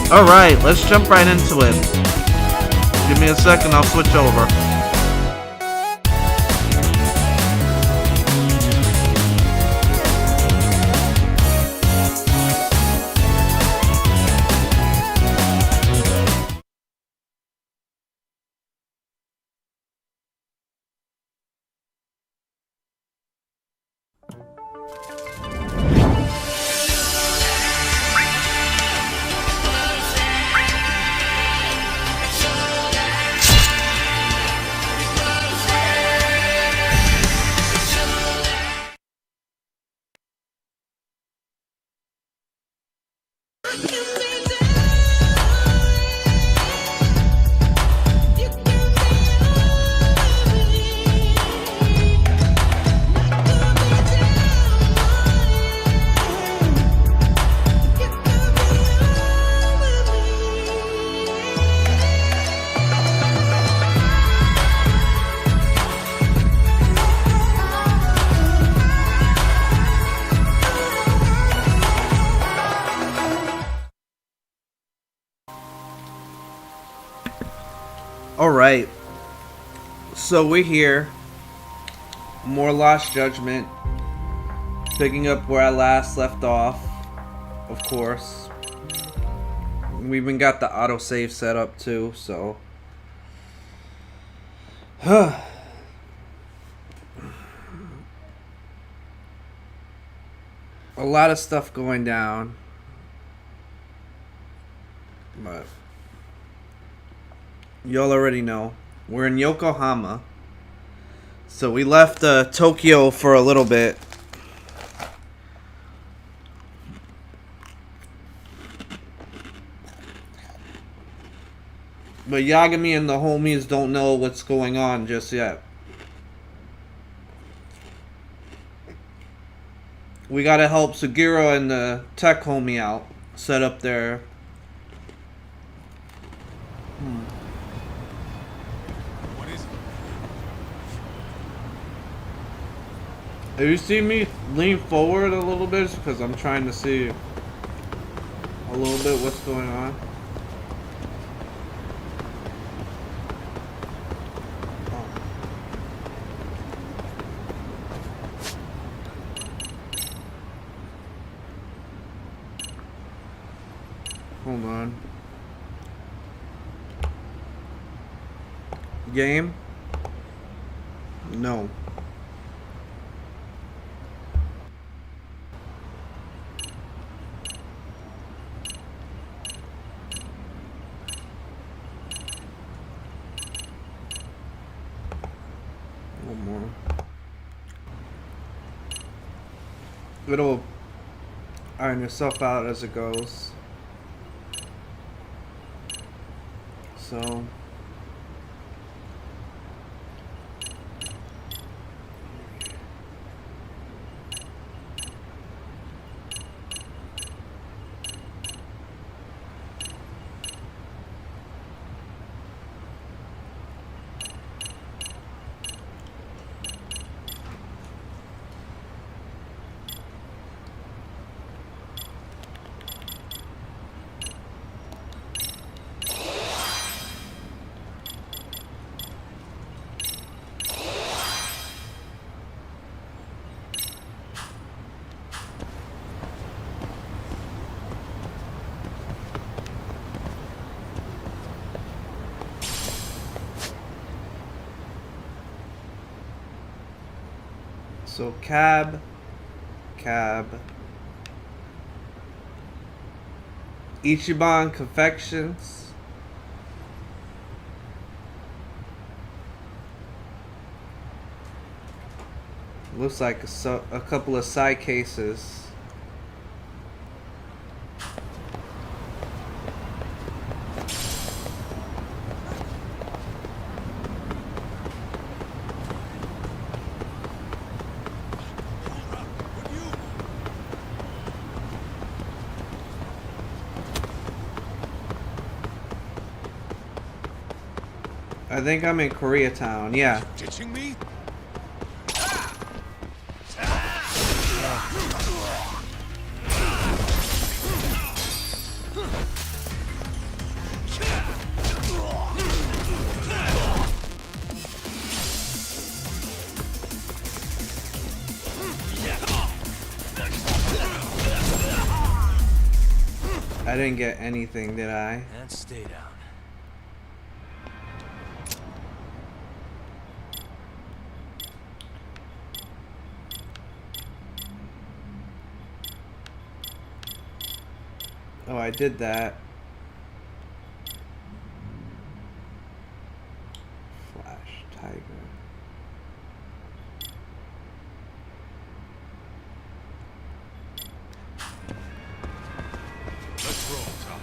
Alright, let's jump right into it. Give me a second, I'll switch over. Alright, so we're here, more Lost Judgment, picking up where I last left off, of course. We even got the autosave set up too, so. A lot of stuff going down, but y'all already know. We're in Yokohama. So we left Tokyo for a little bit. But Yagami and the homies don't know what's going on just yet. We gotta help Sugiro and the tech homie out. Set up their... Have you seen me lean forward a little bit? Because I'm trying to see a little bit what's going on. Hold on. Game? No. One more. It'll iron yourself out as it goes. So cab. Ichiban Confections. Looks like a couple of side cases. I think I'm in Koreatown, yeah. Ditching me? I didn't get anything, did I? And stay down. Oh, I did that. Flash Tiger. Let's roll, Doc.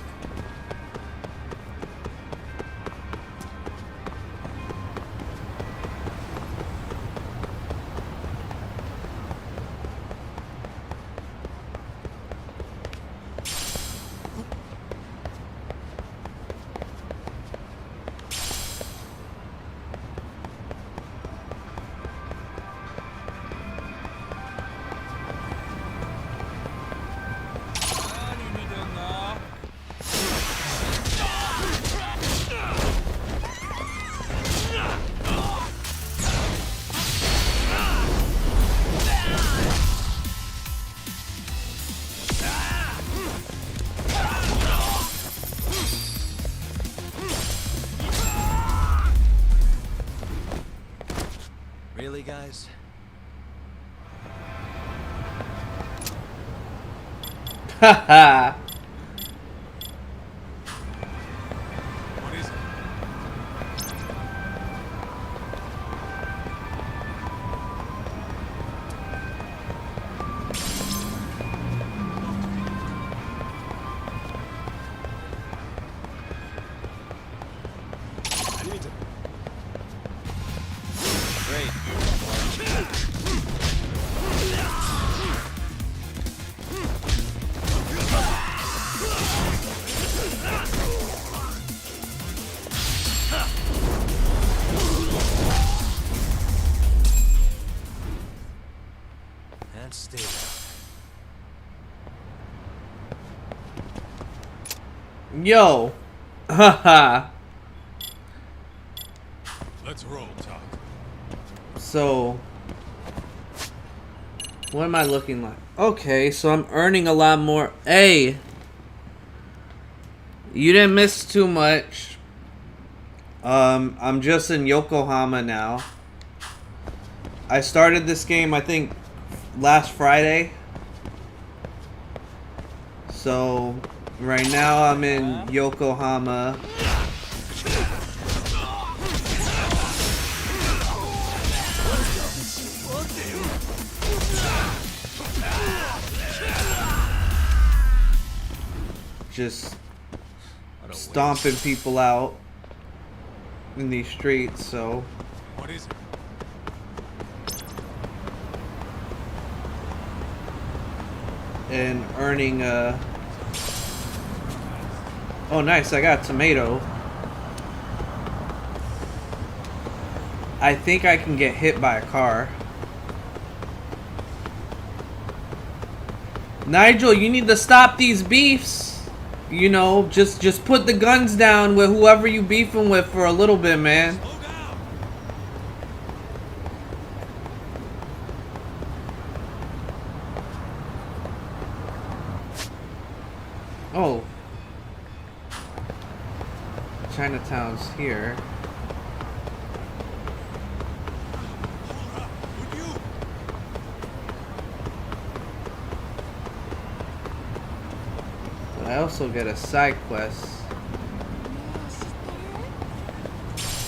Really, guys? Haha. What is it? I need to... Great. And stay there. Yo. Haha. Let's roll, Doc. So, what am I looking like? Okay, so I'm earning a lot more. Hey, you didn't miss too much. I'm just in Yokohama now. I started this game, I think, last Friday. So, right now I'm in Yokohama. Just stomping people out in these streets, so. What is it? And earning oh nice, I got a tomato. I think I can get hit by a car. Nigel, you need to stop these beefs. You know, just put the guns down with whoever you beefing with for a little bit, man. Slow down. Oh. Chinatown's here. Hold up. Would you? But I also get a side quest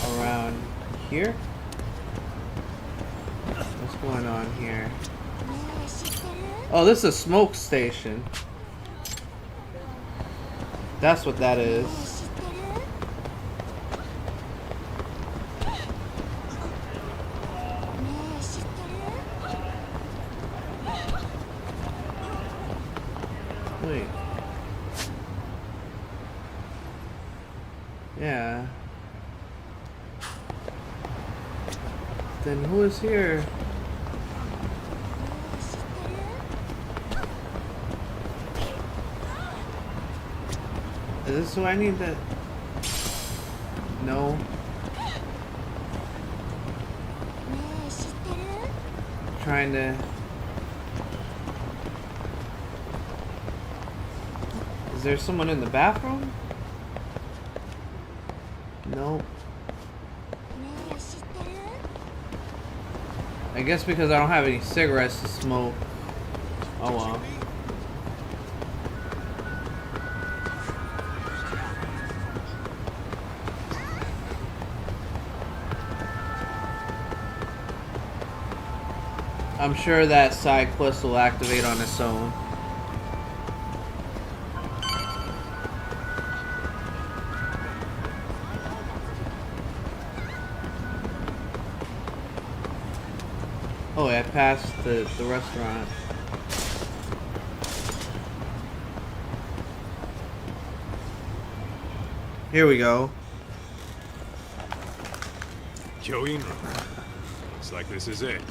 around here. What's going on here? Oh, this is a smoke station. That's what that is. Wait. Yeah. Then who is here? Is this who I need to... No. Trying to... Is there someone in the bathroom? No. I guess because I don't have any cigarettes to smoke. Oh well. I'm sure that side quest will activate on its own. Oh, I passed the restaurant. Here we go. Kyoin Room. Looks like this is it.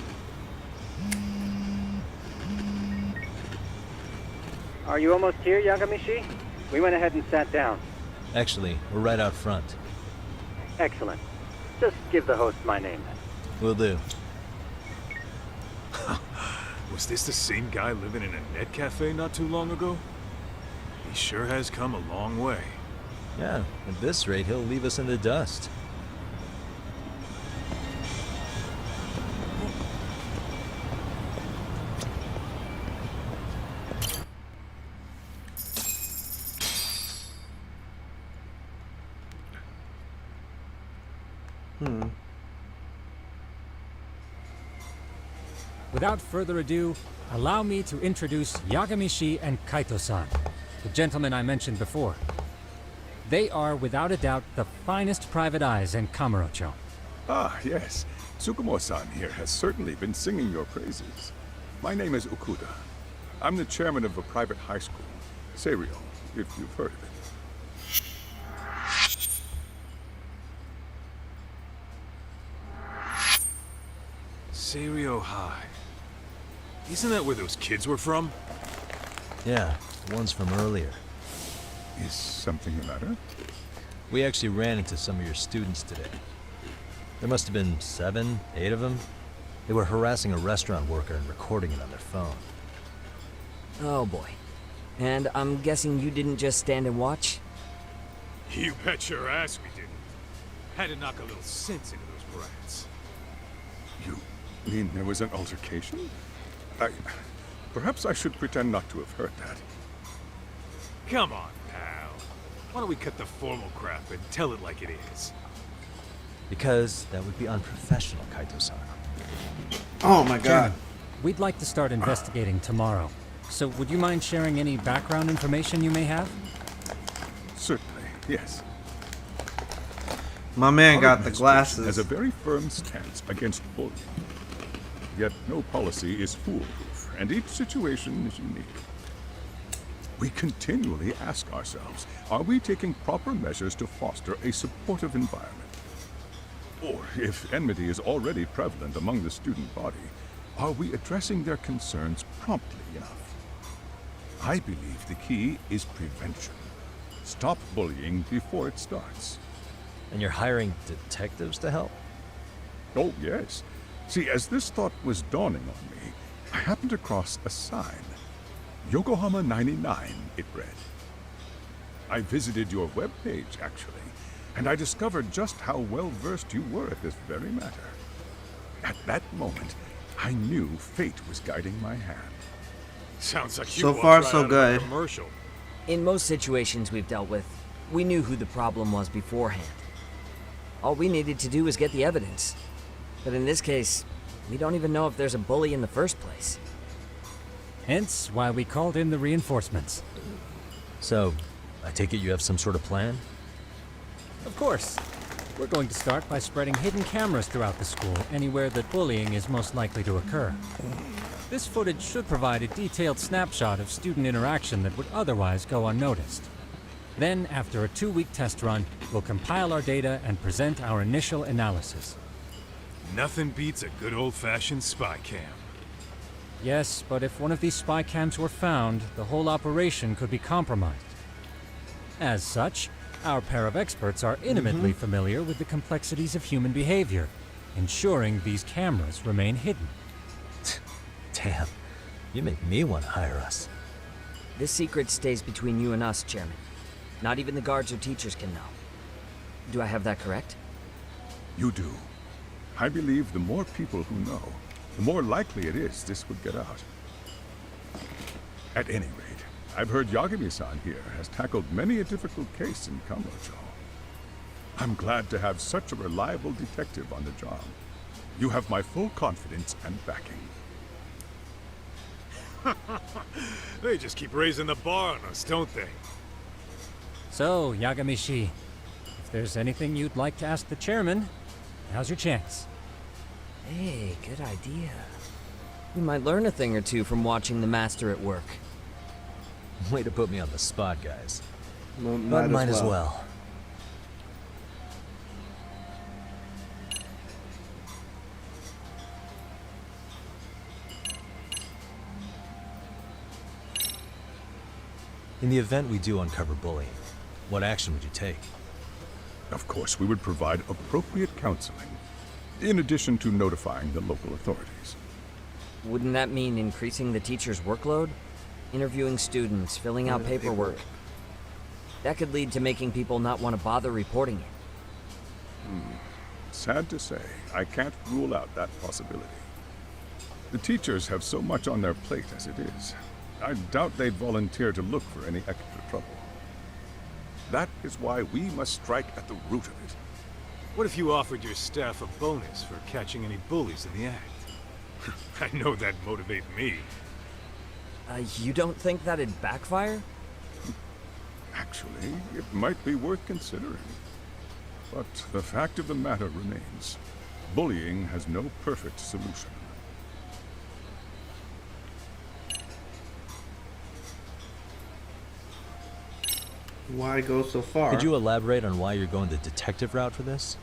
Are you almost here, Yagamishi? We went ahead and sat down. Actually, we're right out front. Excellent. Just give the host my name then. Will do. Was this the same guy living in a net cafe not too long ago? He sure has come a long way. Yeah, at this rate, he'll leave us in the dust. Without further ado, allow me to introduce Yagamishi and Kaito-san, the gentlemen I mentioned before. They are, without a doubt, the finest private eyes in Kamurocho. Ah, yes. Tsukumo-san here has certainly been singing your praises. My name is Okuda. I'm the chairman of a private high school, Seiryo, if you've heard of it. Seiryo High. Isn't that where those kids were from? Yeah, the ones from earlier. Is something the matter? We actually ran into some of your students today. There must have been 7, 8 of them. They were harassing a restaurant worker and recording it on their phone. Oh boy. And I'm guessing you didn't just stand and watch? You bet your ass we didn't. Had to knock a little sense into those brats. You mean there was an altercation? Perhaps I should pretend not to have heard that. Come on, pal. Why don't we cut the formal crap and tell it like it is? Because that would be unprofessional, Kaito-san. Oh my god. Chairman, we'd like to start investigating tomorrow. So would you mind sharing any background information you may have? Certainly, yes. My man Our got the administration has glasses. a very firm stance against bullying. Yet no policy is foolproof, and each situation is unique. We continually ask ourselves, are we taking proper measures to foster a supportive environment? Or, if enmity is already prevalent among the student body, are we addressing their concerns promptly enough? I believe the key is prevention. Stop bullying before it starts. And you're hiring detectives to help? Oh, yes. See, as this thought was dawning on me, I happened across a sign. Yokohama 99, it read. I visited your webpage, actually, and I discovered just how well-versed you were at this very matter. At that moment, I knew fate was guiding my hand. Sounds like you So walked far, right so out of a good. commercial. In most situations we've dealt with, we knew who the problem was beforehand. All we needed to do was get the evidence. But in this case, we don't even know if there's a bully in the first place. Hence why we called in the reinforcements. So, I take it you have some sort of plan? Of course. We're going to start by spreading hidden cameras throughout the school, anywhere that bullying is most likely to occur. This footage should provide a detailed snapshot of student interaction that would otherwise go unnoticed. Then, after a 2-week test run, we'll compile our data and present our initial analysis. Nothing beats a good old-fashioned spy cam. Yes, but if one of these spy cams were found, the whole operation could be compromised. As such, our pair of experts are intimately familiar with the complexities of human behavior, ensuring these cameras remain hidden. Damn, you make me want to hire us. This secret stays between you and us, Chairman. Not even the guards or teachers can know. Do I have that correct? You do. I believe the more people who know, the more likely it is this would get out. At any rate, I've heard Yagami-san here has tackled many a difficult case in Kamurocho. I'm glad to have such a reliable detective on the job. You have my full confidence and backing. They just keep raising the bar on us, don't they? So, Yagami-shi, if there's anything you'd like to ask the chairman, now's your chance. Hey, good idea. We might learn a thing or two from watching the master at work. Way to put me on the spot, guys. But Might might as well. In the event we do uncover bullying, what action would you take? Of course, we would provide appropriate counseling, in addition to notifying the local authorities. Wouldn't that mean increasing the teacher's workload? Interviewing students, filling out paperwork. That could lead to making people not want to bother reporting it. Sad to say, I can't rule out that possibility. The teachers have so much on their plate as it is. I doubt they'd volunteer to look for any extra trouble. That is why we must strike at the root of it. What if you offered your staff a bonus for catching any bullies in the act? I know that'd motivate me. You don't think that'd backfire? Actually, it might be worth considering. But the fact of the matter remains, bullying has no perfect solution. Why go so far? Could you elaborate on why you're going the detective route for this?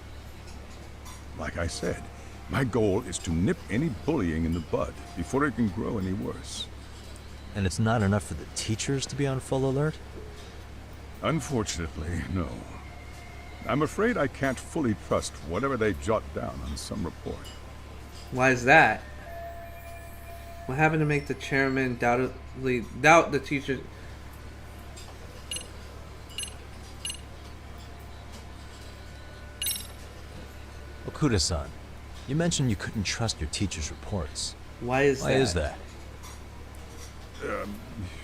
Like I said, my goal is to nip any bullying in the bud before it can grow any worse. And it's not enough for the teachers to be on full alert? Unfortunately, no. I'm afraid I can't fully trust whatever they jot down on some report. Why is that? What happened to make the chairman doubt the teachers? Okuda-san, you mentioned you couldn't trust your teacher's reports. Why is that?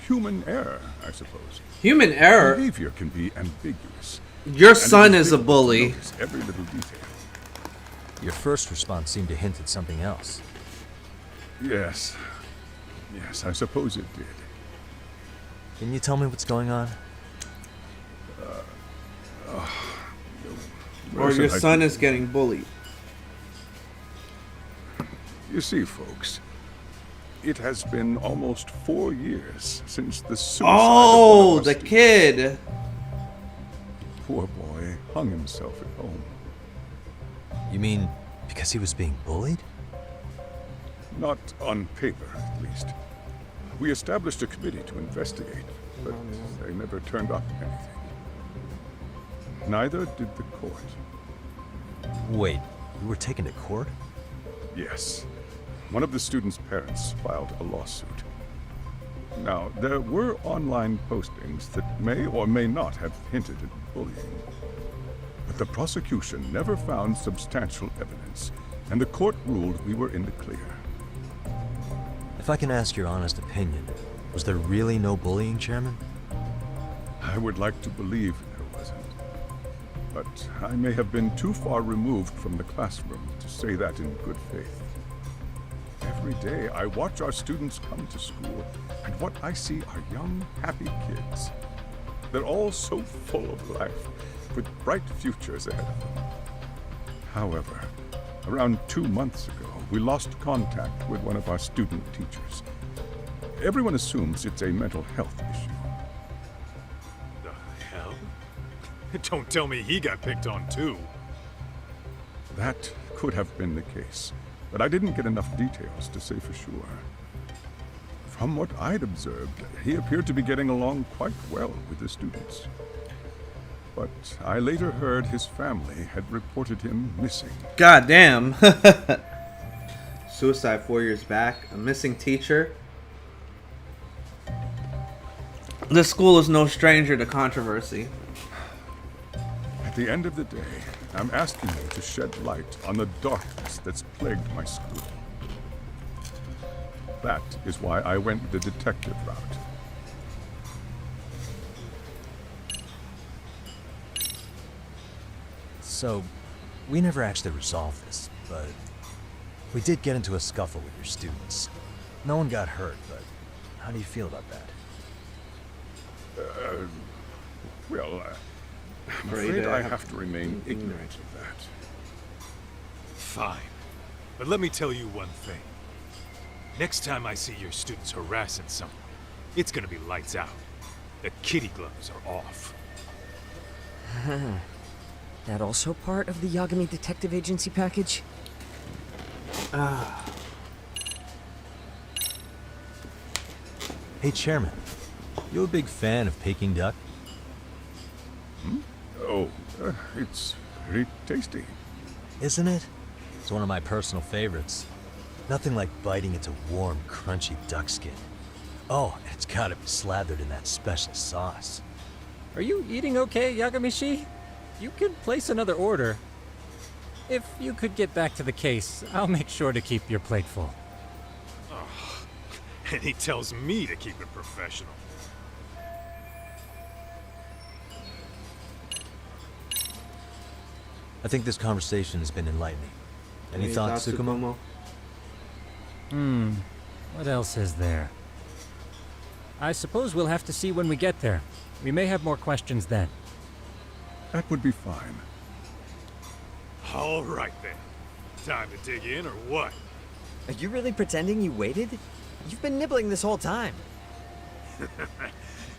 Human error, I suppose. Human error? Behavior can be ambiguous. Your and it son is is a difficult to bully. notice every little detail. Your first response seemed to hint at something else. Yes. Yes, I suppose it did. Can you tell me what's going on? Or your son is getting bullied. You see, folks, it has been almost 4 years since the suicide Oh, of one the of us. kid. Poor boy hung himself at home. You mean because he was being bullied? Not on paper, at least. We established a committee to investigate, but they never turned up anything. Neither did the court. Wait, you were taken to court? Yes. One of the students' parents filed a lawsuit. Now, there were online postings that may or may not have hinted at bullying. But the prosecution never found substantial evidence, and the court ruled we were in the clear. If I can ask your honest opinion, was there really no bullying, Chairman? I would like to believe there wasn't. But I may have been too far removed from the classroom to say that in good faith. Every day I watch our students come to school, and what I see are young, happy kids. They're all so full of life, with bright futures ahead of them. However, around 2 months ago, we lost contact with one of our student teachers. Everyone assumes it's a mental health issue. The hell? Don't tell me he got picked on too. That could have been the case, but I didn't get enough details to say for sure. From what I'd observed, he appeared to be getting along quite well with the students. But I later heard his family had reported him missing. God damn. Suicide 4 years back. A missing teacher. This school is no stranger to controversy. At the end of the day, I'm asking you to shed light on the darkness that's plagued my school. That is why I went the detective route. So, we never actually resolved this, but we did get into a scuffle with your students. No one got hurt, but how do you feel about that? Well, I'm Afraid afraid I have have to remain ignorant of that. Fine. But let me tell you one thing. Next time I see your students harassing someone, it's gonna be lights out. The kitty gloves are off. That also part of the Yagami Detective Agency package? Hey, Chairman. You a big fan of Peking duck? Oh, it's very tasty. Isn't it? It's one of my personal favorites. Nothing like biting into warm, crunchy duck skin. Oh, and it's gotta be slathered in that special sauce. Are you eating okay, Yagamishi? You can place another order. If you could get back to the case, I'll make sure to keep your plate full. And he tells me to keep it professional. I think this conversation has been enlightening. Any thoughts, Tsukumo? What else is there? I suppose we'll have to see when we get there. We may have more questions then. That would be fine. All right then. Time to dig in or what? Are you really pretending you waited? You've been nibbling this whole time.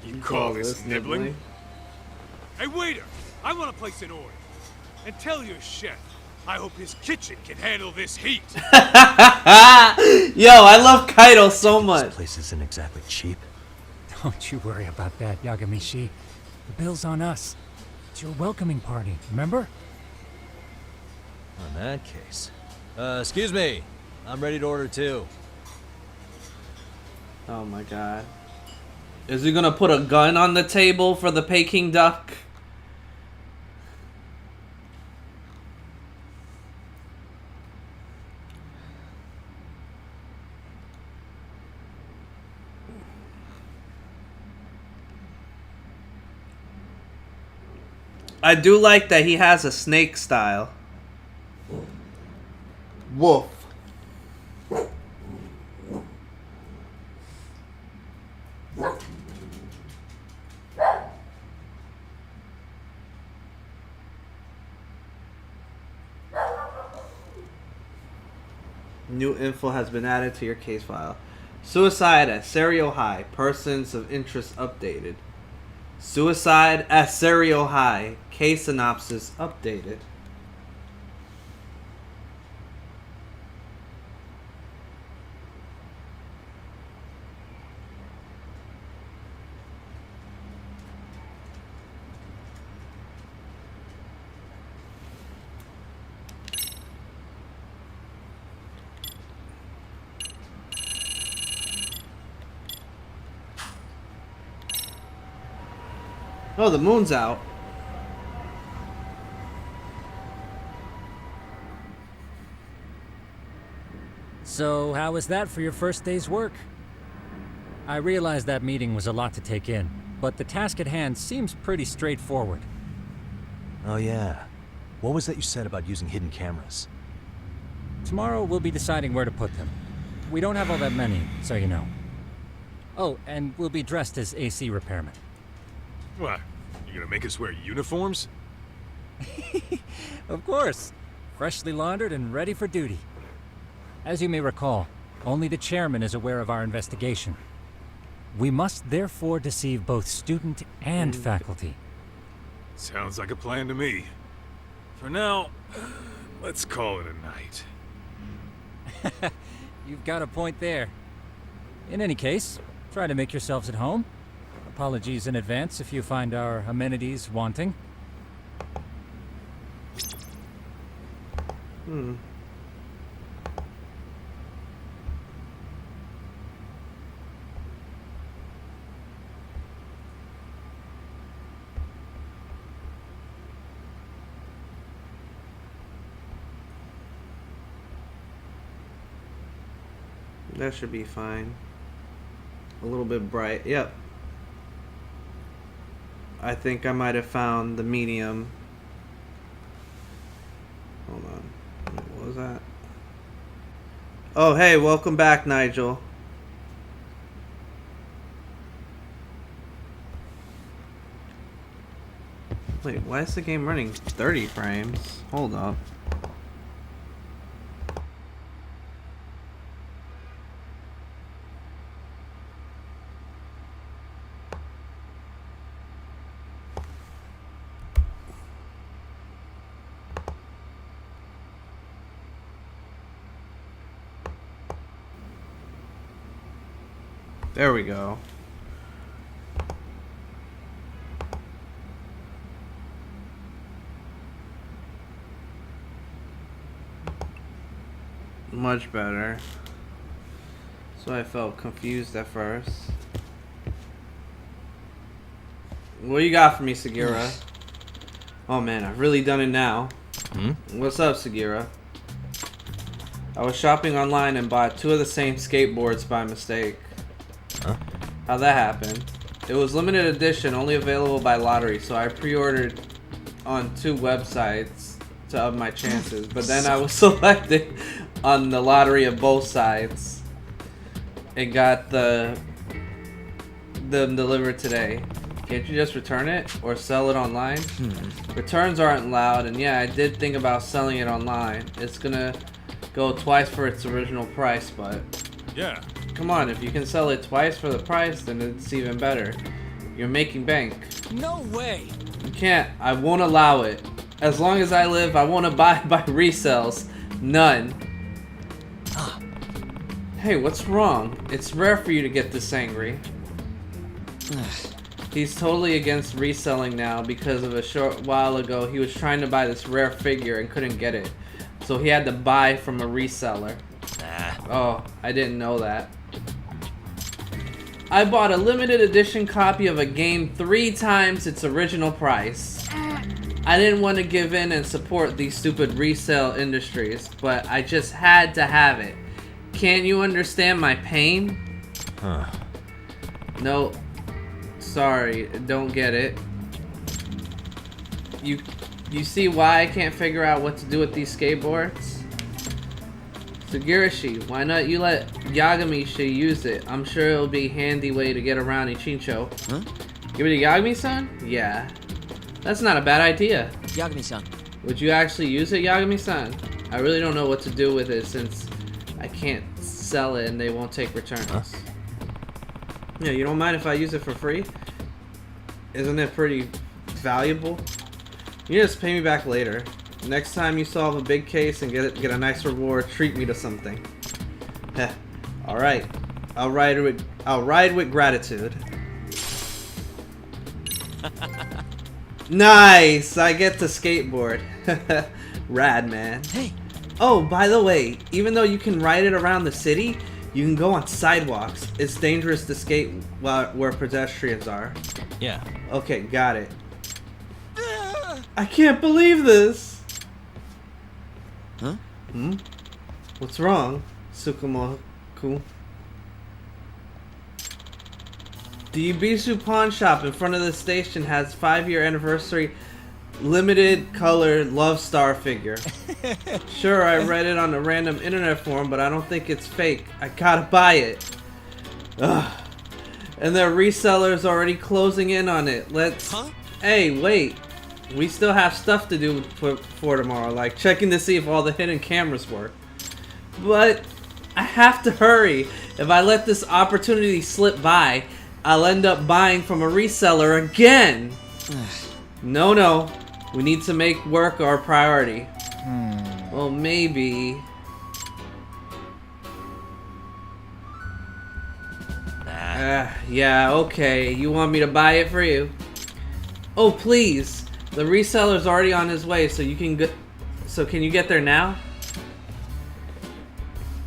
You call this nibbling? Hey waiter, I want to place an order. And tell your chef, I hope his kitchen can handle this heat. Yo, I love Kaido so This much. place isn't exactly cheap. Don't you worry about that, Yagamishi. The bill's on us. It's your welcoming party, remember? In that case. Excuse me. I'm ready to order too. Oh my god. Is he gonna put a gun on the table for the Peking duck? I do like that he has a snake style. Woof. New info has been added to your case file. Suicide at Serio High. Persons of interest updated. Suicide at Serio High. Case synopsis updated. Oh, the moon's out. So, how was that for your first day's work? I realize that meeting was a lot to take in, but the task at hand seems pretty straightforward. Oh yeah. What was that you said about using hidden cameras? Tomorrow we'll be deciding where to put them. We don't have all that many, so you know. Oh, and we'll be dressed as AC repairmen. What? You gonna make us wear uniforms? Of course. Freshly laundered and ready for duty. As you may recall, only the chairman is aware of our investigation. We must therefore deceive both student and faculty. Sounds like a plan to me. For now, let's call it a night. You've got a point there. In any case, try to make yourselves at home. Apologies in advance if you find our amenities wanting. That should be fine. A little bit bright. Yep. I think I might have found the medium. Hold on. What was that? Oh, hey, welcome back, Nigel. Wait, why is the game running 30 frames? Hold up. There we go. Much better. So I felt confused at first. What you got for me, Segura? Oh man, I've really done it now. What's up, Segura? I was shopping online and bought 2 of the same skateboards by mistake. Huh? How'd that happen? It was limited edition, only available by lottery, so I pre-ordered on 2 websites to up my chances. But then I was selected on the lottery of both sides and got them delivered today. Can't you just return it or sell it online? Returns aren't allowed, and yeah, I did think about selling it online. It's gonna go twice for its original price, but Yeah. come on, if you can sell it twice for the price, then it's even better. You're making bank. No way! You can't. I won't allow it. As long as I live, I won't abide by resells. None. Hey, what's wrong? It's rare for you to get this angry. He's totally against reselling now because of a short while ago he was trying to buy this rare figure and couldn't get it. So he had to buy from a reseller. Oh, I didn't know that. I bought a limited edition copy of a game 3 times its original price. I didn't want to give in and support these stupid resale industries, but I just had to have it. Can't you understand my pain? Huh. No. Sorry, don't get it. You see why I can't figure out what to do with these skateboards? Sugurashi, why not you let Yagami-shi use it? I'm sure it'll be a handy way to get around Ichincho. Huh? Give it to Yagami-san? Yeah. That's not a bad idea. Yagami-san. Would you actually use it, Yagami-san? I really don't know what to do with it since I can't sell it and they won't take returns. Huh? Yeah, you don't mind if I use it for free? Isn't it pretty valuable? You just pay me back later. Next time you solve a big case and get a nice reward, treat me to something. Heh. All right. I'll ride with gratitude. Nice. I get to skateboard. Rad, man. Hey. Oh, by the way, even though you can ride it around the city, you can go on sidewalks. It's dangerous to skate where pedestrians are. Yeah. Okay, got it. I can't believe this. Huh? What's wrong, Tsukumo-kun? The Ibisu pawn shop in front of the station has 5-year anniversary limited color love star figure. Sure, I read it on a random internet forum, but I don't think it's fake. I gotta buy it. Ugh. And their reseller's already closing in on it. Let's... Huh? Hey, wait. We still have stuff to do for tomorrow, like checking to see if all the hidden cameras work. But I have to hurry. If I let this opportunity slip by, I'll end up buying from a reseller again. No. We need to make work our priority. Well, maybe... yeah, okay. You want me to buy it for you? Oh, please. The reseller's already on his way, so you can get... So can you get there now?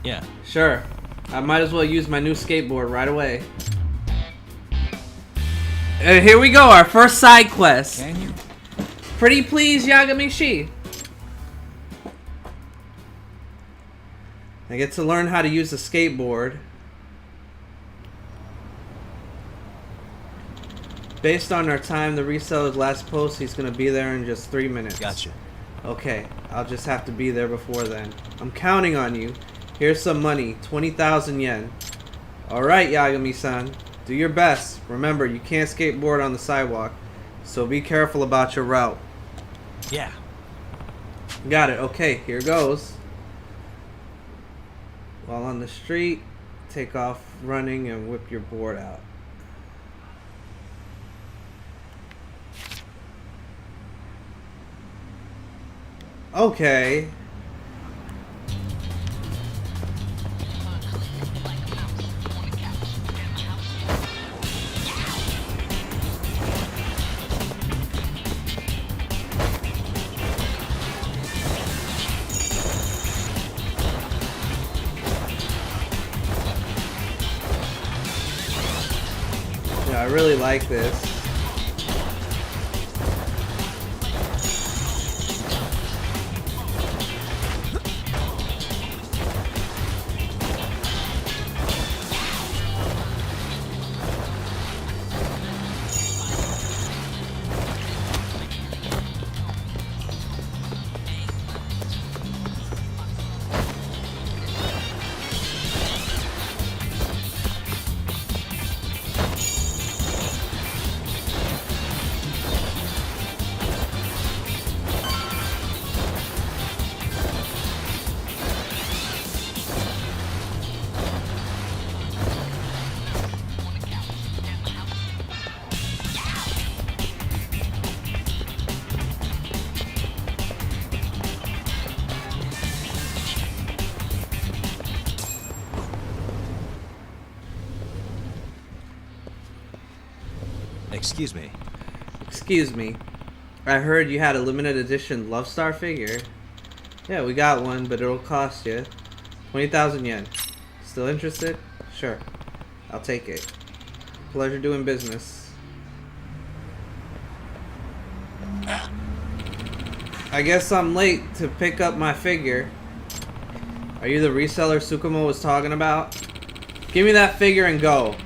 Yeah. Sure. I might as well use my new skateboard right away. Here we go, our first side quest. Can you? Pretty please, Yagami-shi. I get to learn how to use a skateboard. Based on our time, the reseller's last post, he's gonna be there in just 3 minutes. Gotcha. Okay, I'll just have to be there before then. I'm counting on you. Here's some money, 20,000 yen. Alright, Yagami-san. Do your best. Remember, you can't skateboard on the sidewalk, so be careful about your route. Yeah. Got it. Okay, here goes. While on the street, take off running and whip your board out. Okay. Yeah, I really like this. Excuse me. Excuse me. I heard you had a limited edition Love Star figure. Yeah, we got one, but it'll cost you 20,000 yen. Still interested? Sure. I'll take it. Pleasure doing business. I guess I'm late to pick up my figure. Are you the reseller Tsukumo was talking about? Give me that figure and go.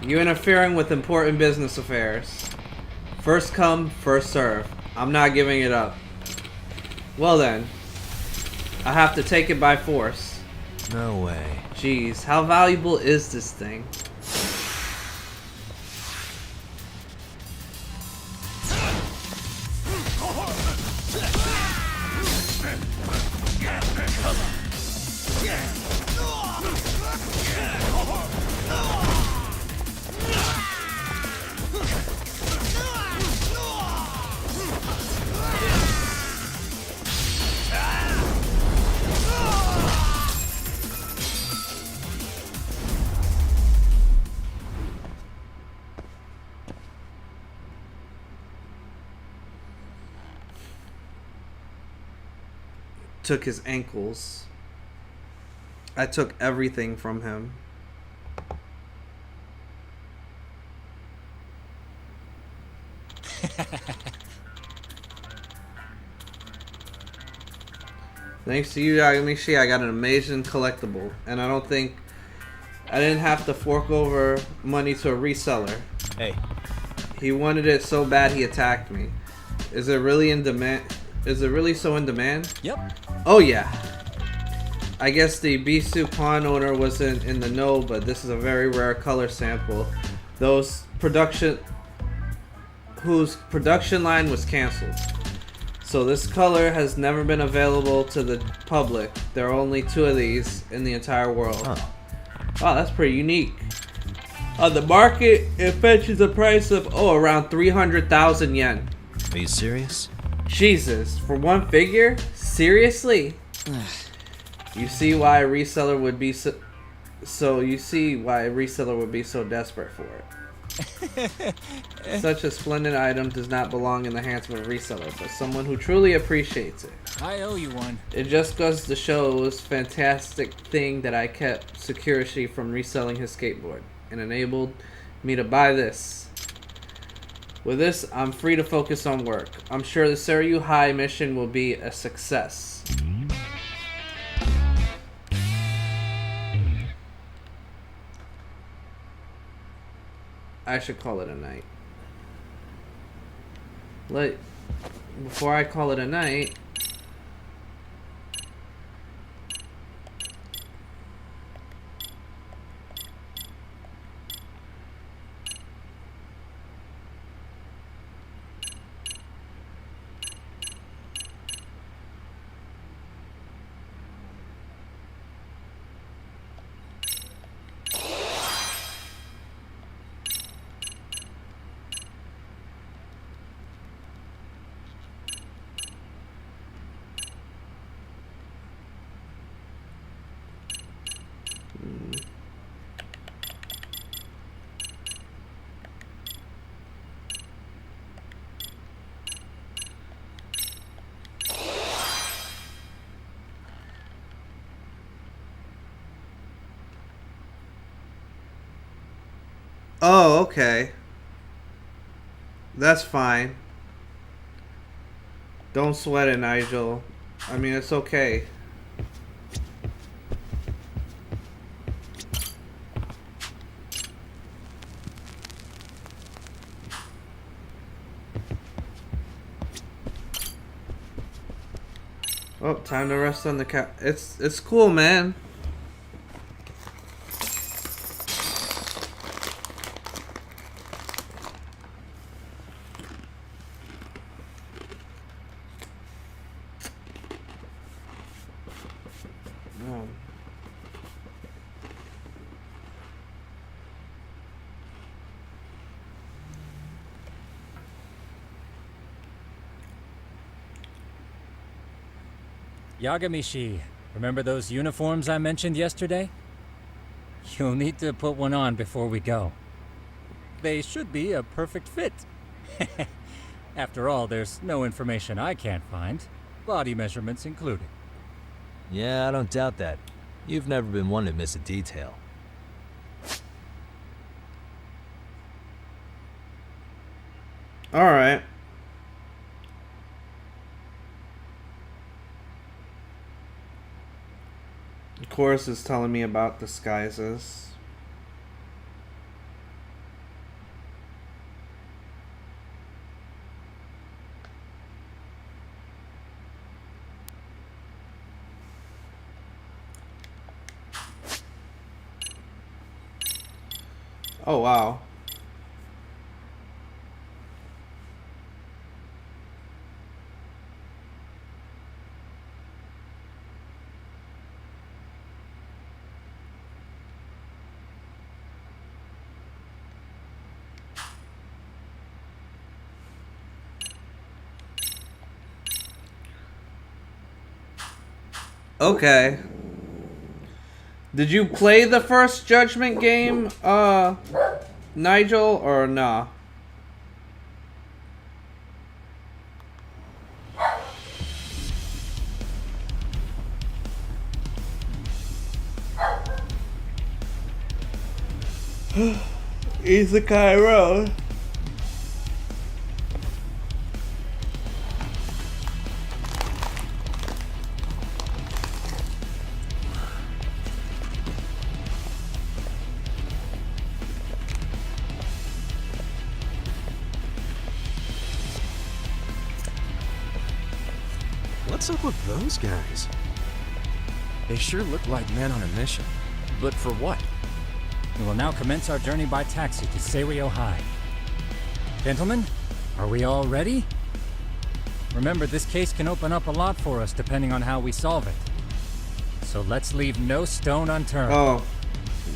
You interfering with important business affairs. First come, first serve. I'm not giving it up. Well then, I have to take it by force. No way. Jeez, how valuable is this thing? Took his ankles. I took everything from him. Thanks to you, Yagamishi, I got an amazing collectible, and I didn't have to fork over money to a reseller. Hey. He wanted it so bad he attacked me. Is it really in demand? Is it really so in demand? Yep. Oh yeah. I guess the Bisu pawn owner wasn't in the know, but this is a very rare color sample. Whose production line was canceled. So this color has never been available to the public. There are only 2 of these in the entire world. Huh. Wow, that's pretty unique. On the market, it fetches a price of around 300,000 yen. Are you serious? Jesus, for one figure? Seriously? You see why a reseller would be so desperate for it. Such a splendid item does not belong in the hands of a reseller, but someone who truly appreciates it. I owe you one. It just goes to show it was a fantastic thing that I kept Security from reselling his skateboard and enabled me to buy this. With this, I'm free to focus on work. I'm sure the Seiryu High mission will be a success. I should call it a night. Before I call it a night, oh, okay. That's fine. Don't sweat it, Nigel. I mean, it's okay. Oh, time to rest on the couch. It's cool, man. Yagamishi, remember those uniforms I mentioned yesterday? You'll need to put one on before we go. They should be a perfect fit. After all, there's no information I can't find, body measurements included. Yeah, I don't doubt that. You've never been one to miss a detail. Alright. Of course, it's telling me about disguises. Oh, wow. Okay. Did you play the first Judgment game, Nigel, or nah? Isekai Road. What's up with those guys? They sure look like men on a mission. But for what? We will now commence our journey by taxi to Seiryo High. Gentlemen, are we all ready? Remember, this case can open up a lot for us depending on how we solve it. So let's leave no stone unturned. Oh,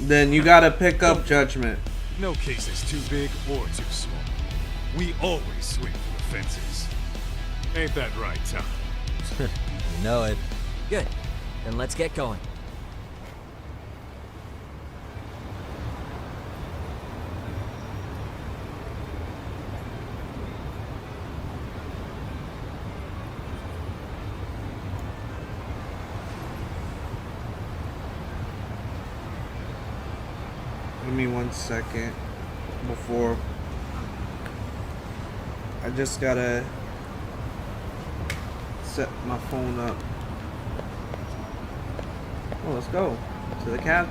then you gotta pick up Judgment. No case is too big or too small. We always swing for the fences. Ain't that right, Tom? You know it. Good. Then let's get going. Give me 1 second before. I just gotta set my phone up. Oh, let's go to the cab.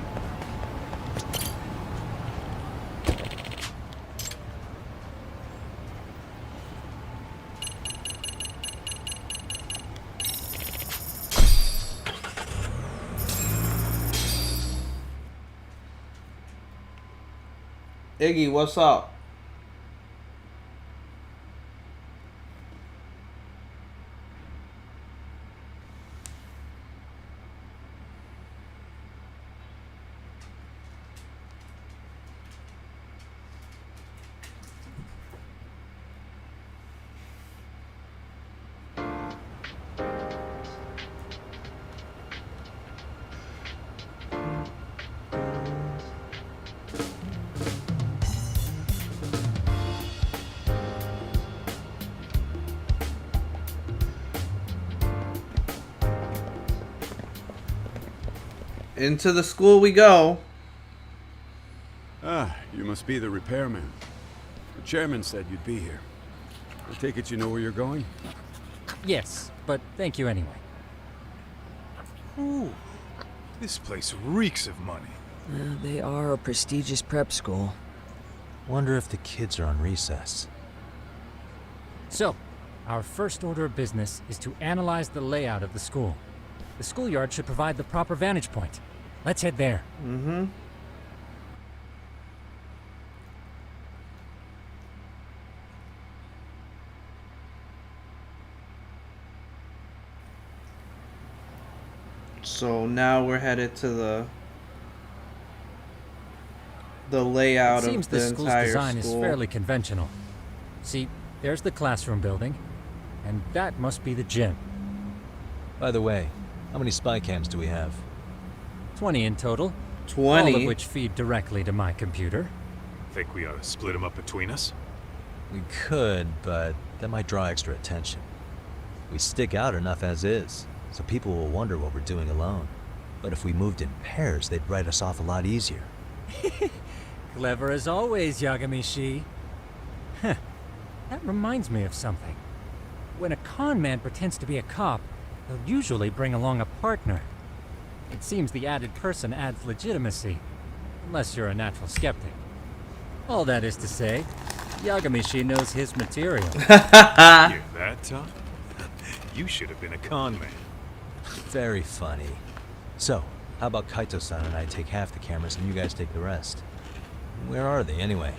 Iggy, what's up? Into the school we go. Ah, you must be the repairman. The chairman said you'd be here. I take it you know where you're going? Yes, but thank you anyway. Ooh, this place reeks of money. They are a prestigious prep school. Wonder if the kids are on recess. So, our first order of business is to analyze the layout of the school. The schoolyard should provide the proper vantage point. Let's head there. Mm-hmm. So now we're headed to the layout It seems of the the school's entire design school. is fairly conventional. See, there's the classroom building, and that must be the gym. By the way, how many spy cams do we have? 20 in total, 20. all of which feed directly to my computer. Think we ought to split them up between us? We could, but that might draw extra attention. We stick out enough as is, so people will wonder what we're doing alone. But if we moved in pairs, they'd write us off a lot easier. Clever as always, Yagami-shi. Huh. That reminds me of something. When a con man pretends to be a cop, they'll usually bring along a partner. It seems the added person adds legitimacy, unless you're a natural skeptic. All that is to say, Yagami-shi knows his material. Hear that, Tom? You should have been a con man. Very funny. So, how about Kaito-san and I take half the cameras and you guys take the rest? Where are they, anyway?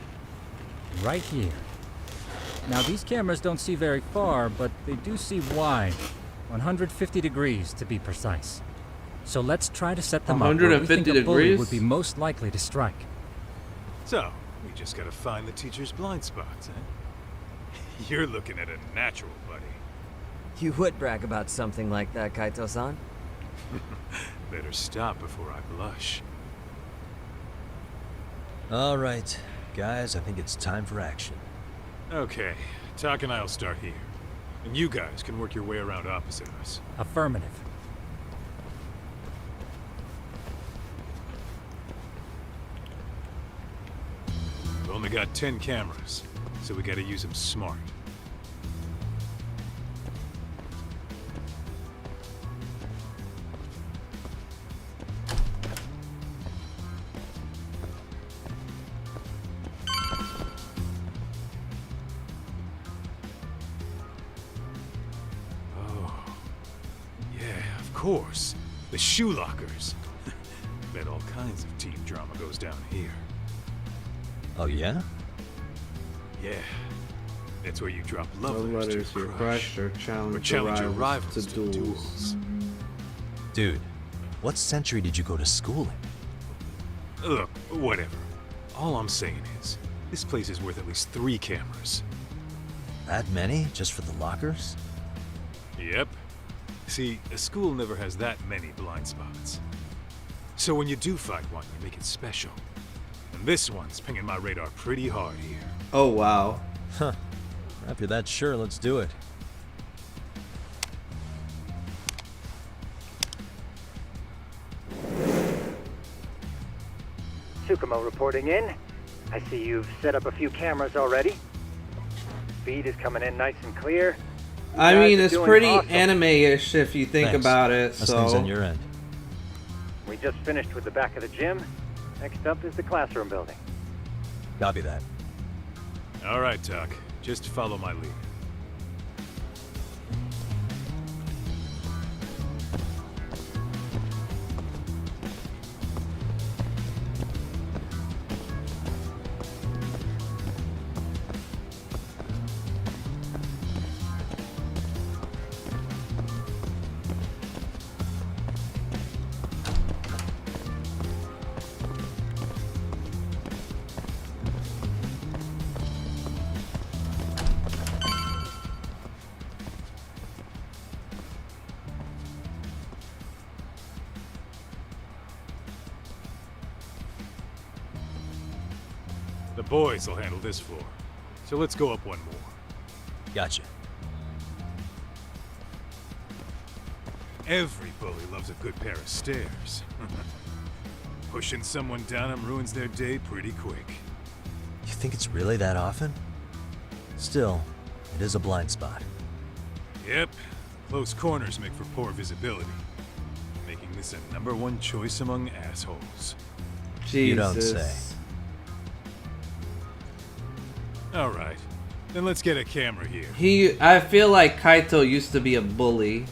Right here. Now, these cameras don't see very far, but they do see wide. 150 degrees, to be precise. So let's try to set them up where we 150 think a bully degrees? would be most likely to strike. So, we just gotta find the teacher's blind spots, eh? You're looking at a natural, buddy. You would brag about something like that, Kaito-san. Better stop before I blush. All right, guys, I think it's time for action. Okay, Tak and I'll start here. And you guys can work your way around opposite us. Affirmative. We've only got 10 cameras, so we gotta use them smart. Oh, yeah, of course. The shoe lockers. Bet all kinds of team drama goes down here. Oh, yeah? Yeah. That's where you drop Love love letters to your your crush crush. or Or challenge challenge your your rivals rivals to duels. Dude, what century did you go to school in? Look, whatever. All I'm saying is, this place is worth at least 3 cameras. That many? Just for the lockers? Yep. See, a school never has that many blind spots. So when you do find one, you make it special. And this one's pinging my radar pretty hard here. Oh, wow. Huh. If you're that sure, let's do it. Tsukumo reporting in. I see you've set up a few cameras already. Feed is coming in nice and clear. You I guys mean, are it's doing pretty awesome. anime-ish if you think Thanks. about it, How's things on so... your end? We just finished with the back of the gym. Next up is the classroom building. Copy that. All right, Tak. Just follow my lead. The boys will handle this floor. So let's go up one more. Gotcha. Every bully loves a good pair of stairs. Pushing someone down them ruins their day pretty quick. You think it's really that often? Still, it is a blind spot. Yep, close corners make for poor visibility, making this a #1 choice among assholes. Jesus. You don't say. All right, then let's get a camera here. I feel like Kaito used to be a bully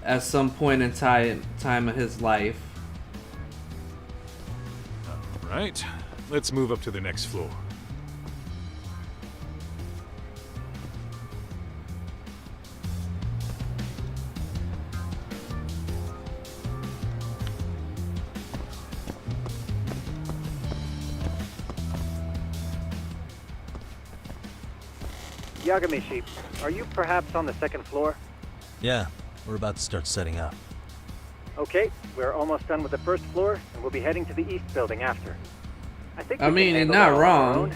at some point in time of his life. All right, let's move up to the next floor. Yagamishi, are you perhaps on the second floor? Yeah, we're about to start setting up. Okay, we're almost done with the first floor, and we'll be heading to the east building after. I think I we mean, can you're handle not that on our wrong. own.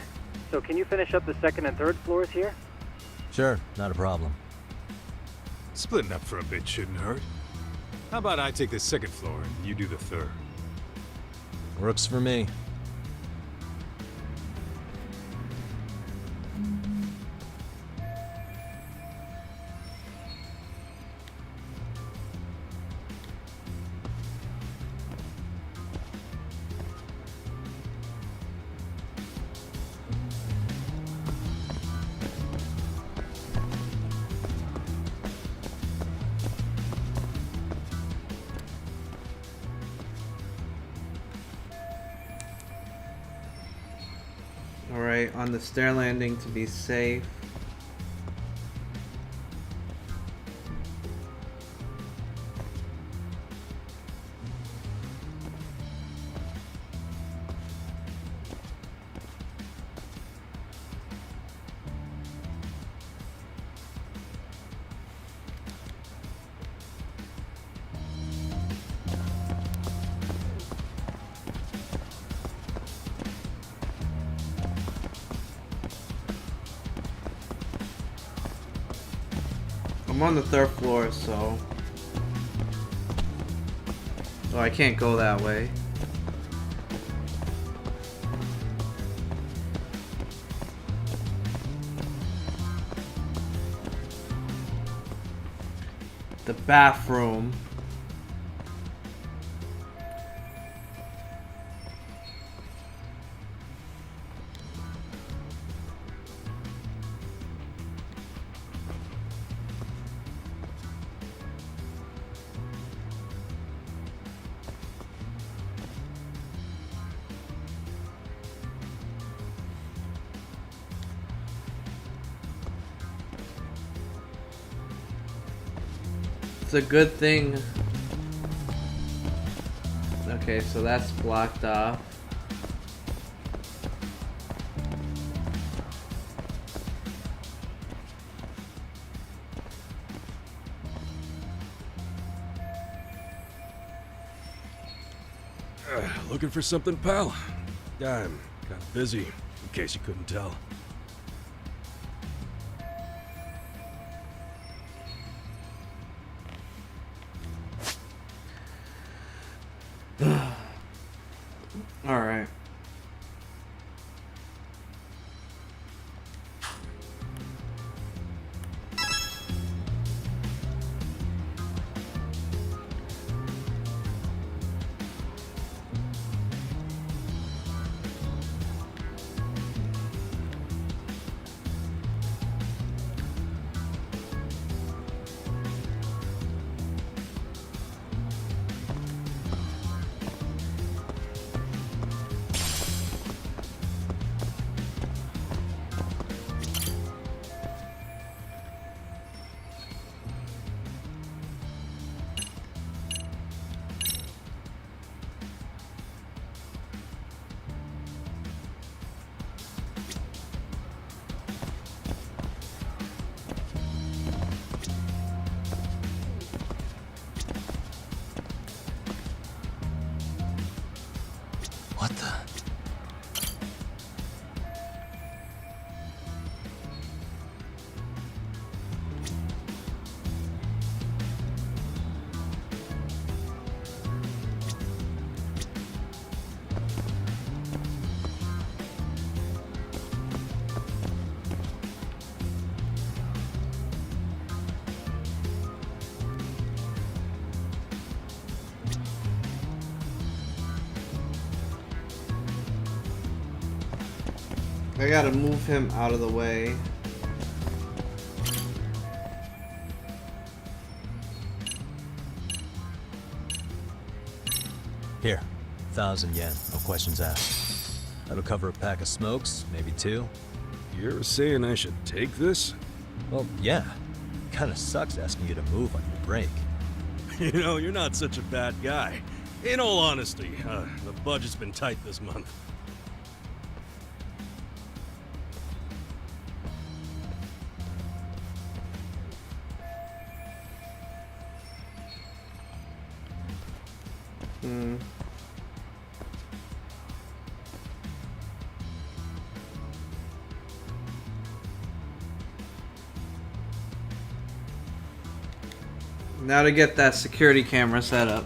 So can you finish up the second and third floors here? Sure, not a problem. Splitting up for a bit shouldn't hurt. How about I take the second floor and you do the third? Works for me. Alright, on the stair landing to be safe. I'm on the third floor, so I can't go that way. The bathroom. It's a good thing. Okay, so that's blocked off. Looking for something, pal? I'm kind of busy, in case you couldn't tell. All right. What the? I gotta move him out of the way. Here, 1,000 yen, no questions asked. That'll cover a pack of smokes, maybe 2. You're saying I should take this? Well, yeah. Kinda sucks asking you to move on your break. You know, you're not such a bad guy. In all honesty, the budget's been tight this month. Now to get that security camera set up.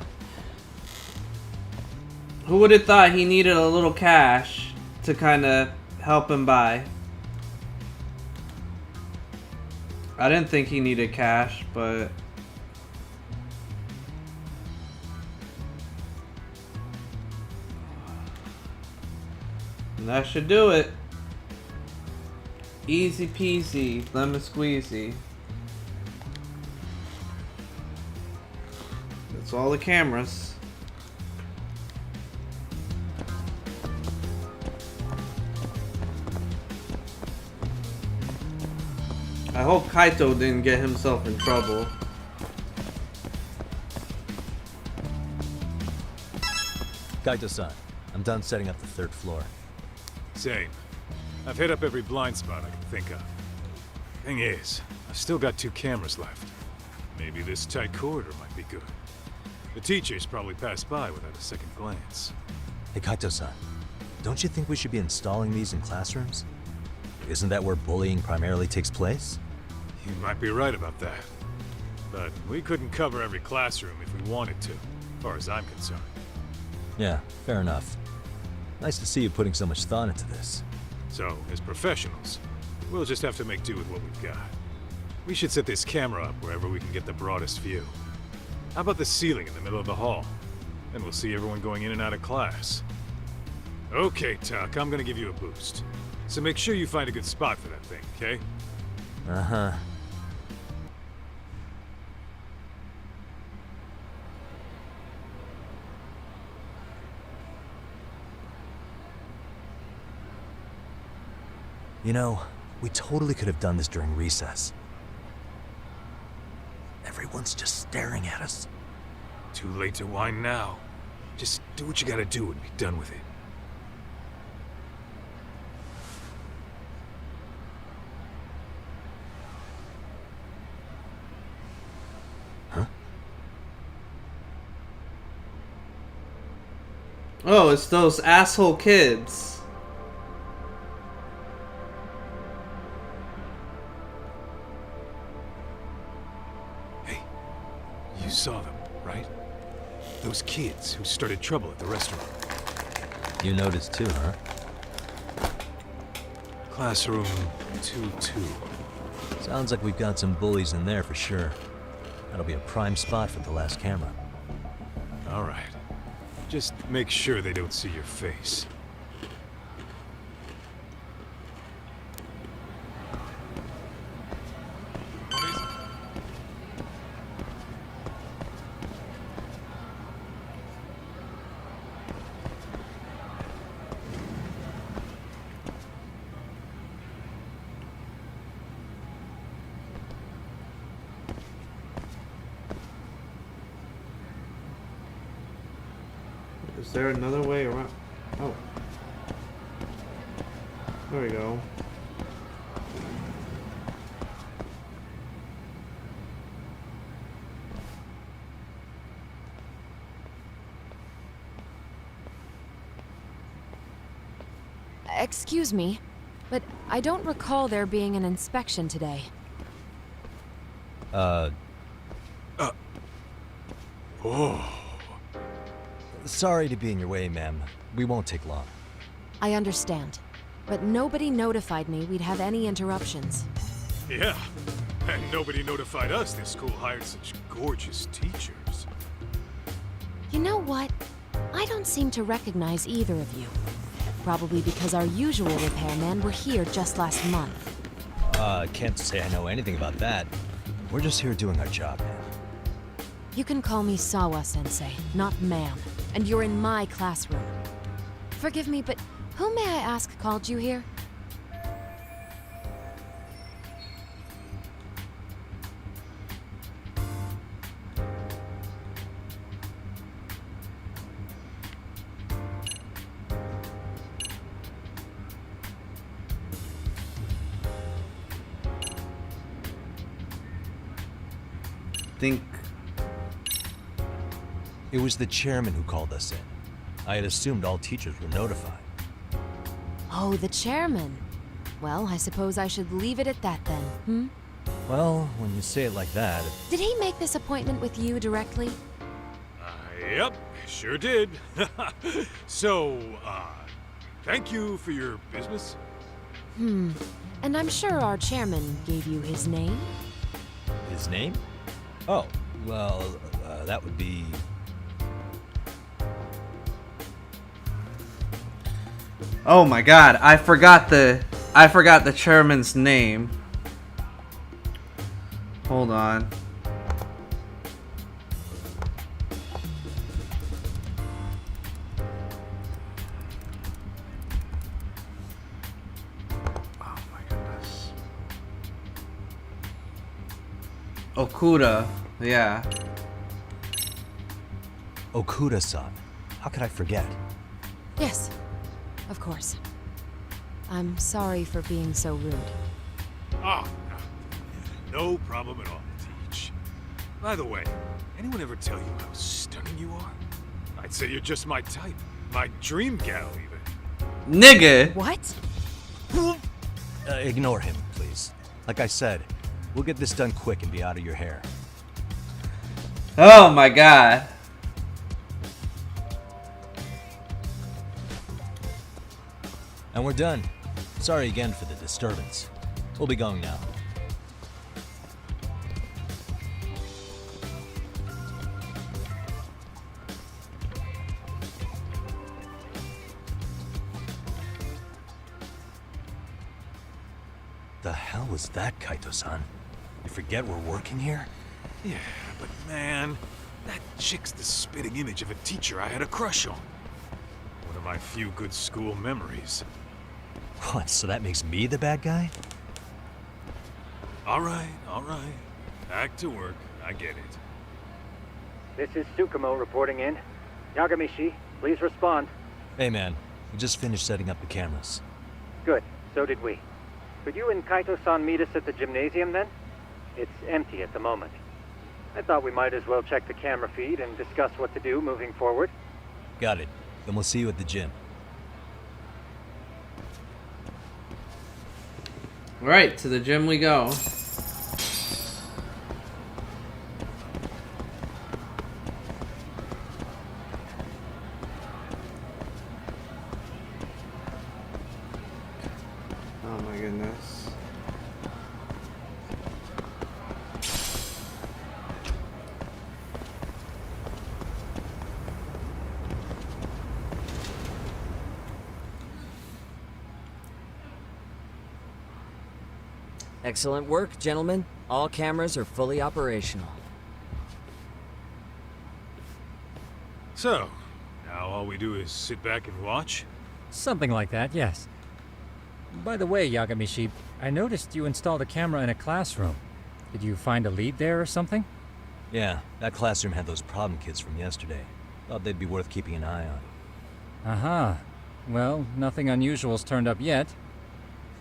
Who would have thought he needed a little cash to kind of help him buy? I didn't think he needed cash, but... that should do it. Easy peasy, lemon squeezy. That's all the cameras. I hope Kaito didn't get himself in trouble. Kaito-san, I'm done setting up the 3rd floor. Same. I've hit up every blind spot I can think of. Thing is, I've still got 2 cameras left. Maybe this tight corridor might be good. The teachers probably passed by without a second glance. Hey Kaito-san, don't you think we should be installing these in classrooms? Isn't that where bullying primarily takes place? You might be right about that. But we couldn't cover every classroom if we wanted to, as far as I'm concerned. Yeah, fair enough. Nice to see you putting so much thought into this. So, as professionals, we'll just have to make do with what we've got. We should set this camera up wherever we can get the broadest view. How about the ceiling in the middle of the hall? Then we'll see everyone going in and out of class. Okay, Tuck, I'm gonna give you a boost. So make sure you find a good spot for that thing, okay? Uh-huh. You know, we totally could have done this during recess. Everyone's just staring at us. Too late to whine now. Just do what you gotta do and be done with it. Huh? Oh, it's those asshole kids. You saw them, right? Those kids who started trouble at the restaurant. You noticed too, huh? Classroom 2-2. Sounds like we've got some bullies in there for sure. That'll be a prime spot for the last camera. All right. Just make sure they don't see your face. Is there another way around? Oh. There we go. Excuse me, but I don't recall there being an inspection today. Oh. Sorry to be in your way, ma'am. We won't take long. I understand, but nobody notified me we'd have any interruptions. Yeah. And nobody notified us this school hired such gorgeous teachers. You know what? I don't seem to recognize either of you. probably because our usual repairmen were here just last month. Can't say I know anything about that. We're just here doing our job, man. You can call me Sawa-sensei, not ma'am. And you're in my classroom. Forgive me, but who may I ask called you here? Think It was the chairman who called us in. I had assumed all teachers were notified. Oh, the chairman. Well, I suppose I should leave it at that then, hmm? Well, when you say it like that, Did he make this appointment with you directly? Yep, sure did. So, thank you for your business. Hmm. And I'm sure our chairman gave you his name? his name? Oh, well, that would be... Oh my god, I forgot the chairman's name. Hold on. Oh my goodness. Okuda, yeah. Okuda-san. How could I forget? Yes, of course. I'm sorry for being so rude. Ah, no problem at all, Teach. By the way, anyone ever tell you how stunning you are? I'd say you're just my type. My dream gal, even. Nigga! What? Ignore him, please. Like I said, we'll get this done quick and be out of your hair. Oh my god. And we're done. Sorry again for the disturbance. We'll be going now. The hell was that, Kaito-san? You forget we're working here? Yeah, but man, that chick's the spitting image of a teacher I had a crush on. One of my few good school memories. What, so that makes me the bad guy? All right. Back to work. I get it. This is Tsukumo reporting in. Yagamishi, please respond. Hey man, we just finished setting up the cameras. Good, so did we. Could you and Kaito-san meet us at the gymnasium then? It's empty at the moment. I thought we might as well check the camera feed and discuss what to do moving forward. Got it. Then we'll see you at the gym. Right, to the gym we go. Oh my goodness. Excellent work, gentlemen. All cameras are fully operational. So, now all we do is sit back and watch? Something like that, yes. By the way, Yagamishi, I noticed you installed a camera in a classroom. Did you find a lead there or something? Yeah, that classroom had those problem kids from yesterday. Thought they'd be worth keeping an eye on. Aha. Well, nothing unusual's turned up yet.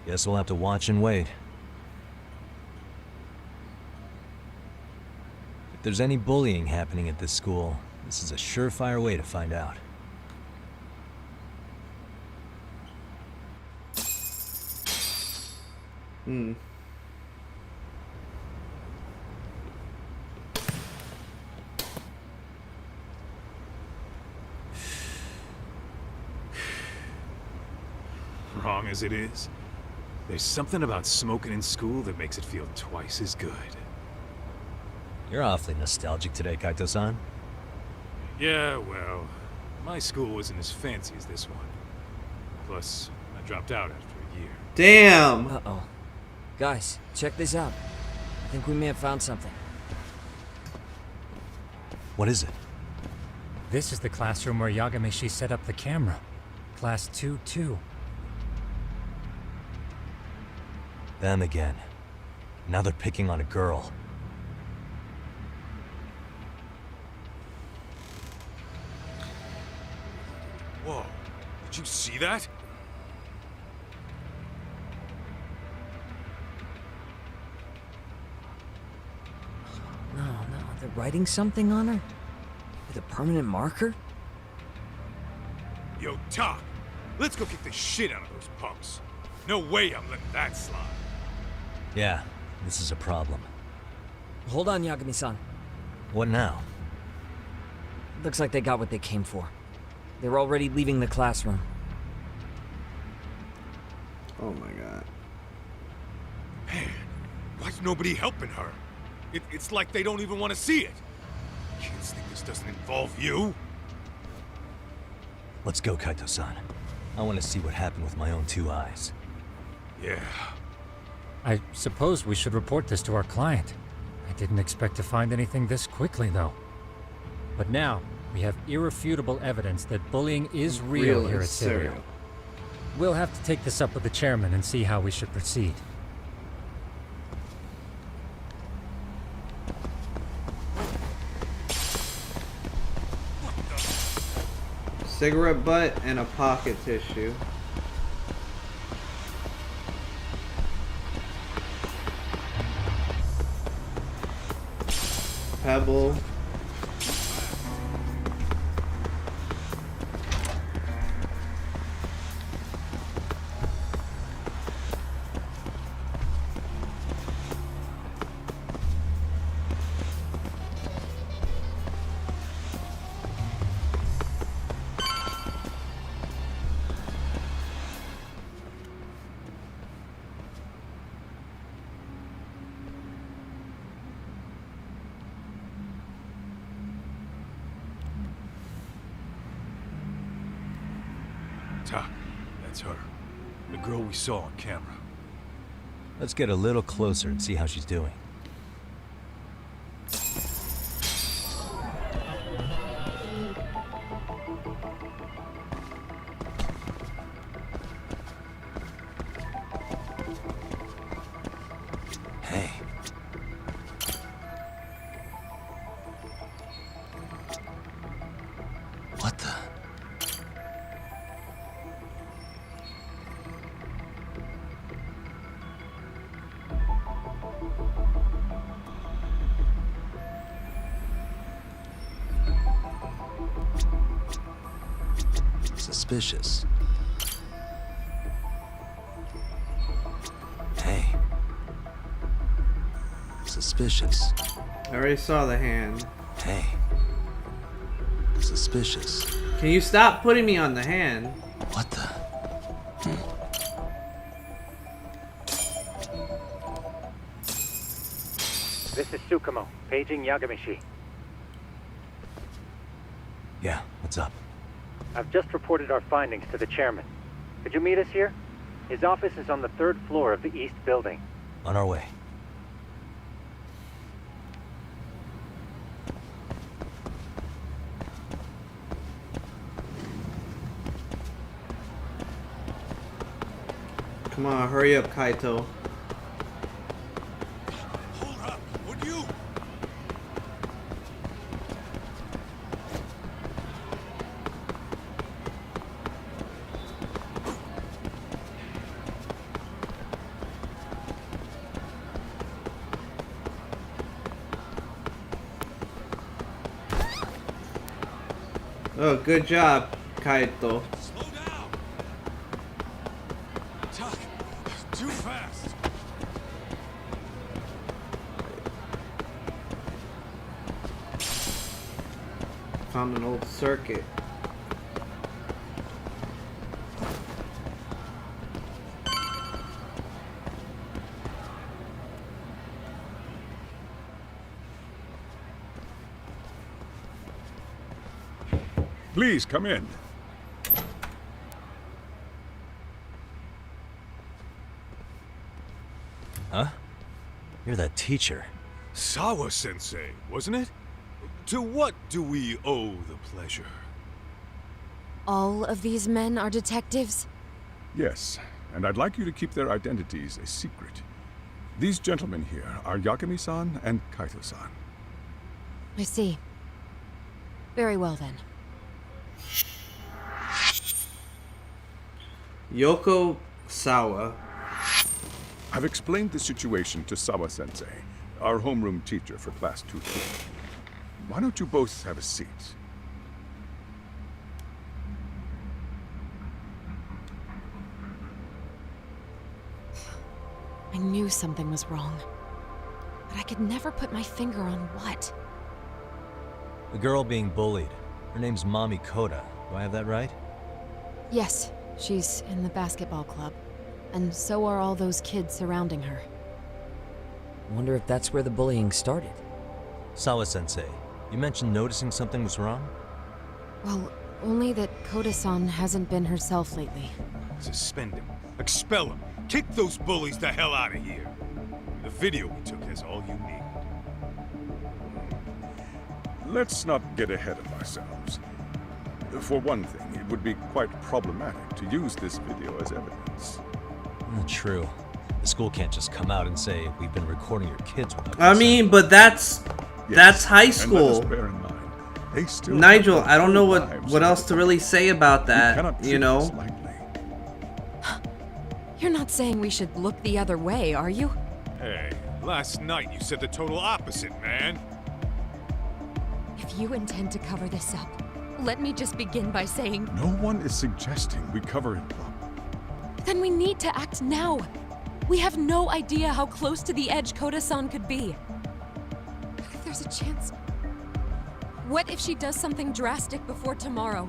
Guess we'll have to watch and wait. If there's any bullying happening at this school, this is a surefire way to find out. Wrong as it is, there's something about smoking in school that makes it feel twice as good. You're awfully nostalgic today, Kaito-san. Yeah, well, my school wasn't as fancy as this one. Plus, I dropped out after a year. Damn! Uh-oh. Guys, check this out. I think we may have found something. What is it? This is the classroom where Yagameshi set up the camera. Class 2-2. Them again. Now they're picking on a girl. Whoa, did you see that? No, they're writing something on her? With a permanent marker? Yo, Doc, let's go kick the shit out of those punks. No way I'm letting that slide. Yeah, this is a problem. Hold on, Yagami-san. What now? Looks like they got what they came for. They're already leaving the classroom. Oh my god. Man, why's nobody helping her? It's like they don't even want to see it. Kids think this doesn't involve you? Let's go, Kaito-san. I want to see what happened with my own 2 eyes. Yeah. I suppose we should report this to our client. I didn't expect to find anything this quickly, though. But now, we have irrefutable evidence that bullying is real here at Serial. We'll have to take this up with the chairman and see how we should proceed. Cigarette butt and a pocket tissue. Pebble. Doc, that's her. The girl we saw on camera. Let's get a little closer and see how she's doing. Hey. What the? Suspicious. Hey. Suspicious. I already saw the hand. Hey. Suspicious. Can you stop putting me on the hand? What the? This is Tsukumo, paging Yagamishi. Yeah, what's up? I've just reported our findings to the chairman. Could you meet us here? His office is on the 3rd floor of the east building. On our way. Come on, hurry up, Kaito. Hold up, would you? Oh, good job, Kaito. Slow down! Tuck, too fast! Found an old circuit. Please come in. Huh? You're that teacher. Sawa-sensei, wasn't it? To what do we owe the pleasure? All of these men are detectives? Yes, and I'd like you to keep their identities a secret. These gentlemen here are Yagami-san and Kaito-san. I see. Very well then. Yoko Sawa. I've explained the situation to Sawa-sensei, our homeroom teacher for Class 2-2. Why don't you both have a seat? I knew something was wrong. But I could never put my finger on what. The girl being bullied. Her name's Mami Koda. Do I have that right? Yes, she's in the basketball club. And so are all those kids surrounding her. Wonder if that's where the bullying started. Sawa-sensei, you mentioned noticing something was wrong? Well, only that Koda-san hasn't been herself lately. Suspend him. Expel him. Kick those bullies the hell out of here. The video we took has all you need. Let's not get ahead of ourselves. For one thing, it would be quite problematic to use this video as evidence. True. The school can't just come out and say, we've been recording your kids without I mean, but that's high And let us school. bear in mind, they still Nigel, have I don't know lives. what else to really say about that, cannot you treat know? this lightly. You're not saying we should look the other way, are you? Hey, last night you said the total opposite, man. If you intend to cover this up, let me just begin by saying, No one is suggesting we cover it up. then we need to act now. We have no idea how close to the edge Koda-san could be. What if there's a chance? What if she does something drastic before tomorrow?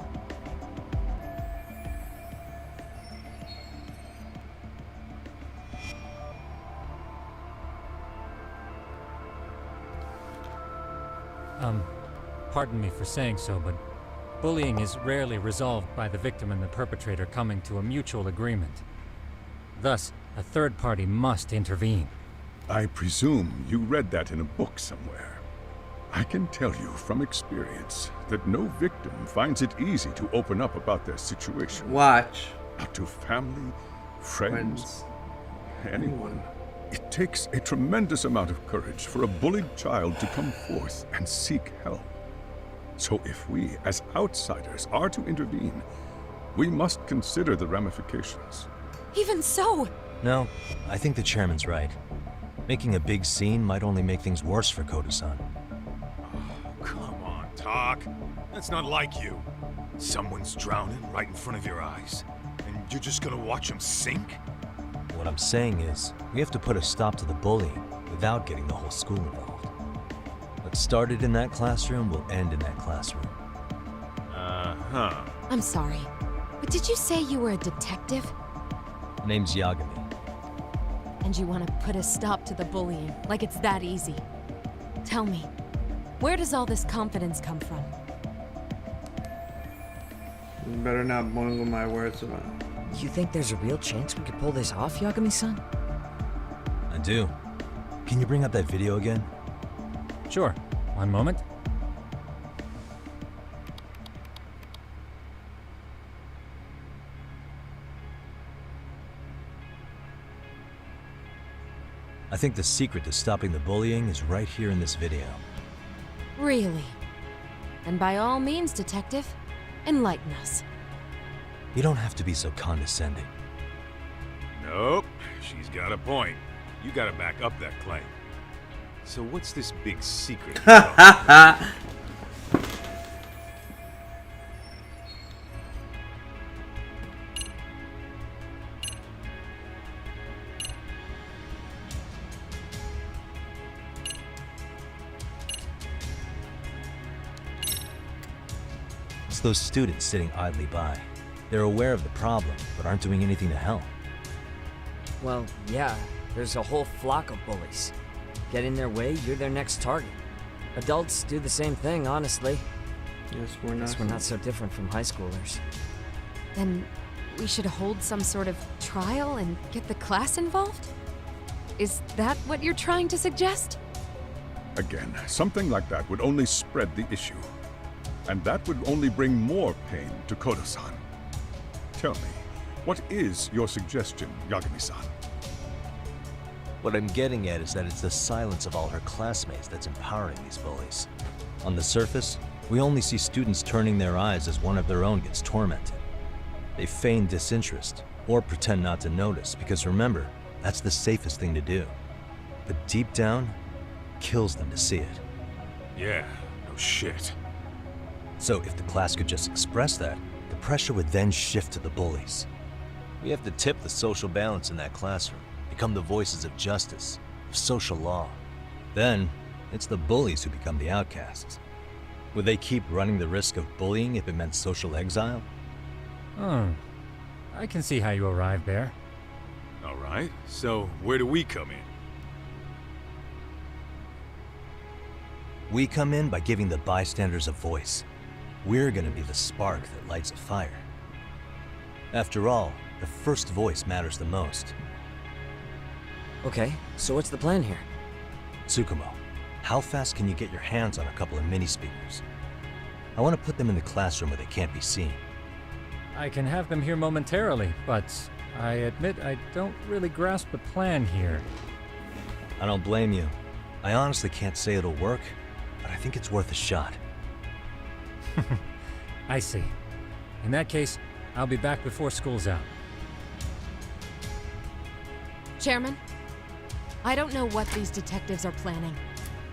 Pardon me for saying so, but bullying is rarely resolved by the victim and the perpetrator coming to a mutual agreement. Thus, a third party must intervene. I presume you read that in a book somewhere. I can tell you from experience that no victim finds it easy to open up about their situation. Watch. Not to family, friends, anyone. It takes a tremendous amount of courage for a bullied child to come forth and seek help. So if we, as outsiders, are to intervene, we must consider the ramifications. Even so, No, I think the chairman's right. Making a big scene might only make things worse for Koda-san. Come on, Talk. That's not like you. Someone's drowning right in front of your eyes, and you're just gonna watch him sink? What I'm saying is, we have to put a stop to the bullying without getting the whole school involved. What started in that classroom will end in that classroom. Uh-huh. I'm sorry, but did you say you were a detective? Name's Yagami. And you want to put a stop to the bullying, like it's that easy? Tell me, where does all this confidence come from? You better not bungle my words around. You think there's a real chance we could pull this off, Yagami-san? I do. Can you bring up that video again? Sure. One moment. I think the secret to stopping the bullying is right here in this video. Really? And by all means, detective, enlighten us. You don't have to be so condescending. Nope, she's got a point. You gotta back up that claim. So what's this big secret? It's those students sitting idly by. They're aware of the problem, but aren't doing anything to help. Well, yeah, there's a whole flock of bullies. Get in their way, you're their next target. Adults do the same thing, honestly. Yes, we're Guess we're not so different from high schoolers. Then we should hold some sort of trial and get the class involved? Is that what you're trying to suggest? Again, something like that would only spread the issue. And that would only bring more pain to Kodo-san. Tell me, what is your suggestion, Yagami-san? What I'm getting at is that it's the silence of all her classmates that's empowering these bullies. On the surface, we only see students turning their eyes as one of their own gets tormented. They feign disinterest, or pretend not to notice, because remember, that's the safest thing to do. But deep down, it kills them to see it. Yeah, no shit. So if the class could just express that, the pressure would then shift to the bullies. We have to tip the social balance in that classroom, become the voices of justice, of social law. Then, it's the bullies who become the outcasts. Would they keep running the risk of bullying if it meant social exile? I can see how you arrived there. All right, so where do we come in? We come in by giving the bystanders a voice. We're gonna be the spark that lights a fire. After all, the first voice matters the most. Okay, so what's the plan here? Tsukumo, how fast can you get your hands on a couple of mini speakers? I want to put them in the classroom where they can't be seen. I can have them here momentarily, but I admit I don't really grasp the plan here. I don't blame you. I honestly can't say it'll work, but I think it's worth a shot. I see. In that case, I'll be back before school's out. Chairman, I don't know what these detectives are planning,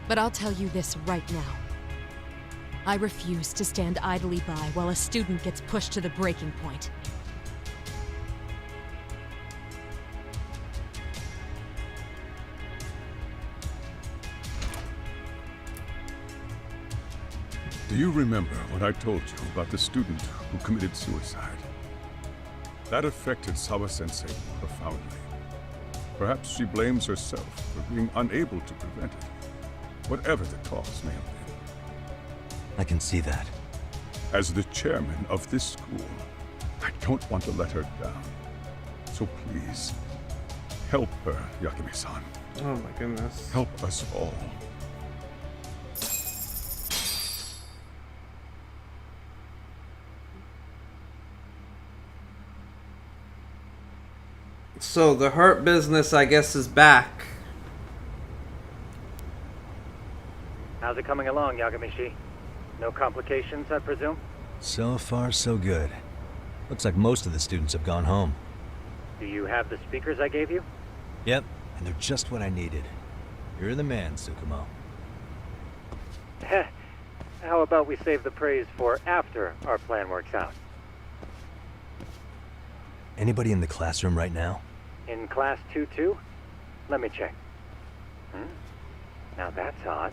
but I'll tell you this right now. I refuse to stand idly by while a student gets pushed to the breaking point. Do you remember what I told you about the student who committed suicide? That affected Sawa-sensei profoundly. Perhaps she blames herself for being unable to prevent it, whatever the cause may have been. I can see that. As the chairman of this school, I don't want to let her down. So please, help her, Yagami-san. Oh my goodness. Help us all. So the Hurt business, I guess, is back. How's it coming along, Yagami-shi? No complications, I presume? So far, so good. Looks like most of the students have gone home. Do you have the speakers I gave you? Yep, and they're just what I needed. You're the man, Tsukumo. How about we save the praise for after our plan works out? Anybody in the classroom right now? In class 2-2? Let me check. Now that's odd.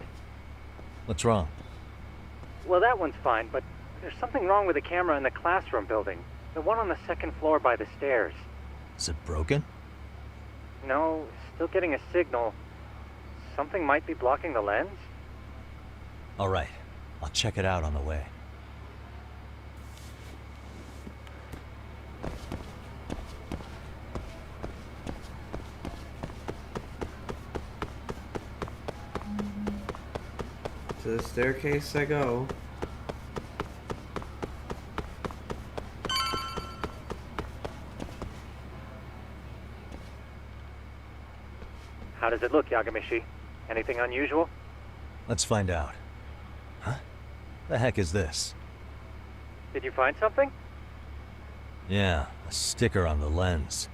What's wrong? Well, that one's fine, but there's something wrong with the camera in the classroom building. The one on the second floor by the stairs. Is it broken? No, still getting a signal. Something might be blocking the lens? All right, I'll check it out on the way. To the staircase I go. How does it look, Yagami-shi? Anything unusual? Let's find out. Huh? The heck is this? Did you find something? Yeah, a sticker on the lens.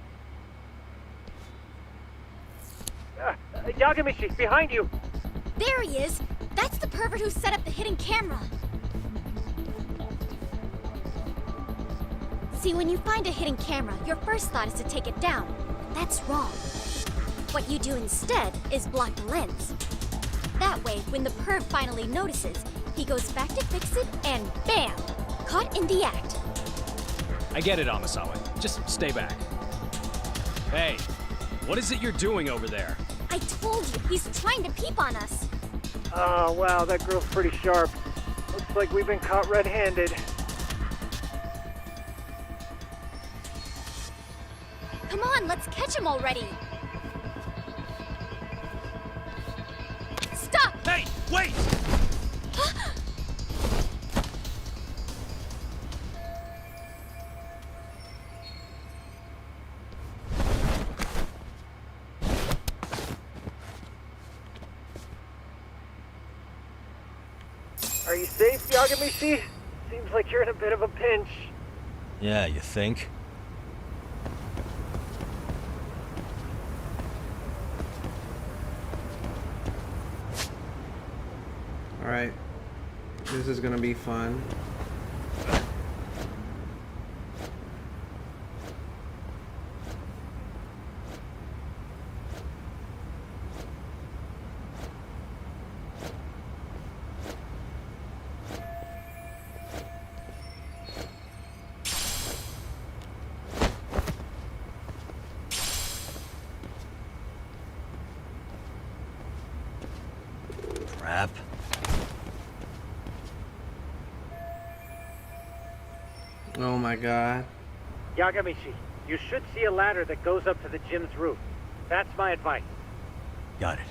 Yagami-shi, behind you! There he is! That's the pervert who set up the hidden camera! See, when you find a hidden camera, your first thought is to take it down. That's wrong. What you do instead is block the lens. That way, when the perv finally notices, he goes back to fix it and BAM! Caught in the act. I get it, Amasawa. Just stay back. Hey, what is it you're doing over there? I told you, he's trying to peep on us. Oh, wow, that girl's pretty sharp. Looks like we've been caught red-handed. Come on, let's catch him already. Wait! Are you safe, Yagamishi? Seems like you're in a bit of a pinch. Yeah, you think? Alright. This is gonna be fun. Crap. Oh my god. Yagamishi, you should see a ladder that goes up to the gym's roof. That's my advice. Got it.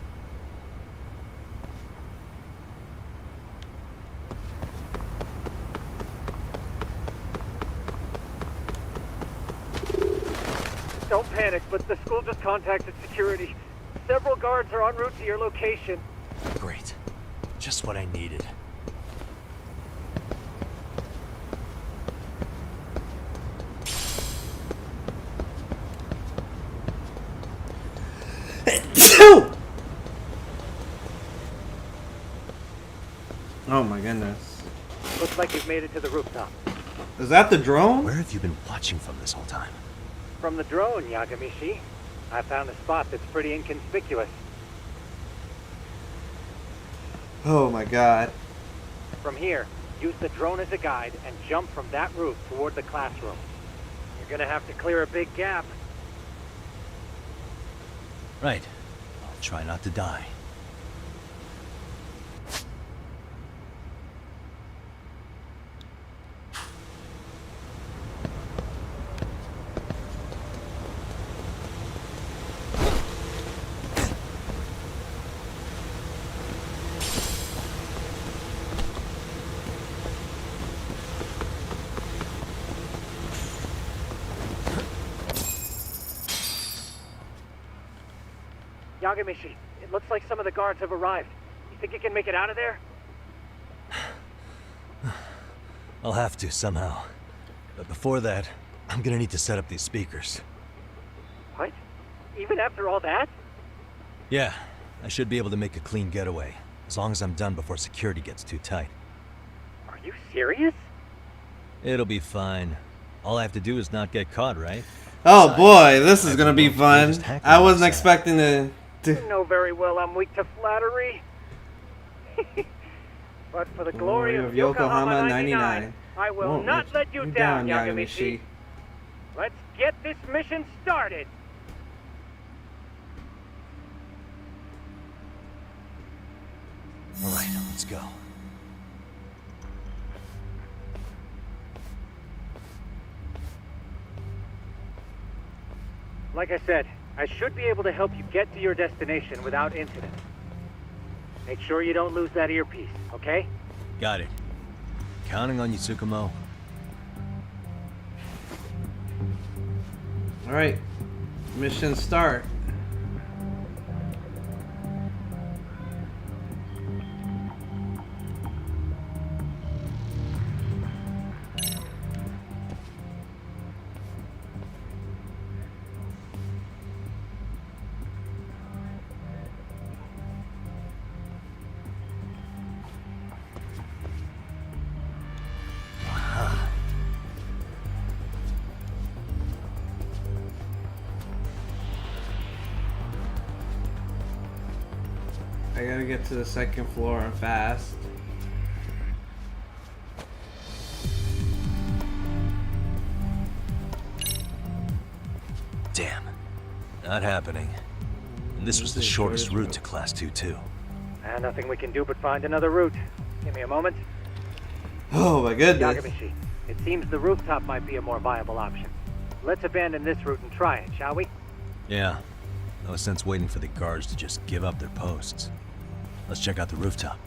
Don't panic, but the school just contacted security. Several guards are en route to your location. Great. Just what I needed. Oh my goodness. Looks like you've made it to the rooftop. Is that the drone? Where have you been watching from this whole time? From the drone, Yagamishi. I found a spot that's pretty inconspicuous. Oh my god. From here, use the drone as a guide and jump from that roof toward the classroom. You're gonna have to clear a big gap. Right. I'll try not to die. Yagamishi, it looks like some of the guards have arrived. You think you can make it out of there? I'll have to somehow. But before that, I'm gonna need to set up these speakers. What? Even after all that? Yeah, I should be able to make a clean getaway, as long as I'm done before security gets too tight. Are you serious? It'll be fine. All I have to do is not get caught, right? Oh Besides, boy, this is gonna be everyone fun. just hack I on wasn't the side. expecting to. You know very well I'm weak to flattery. But for the glory of Yokohama 99, I will Won't not let you down, Yagamishi. Yagamishi. Let's get this mission started. All right, let's go. Like I said, I should be able to help you get to your destination without incident. Make sure you don't lose that earpiece, okay? Got it. Counting on you, Tsukumo. Alright. Mission start. I gotta get to the second floor and fast. Damn. Not happening. And this was the shortest route to Class 2 too. Nothing we can do but find another route. Give me a moment. Oh my goodness. Yagamishi, it seems the rooftop might be a more viable option. Let's abandon this route and try it, shall we? Yeah. No sense waiting for the guards to just give up their posts. Let's check out the rooftop.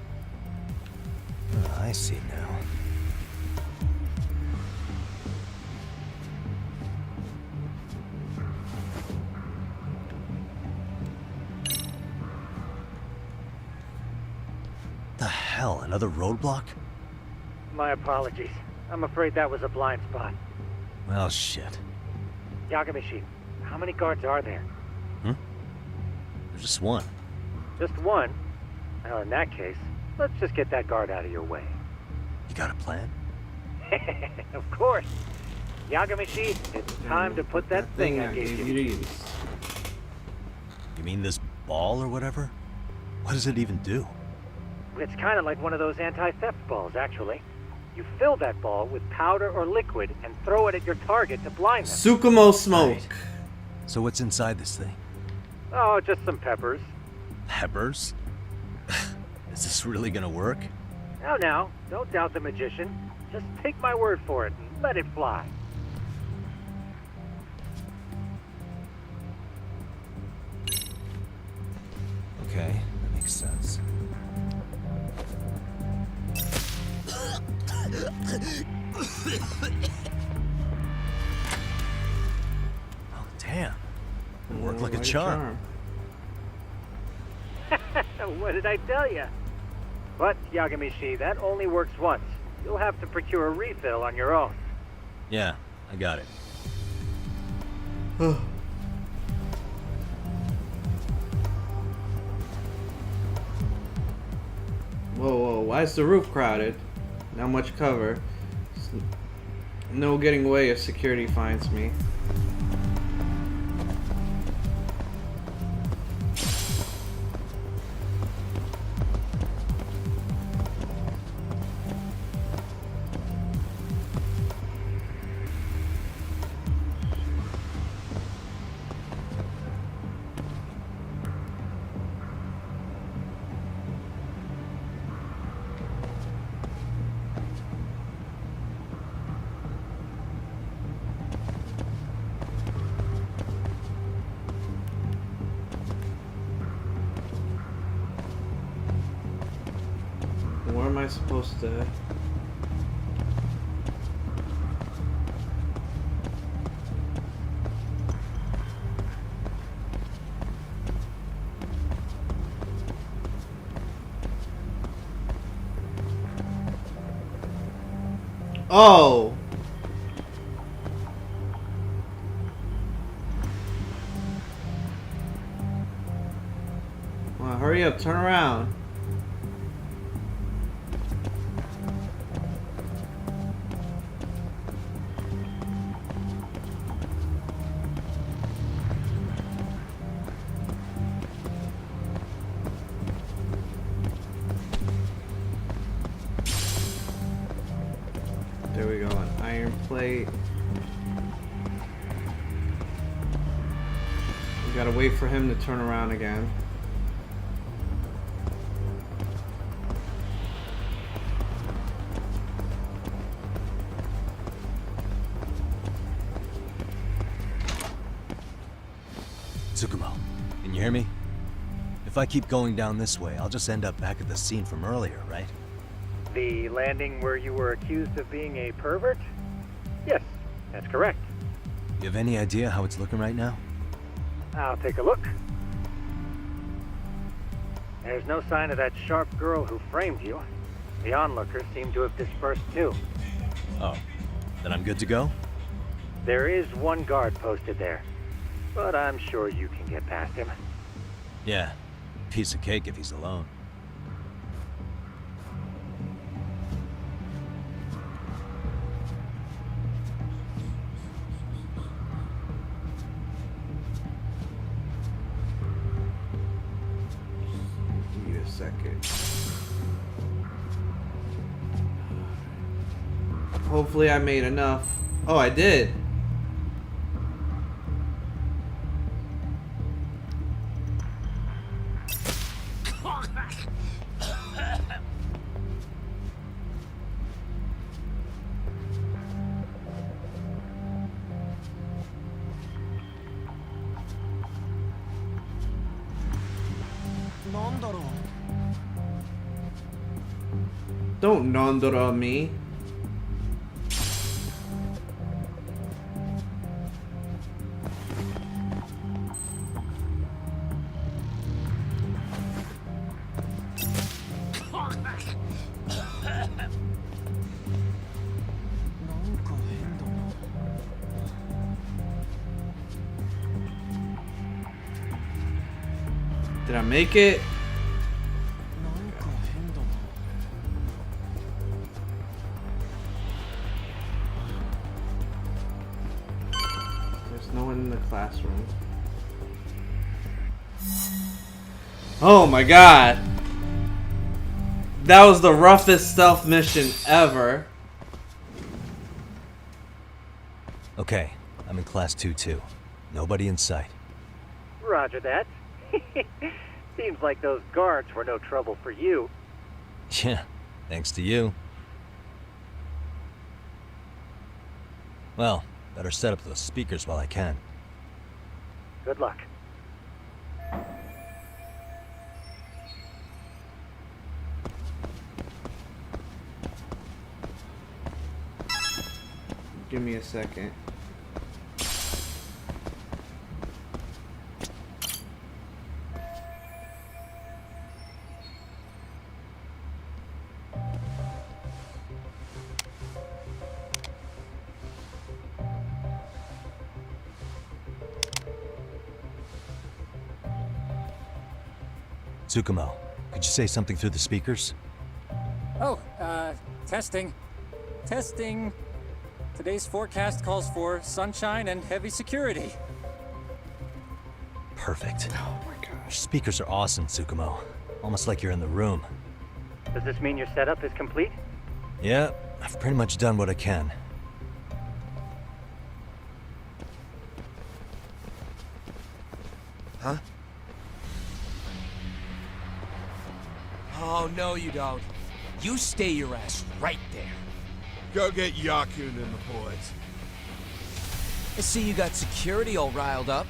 Oh, I see now. The hell, another roadblock? My apologies. I'm afraid that was a blind spot. Well, shit. Yagamishi, how many guards are there? There's just one. Just one? Well, in that case, let's just get that guard out of your way. You got a plan? Of course. Yagamishi, it's time to put that thing I gave you. to use. You mean this ball or whatever? What does it even do? It's kind of like one of those anti-theft balls, actually. You fill that ball with powder or liquid and throw it at your target to blind them. Tsukumo smoke. Right. So what's inside this thing? Oh, just some peppers. Peppers? Is this really gonna work? Now, don't doubt the magician. Just take my word for it and let it fly. Okay, that makes sense. Oh, damn. It worked like a charm. What did I tell you? But, Yagamishi, that only works once. You'll have to procure a refill on your own. Yeah, I got it. Whoa, why is the roof crowded? Not much cover. No getting away if security finds me. Where am I supposed to... Oh! Well, hurry up, turn around. There we go, an iron plate. We gotta wait for him to turn around again. Tsukumo, can you hear me? If I keep going down this way, I'll just end up back at the scene from earlier, right? The landing where you were accused of being a pervert? Yes, that's correct. You have any idea how it's looking right now? I'll take a look. There's no sign of that sharp girl who framed you. The onlookers seem to have dispersed too. Oh, then I'm good to go? There is one guard posted there, but I'm sure you can get past him. Yeah, piece of cake if he's alone. Give me a second. Hopefully I made enough. Oh, I did. Don't nondora me. Did I make it? There's no one in the classroom. Oh my god! That was the roughest stealth mission ever. Okay, I'm in class 2-2. Nobody in sight. Roger that. Seems like those guards were no trouble for you. Yeah, thanks to you. Well, better set up those speakers while I can. Good luck. Give me a second. Tsukumo, could you say something through the speakers? Oh, testing. Testing. Today's forecast calls for sunshine and heavy security. Perfect. Oh my Your gosh. speakers are awesome, Tsukumo. Almost like you're in the room. Does this mean your setup is complete? Yeah, I've pretty much done what I can. Huh? Oh, no you don't. You stay your ass right there. Go get Yakun and the boys. I see you got security all riled up.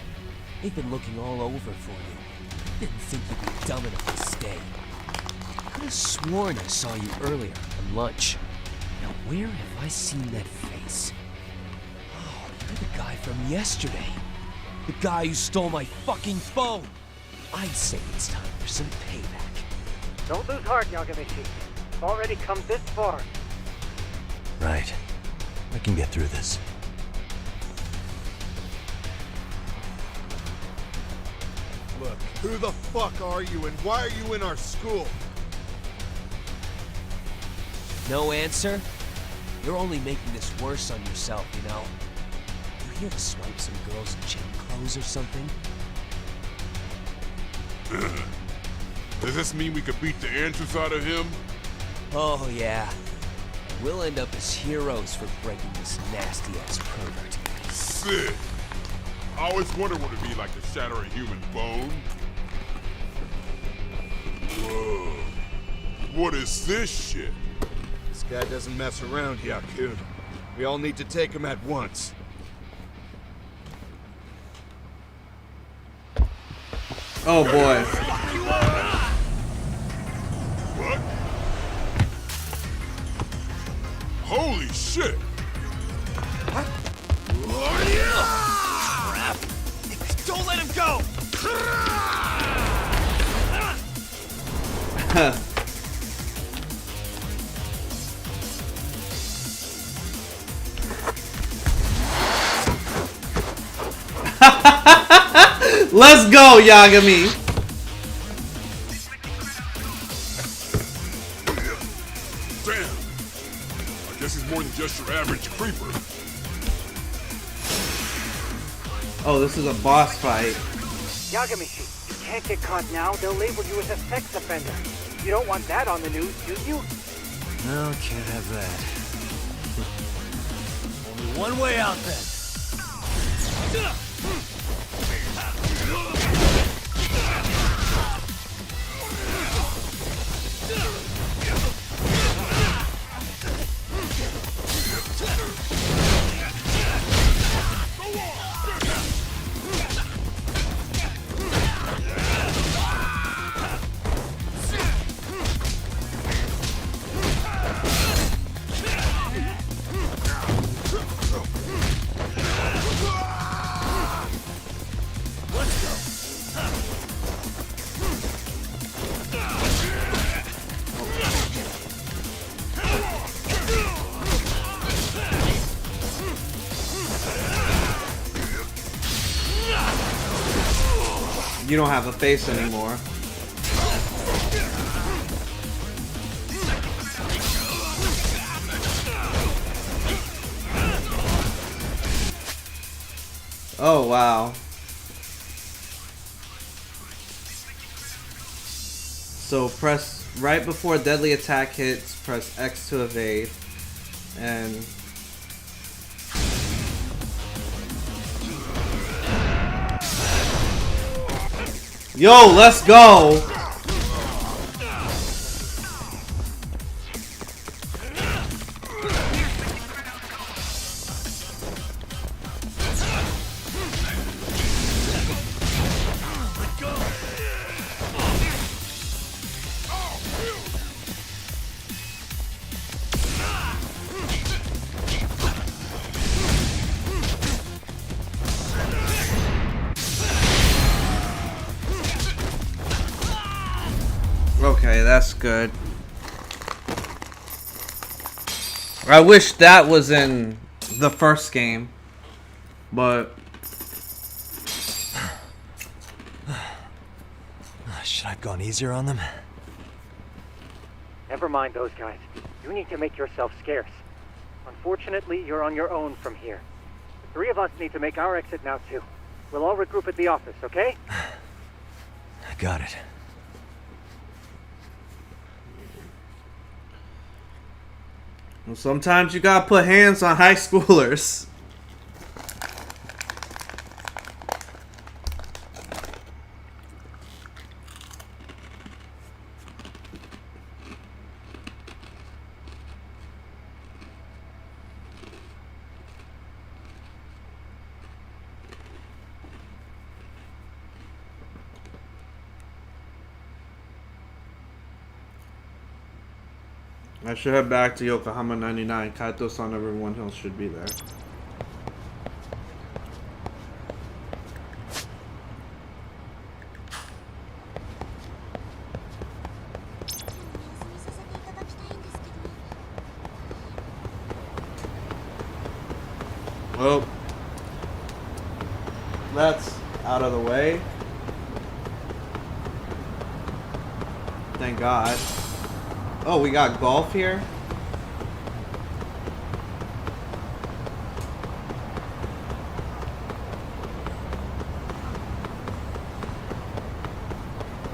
They've been looking all over for you. Didn't think you'd be dumb enough to stay. Could have sworn I saw you earlier on lunch. Now where have I seen that face? Oh, you're the guy from yesterday. The guy who stole my fucking phone. I'd say it's time for some payback. Don't lose heart, Yagamishi. You've already come this far. Right. I can get through this. Look, who the fuck are you and why are you in our school? No answer? You're only making this worse on yourself, you know? You here to swipe some girls' gym clothes or something? Does this mean we could beat the answers out of him? Oh, yeah. We'll end up as heroes for breaking this nasty-ass pervert. Sick. I always wondered what it'd be like to shatter a human bone. Whoa. What is this shit? This guy doesn't mess around, Yakun. We all need to take him at once. Oh boy. What? Holy shit! Crap! Don't let him go! Let's go, Yagami. Damn! I guess he's more than just your average creeper. Oh, this is a boss fight. Yagamishi, you can't get caught now. They'll label you as a sex offender. You don't want that on the news, do you? No, can't have that. Only one way out then. You don't have a face anymore. Oh, wow. So press right before deadly attack hits, press X to evade. And yo, let's go. Okay, that's good. I wish that was in the first game, but should I have gone easier on them? Never mind those guys. You need to make yourself scarce. Unfortunately, you're on your own from here. The three of us need to make our exit now, too. We'll all regroup at the office, okay? I got it. sometimes you gotta put hands on high schoolers. I should head back to Yokohama 99. Kaito-san, everyone else should be there. Well, that's out of the way. Thank God. Oh, we got golf here?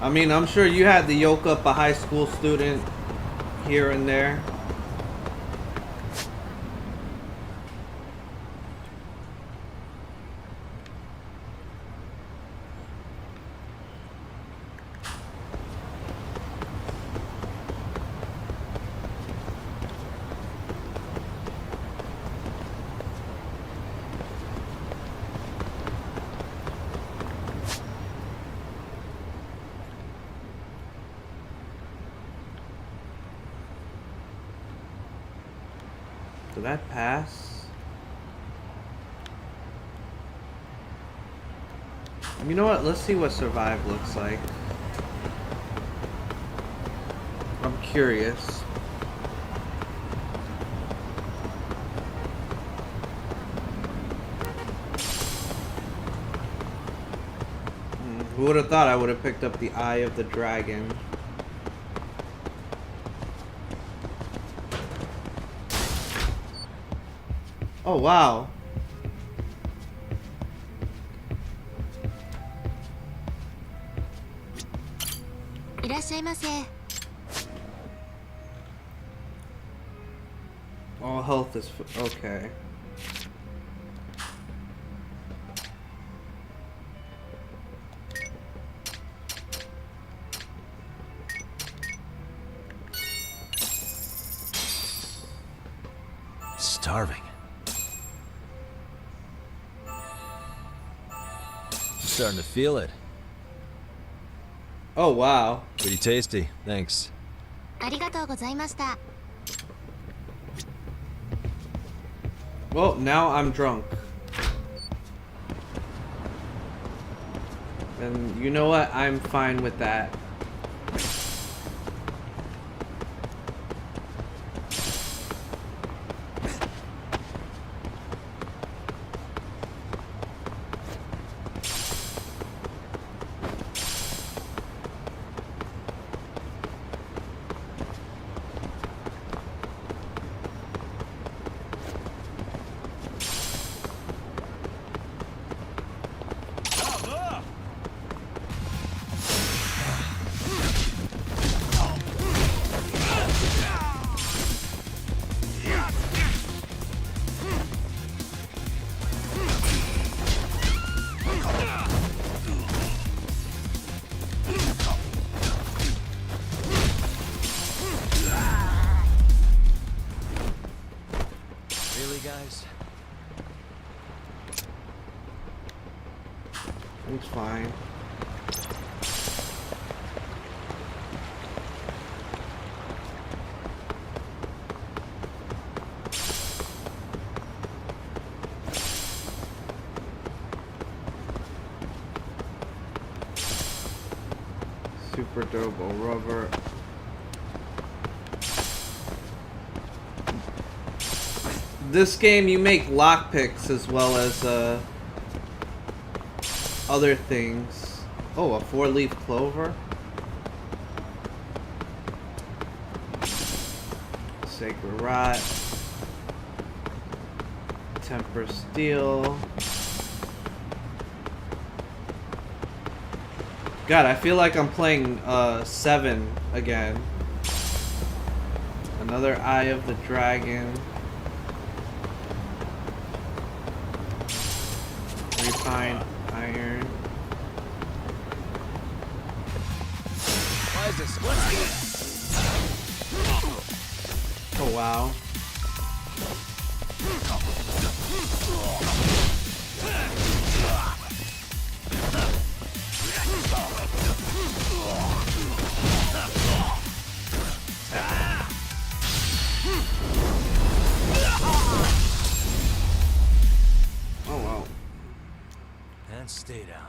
I mean, I'm sure you had to yoke up a high school student here and there. Did that pass? You know what? Let's see what survive looks like. I'm curious. Who would have thought I would have picked up the Eye of the Dragon? Oh, wow. All health is okay. Starving. Starting to feel it. Oh, wow. Pretty tasty. Thanks. Well, now I'm drunk. And you know what? I'm fine with that. It's fine. Super durable rubber. This game, you make lockpicks as well as other things. Oh, a 4-leaf clover. Sacred rot. Temper steel. God, I feel like I'm playing 7 again. Another Eye of the Dragon. Refined iron. Why is this? Oh wow. Oh wow. And stay down.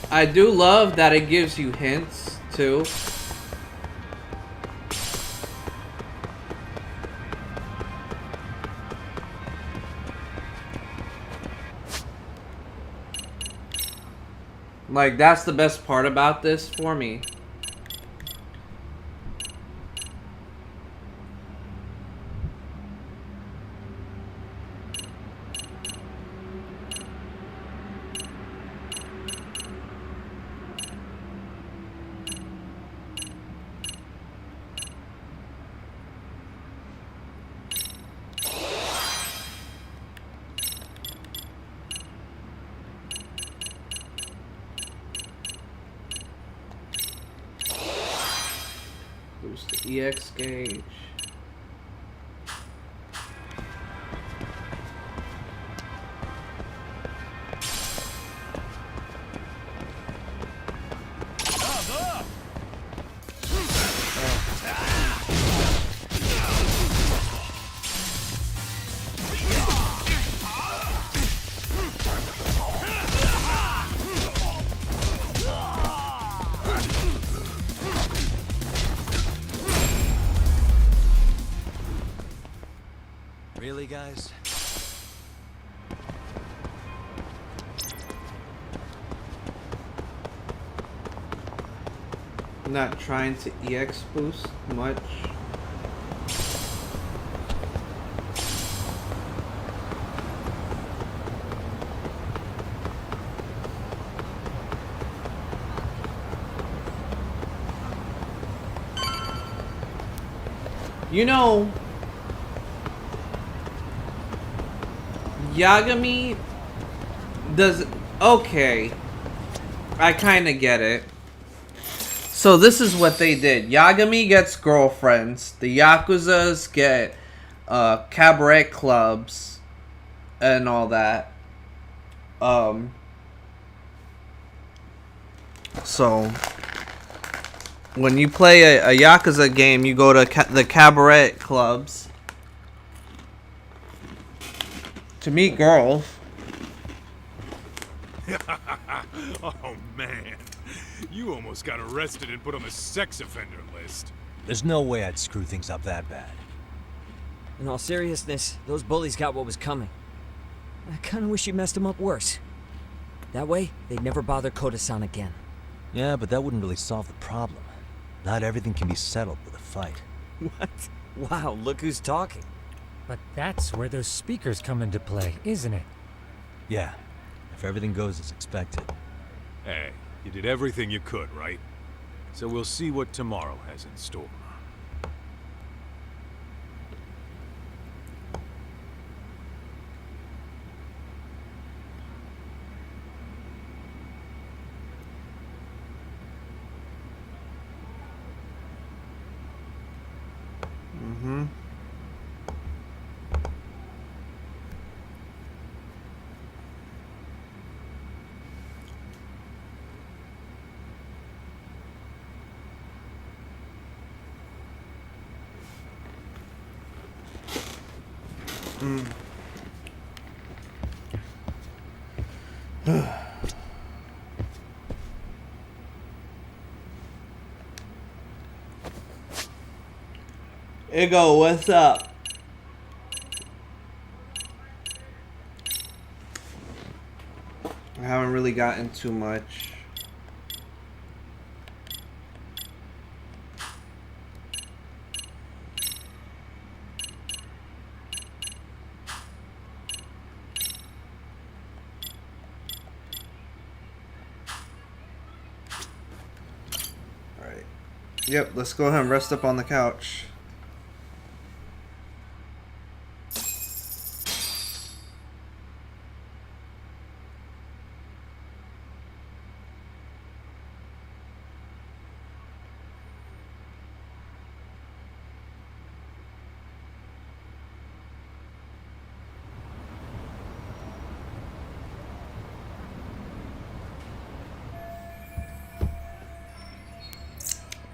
I do love that it gives you hints too. Like, that's the best part about this for me. Boost the EX gauge. Really, guys? Not trying to EX boost much. You know, Yagami does... Okay. I kind of get it. So this is what they did. Yagami gets girlfriends. The Yakuzas get cabaret clubs and all that. So when you play a Yakuza game, you go to the cabaret clubs to meet girls. Oh man, you almost got arrested and put on the sex offender list. There's no way I'd screw things up that bad. In all seriousness, those bullies got what was coming. I kinda wish you messed them up worse. That way, they'd never bother Koda-san again. Yeah, but that wouldn't really solve the problem. Not everything can be settled with a fight. What? Wow, look who's talking. But that's where those speakers come into play, isn't it? Yeah, if everything goes as expected. Hey, you did everything you could, right? So we'll see what tomorrow has in store. Mm-hmm. Ego, what's up? I haven't really gotten too much. Alright. Yep, let's go ahead and rest up on the couch.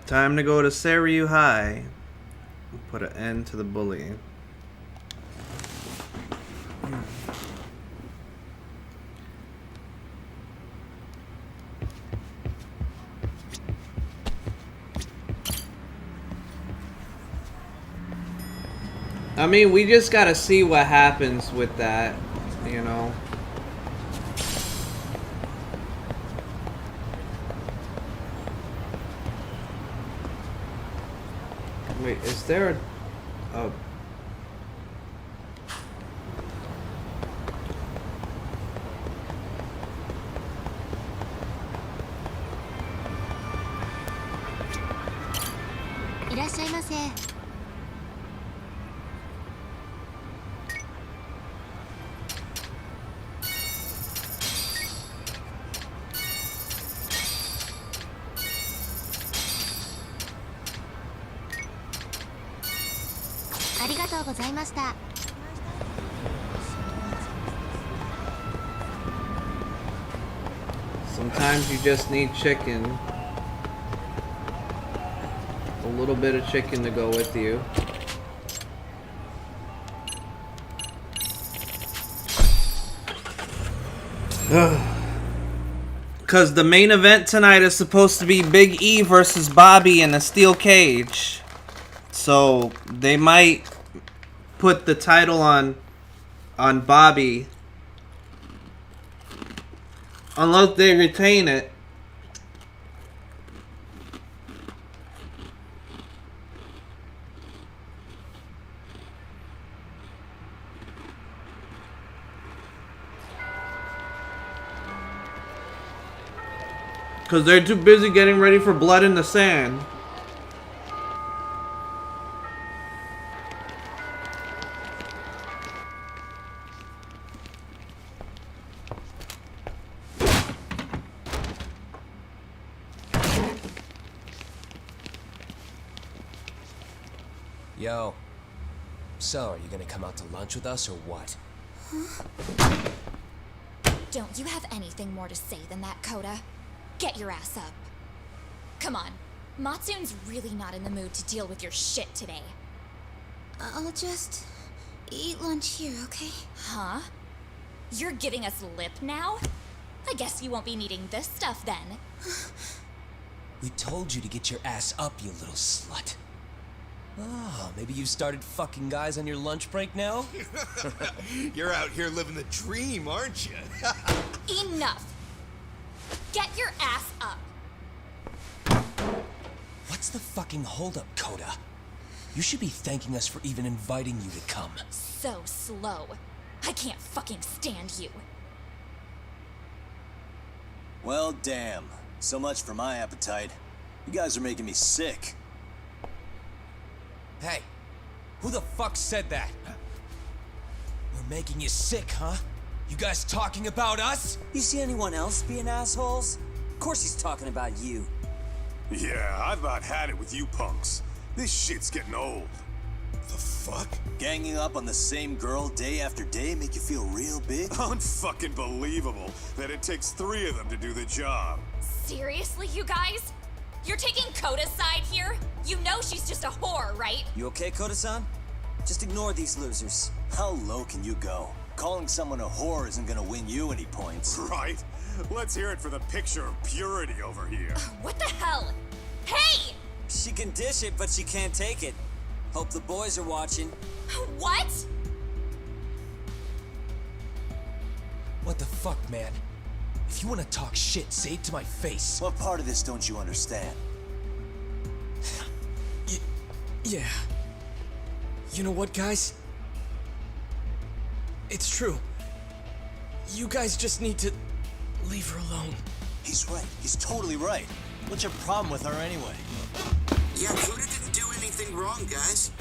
Time to go to Seiryu High. Put an end to the bullying. I mean, we just gotta see what happens with that, you know. Wait, is there a... Sometimes you just need chicken. A little bit of chicken to go with you. Because the main event tonight is supposed to be Big E versus Bobby in a steel cage. So they might put the title on Bobby. Unless they retain it. Because they're too busy getting ready for Blood in the Sand. Yo. So, are you gonna come out to lunch with us or what? Don't you have anything more to say than that, Coda? Get your ass up. Come on. Matsune's really not in the mood to deal with your shit today. I'll just eat lunch here, okay? Huh? You're giving us lip now? I guess you won't be needing this stuff then. We told you to get your ass up, you little slut. Oh, maybe you started fucking guys on your lunch break now? You're out here living the dream, aren't you? Enough! Get your ass up! What's the fucking holdup, Coda? You should be thanking us for even inviting you to come. So slow. I can't fucking stand you. Well, damn. So much for my appetite. You guys are making me sick. Hey, who the fuck said that? We're making you sick, huh? You guys talking about us? You see anyone else being assholes? Of course he's talking about you. Yeah, I've about had it with you punks. This shit's getting old. The fuck? Ganging up on the same girl day after day make you feel real big? Unfucking believable that it takes 3 of them to do the job. Seriously, you guys? You're taking Koda's side here? You know she's just a whore, right? You okay, Koda-san? Just ignore these losers. How low can you go? Calling someone a whore isn't gonna win you any points. Right? Let's hear it for the picture of purity over here. What the hell? Hey! She can dish it, but she can't take it. Hope the boys are watching. What? What the fuck, man? If you want to talk shit, say it to my face. What part of this don't you understand? Yeah. You know what, guys? It's true. You guys just need to leave her alone. He's right. He's totally right. What's your problem with her anyway? Yeah, Koda didn't do anything wrong, guys.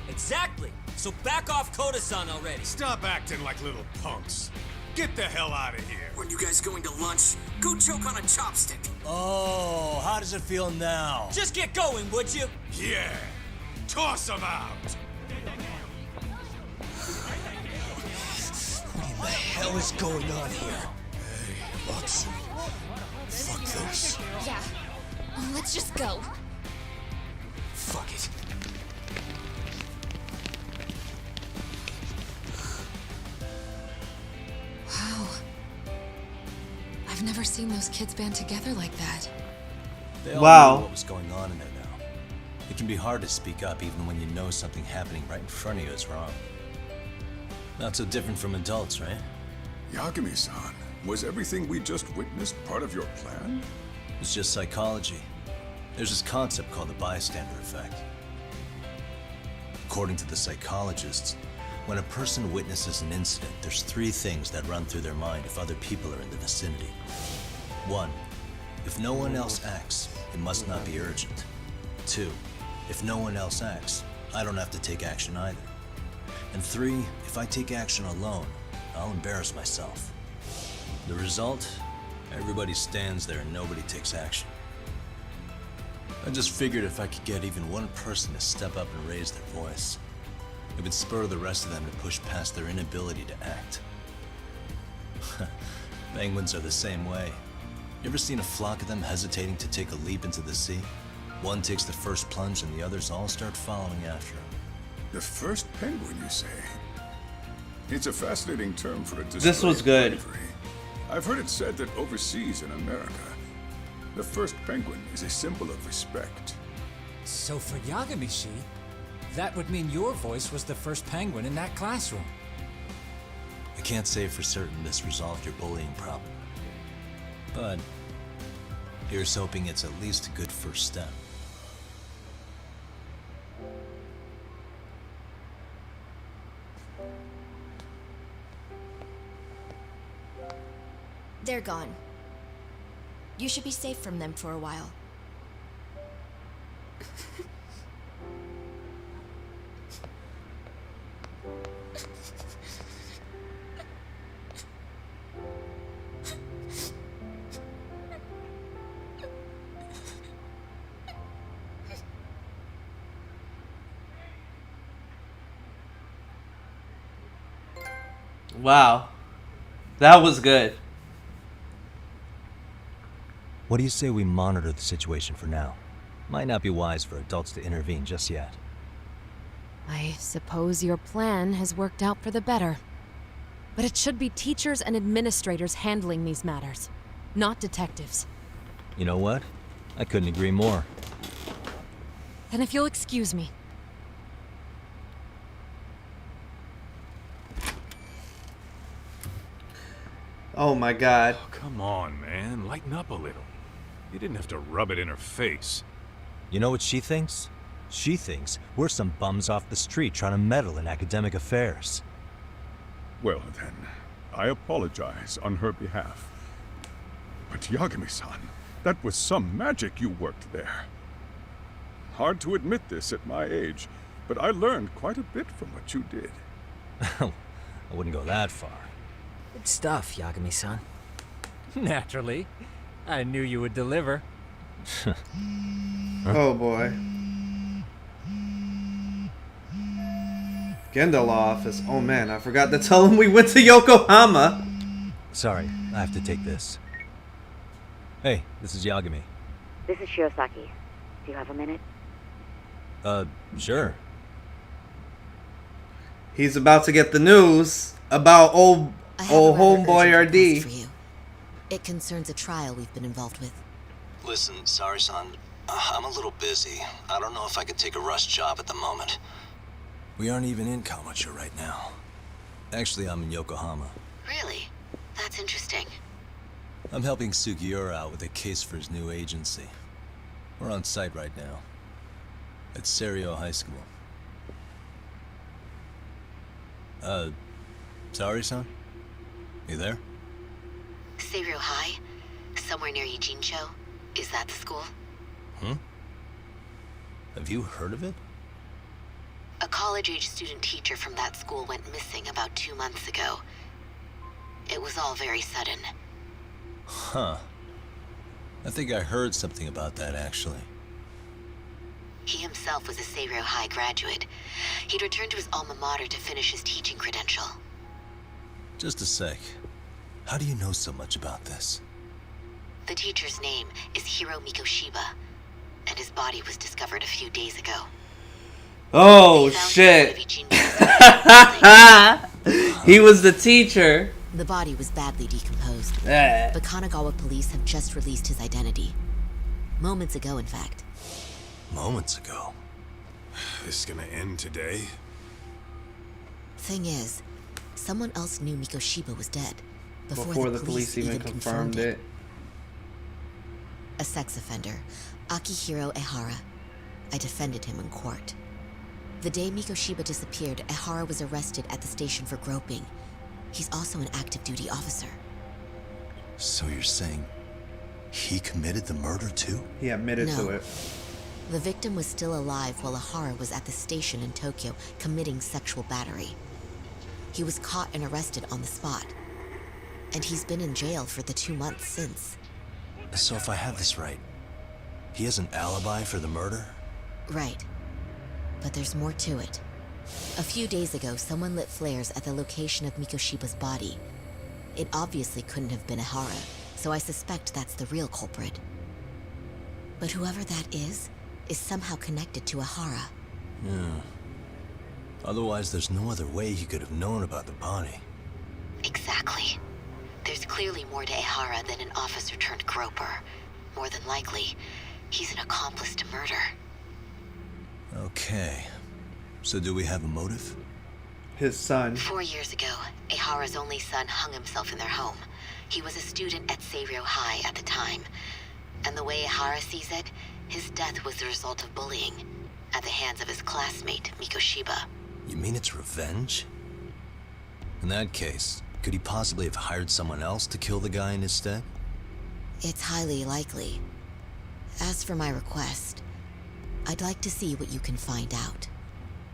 Exactly. So back off Koda-san already. Stop acting like little punks. Get the hell out of here. When you guys going to lunch, go choke on a chopstick. Oh, how does it feel now? Just get going, would you? Yeah. Toss them out. What in the hell is going on here? Hey, Matsu. Fuck this. Yeah. Let's just go. Fuck it. Wow. I've never seen those kids band together like that. They all Wow. knew what was going on in there now. It can be hard to speak up even when you know something happening right in front of you is wrong. Not so different from adults, right? Yagami-san, was everything we just witnessed part of your plan? It's just psychology. There's this concept called the bystander effect. According to the psychologists, when a person witnesses an incident, there's 3 things that run through their mind if other people are in the vicinity. 1. If no one else acts, it must not be urgent. 2. If no one else acts, I don't have to take action either. And 3. If I take action alone, I'll embarrass myself. The result? Everybody stands there and nobody takes action. I just figured if I could get even one person to step up and raise their voice, it would spur the rest of them to push past their inability to act. Penguins are the same way. You ever seen a flock of them hesitating to take a leap into the sea? One takes the first plunge and the others all start following after him. The first penguin, you say? It's a fascinating term for a display This was of good. bravery. I've heard it said that overseas in America, the first penguin is a symbol of respect. So for Yagami-shi, that would mean your voice was the first penguin in that classroom. I can't say for certain this resolved your bullying problem. But here's hoping it's at least a good first step. They're gone. You should be safe from them for a while. Wow. That was good. What do you say we monitor the situation for now? Might not be wise for adults to intervene just yet. I suppose your plan has worked out for the better. But it should be teachers and administrators handling these matters, not detectives. You know what? I couldn't agree more. Then if you'll excuse me. Oh my god. Oh, come on, man. Lighten up a little. You didn't have to rub it in her face. You know what she thinks? She thinks we're some bums off the street trying to meddle in academic affairs. Well then, I apologize on her behalf. But Yagami-san, that was some magic you worked there. Hard to admit this at my age, but I learned quite a bit from what you did. I wouldn't go that far. Good stuff, Yagami-san. Naturally. I knew you would deliver. Oh boy. Gendel office. Oh man, I forgot to tell him we went to Yokohama. Sorry, I have to take this. Hey, this is Yagami. This is Shiosaki. Do you have a minute? Sure. He's about to get the news about old homeboy RD. For you. It concerns a trial we've been involved with. Listen, sorry, son. I'm a little busy. I don't know if I could take a rush job at the moment. We aren't even in Kawachi right now. Actually, I'm in Yokohama. Really? That's interesting. I'm helping Sugiura out with a case for his new agency. We're on site right now. At Serio High School. Sorry, son? You there? Serio High? Somewhere near Ijincho? Is that the school? Have you heard of it? A college-age student teacher from that school went missing about 2 months ago. It was all very sudden. Huh. I think I heard something about that, actually. He himself was a Serio High graduate. He'd returned to his alma mater to finish his teaching credential. Just a sec. How do you know so much about this? The teacher's name is Hiro Mikoshiba, and his body was discovered a few days ago. Oh shit. He was the teacher. The body was badly decomposed. But Kanagawa police have just released his identity. Moments ago, in fact. Moments ago? This gonna end today? Thing is, someone else knew Mikoshiba was dead Before the police even confirmed it. A sex offender, Akihiro Ehara. I defended him in court. The day Mikoshiba disappeared, Ehara was arrested at the station for groping. He's also an active duty officer. So you're saying he committed the murder too? He admitted to it. The victim was still alive while Ehara was at the station in Tokyo committing sexual battery. He was caught and arrested on the spot. And he's been in jail for the 2 months since. So if I have this right, he has an alibi for the murder? Right. But there's more to it. A few days ago, someone lit flares at the location of Mikoshiba's body. It obviously couldn't have been Ehara, so I suspect that's the real culprit. But whoever that is somehow connected to Ehara. Yeah. Otherwise, there's no other way he could have known about the body. Exactly. There's clearly more to Ehara than an officer turned groper. More than likely, he's an accomplice to murder. Okay. So do we have a motive? His son. 4 years ago, Ehara's only son hung himself in their home. He was a student at Serio High at the time. And the way Ehara sees it, his death was the result of bullying at the hands of his classmate, Mikoshiba. You mean it's revenge? In that case, could he possibly have hired someone else to kill the guy in his stead? It's highly likely. As for my request, I'd like to see what you can find out.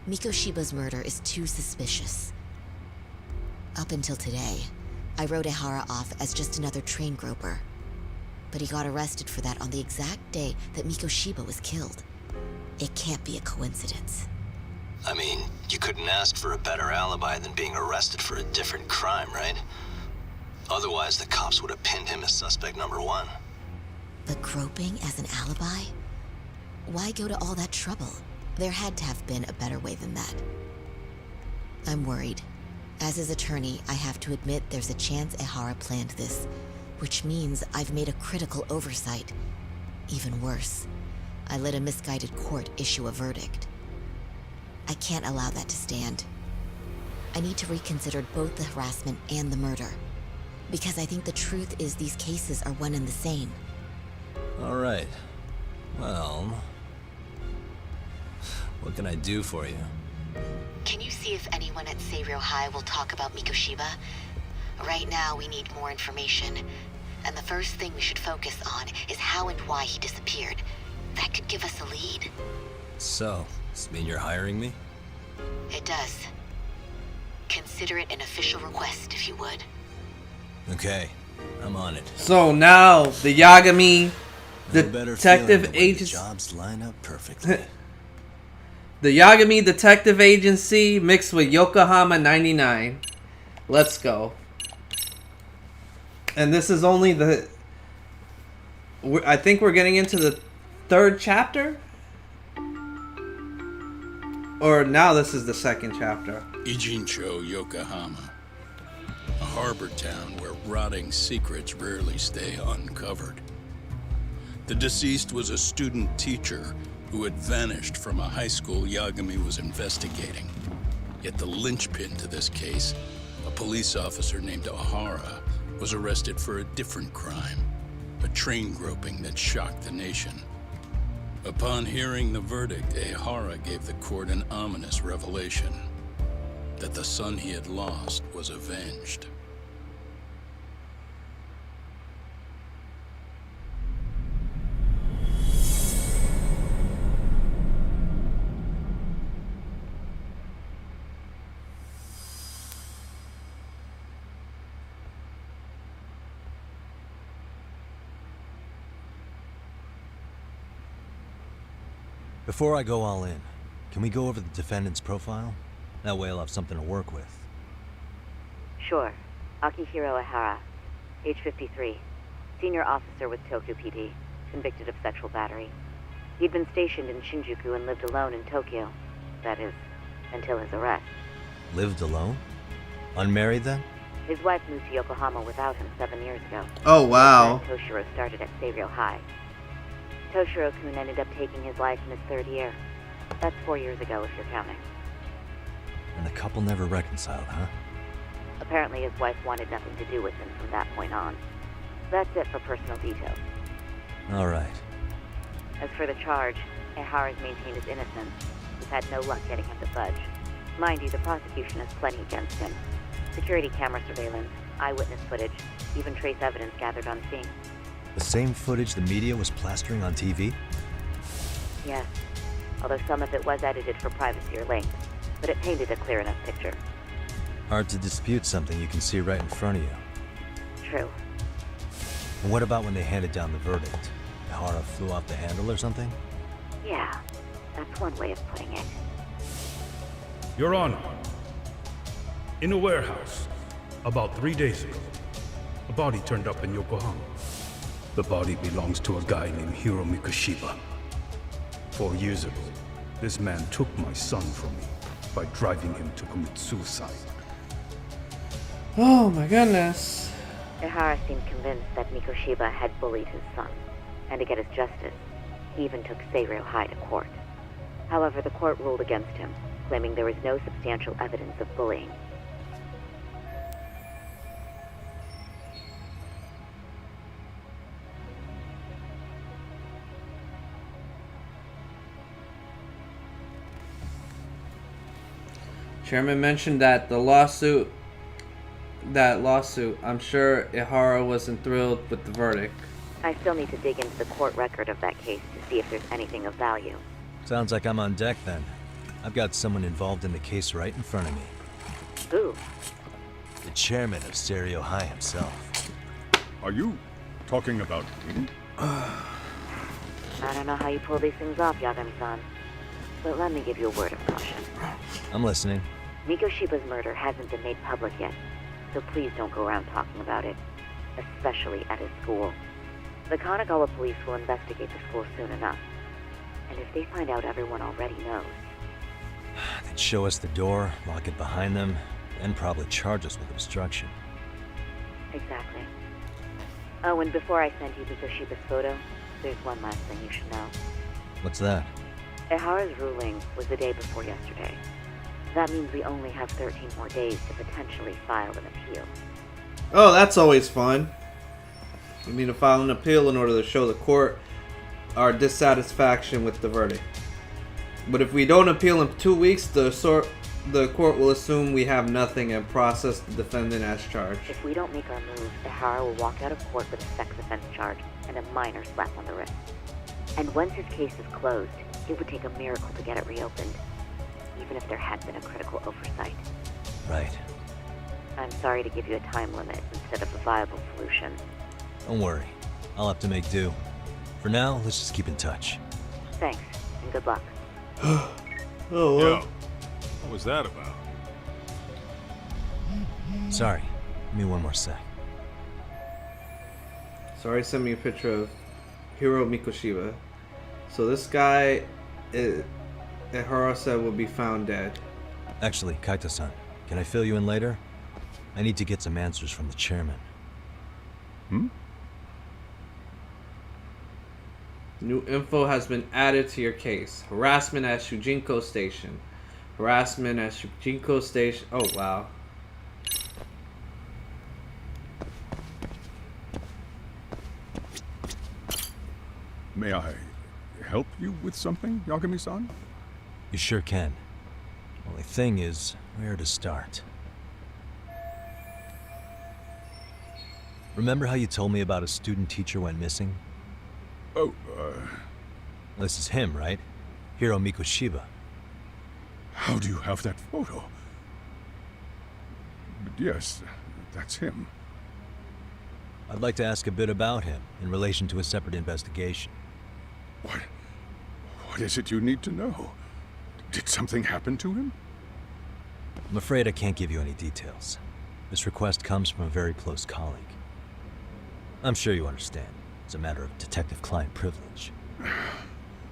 Mikoshiba's murder is too suspicious. Up until today, I wrote Ehara off as just another train groper. But he got arrested for that on the exact day that Mikoshiba was killed. It can't be a coincidence. I mean, you couldn't ask for a better alibi than being arrested for a different crime, right? Otherwise, the cops would have pinned him as suspect number 1. But groping as an alibi? Why go to all that trouble? There had to have been a better way than that. I'm worried. As his attorney, I have to admit there's a chance Ehara planned this, which means I've made a critical oversight. Even worse, I let a misguided court issue a verdict. I can't allow that to stand. I need to reconsider both the harassment and the murder, because I think the truth is these cases are one and the same. All right. Well, what can I do for you? Can you see if anyone at Serio High will talk about Mikoshiba? Right now, we need more information. And the first thing we should focus on is how and why he disappeared. That could give us a lead. So, does this mean you're hiring me? It does. Consider it an official request, if you would. Okay, I'm on it. So now, the Yagami No better detective feeling when the agency. jobs line up perfectly. The Yagami Detective Agency mixed with Yokohama 99. Let's go. And this is only the... I think we're getting into the 3rd chapter? Or now this is the 2nd chapter. Ijincho, Yokohama. A harbor town where rotting secrets rarely stay uncovered. The deceased was a student teacher who had vanished from a high school Yagami was investigating. Yet the linchpin to this case, a police officer named Ohara, was arrested for a different crime, a train groping that shocked the nation. Upon hearing the verdict, Ohara gave the court an ominous revelation, that the son he had lost was avenged. Before I go all in, can we go over the defendant's profile? That way I'll have something to work with. Sure. Akihiro Ihara, age 53, senior officer with Tokyo PD, convicted of sexual battery. He'd been stationed in Shinjuku and lived alone in Tokyo. That is, until his arrest. Lived alone? Unmarried then? His wife moved to Yokohama without him 7 years ago. Oh, wow. His friend Toshiro started at Seiryo High. Toshiro-kun ended up taking his life in his 3rd year. That's 4 years ago, if you're counting. And the couple never reconciled, huh? Apparently his wife wanted nothing to do with him from that point on. That's it for personal details. All right. As for the charge, Ihara's maintained his innocence. We've had no luck getting him to budge. Mind you, the prosecution has plenty against him. Security camera surveillance, eyewitness footage, even trace evidence gathered on scene. The same footage the media was plastering on TV? Yes, although some of it was edited for privacy or length, but it painted a clear enough picture. Hard to dispute something you can see right in front of you. True. And what about when they handed down the verdict? Ihara flew off the handle or something? Yeah, that's one way of putting it. Your Honor, in a warehouse, about 3 days ago, a body turned up in Yokohama. The body belongs to a guy named Hiro Mikoshiba. 4 years ago, this man took my son from me by driving him to commit suicide. Oh my goodness. Ihara seemed convinced that Mikoshiba had bullied his son, and to get his justice, he even took Seiryo High to court. However, the court ruled against him, claiming there was no substantial evidence of bullying. Chairman mentioned that lawsuit, I'm sure Ihara wasn't thrilled with the verdict. I still need to dig into the court record of that case to see if there's anything of value. Sounds like I'm on deck then. I've got someone involved in the case right in front of me. Who? The chairman of Seiryo High himself. Are you talking about me? I don't know how you pull these things off, Yagami-san, but let me give you a word of caution. I'm listening. Mikoshiba's murder hasn't been made public yet, so please don't go around talking about it, especially at his school. The Kanagawa police will investigate the school soon enough, and if they find out everyone already knows... They'd show us the door, lock it behind them, and probably charge us with obstruction. Exactly. Oh, and before I send you Mikoshiba's photo, there's one last thing you should know. What's that? Ihara's ruling was the day before yesterday. That means we only have 13 more days to potentially file an appeal. Oh, that's always fun. We need to file an appeal in order to show the court our dissatisfaction with the verdict. But if we don't appeal in 2 weeks, the court will assume we have nothing and process the defendant as charged. If we don't make our move, Ihara will walk out of court with a sex offense charge and a minor slap on the wrist. And once his case is closed, it would take a miracle to get it reopened, even if there had been a critical oversight. Right. I'm sorry to give you a time limit instead of a viable solution. Don't worry. I'll have to make do. For now, let's just keep in touch. Thanks, and good luck. Oh, Yo, well. what was that about? Sorry. Give me one more sec. Sorry, send me a picture of Hiro Mikoshiba. So this guy, Ehara said, will be found dead. Actually, Kaito-san, can I fill you in later? I need to get some answers from the chairman. New info has been added to your case. Harassment at Shujinko Station. Harassment at Shujinko Station. Oh, wow. May I help you with something, Yagami-san? You sure can. Only thing is, where to start? Remember how you told me about a student teacher went missing? Oh, This is him, right? Hiro Mikoshiba. How do you have that photo? Yes, that's him. I'd like to ask a bit about him in relation to a separate investigation. What is it you need to know? Did something happen to him? I'm afraid I can't give you any details. This request comes from a very close colleague. I'm sure you understand. It's a matter of detective-client privilege.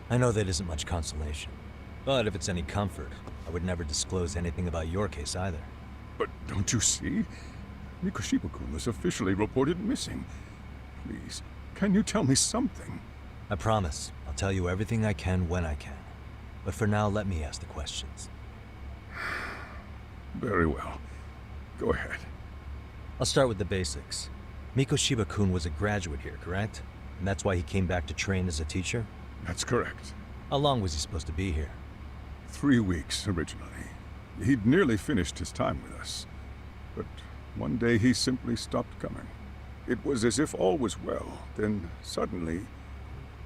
I know that isn't much consolation. But if it's any comfort, I would never disclose anything about your case either. But don't you see? Mikoshiba-kun was officially reported missing. Please, can you tell me something? I promise. I'll tell you everything I can when I can. But for now, let me ask the questions. Very well. Go ahead. I'll start with the basics. Mikoshiba-kun was a graduate here, correct? And that's why he came back to train as a teacher? That's correct. How long was he supposed to be here? 3 weeks, originally. He'd nearly finished his time with us. But one day he simply stopped coming. It was as if all was well, then suddenly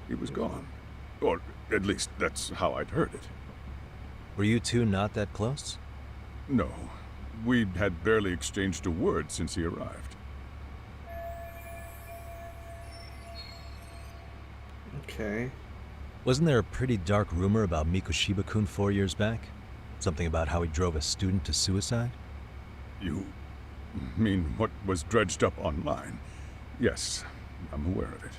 he was gone. Or at least that's how I'd heard it. Were you two not that close? No. We'd had barely exchanged a word since he arrived. Okay. Wasn't there a pretty dark rumor about Mikoshiba-kun 4 years back? Something about how he drove a student to suicide? You mean what was dredged up online? Yes, I'm aware of it.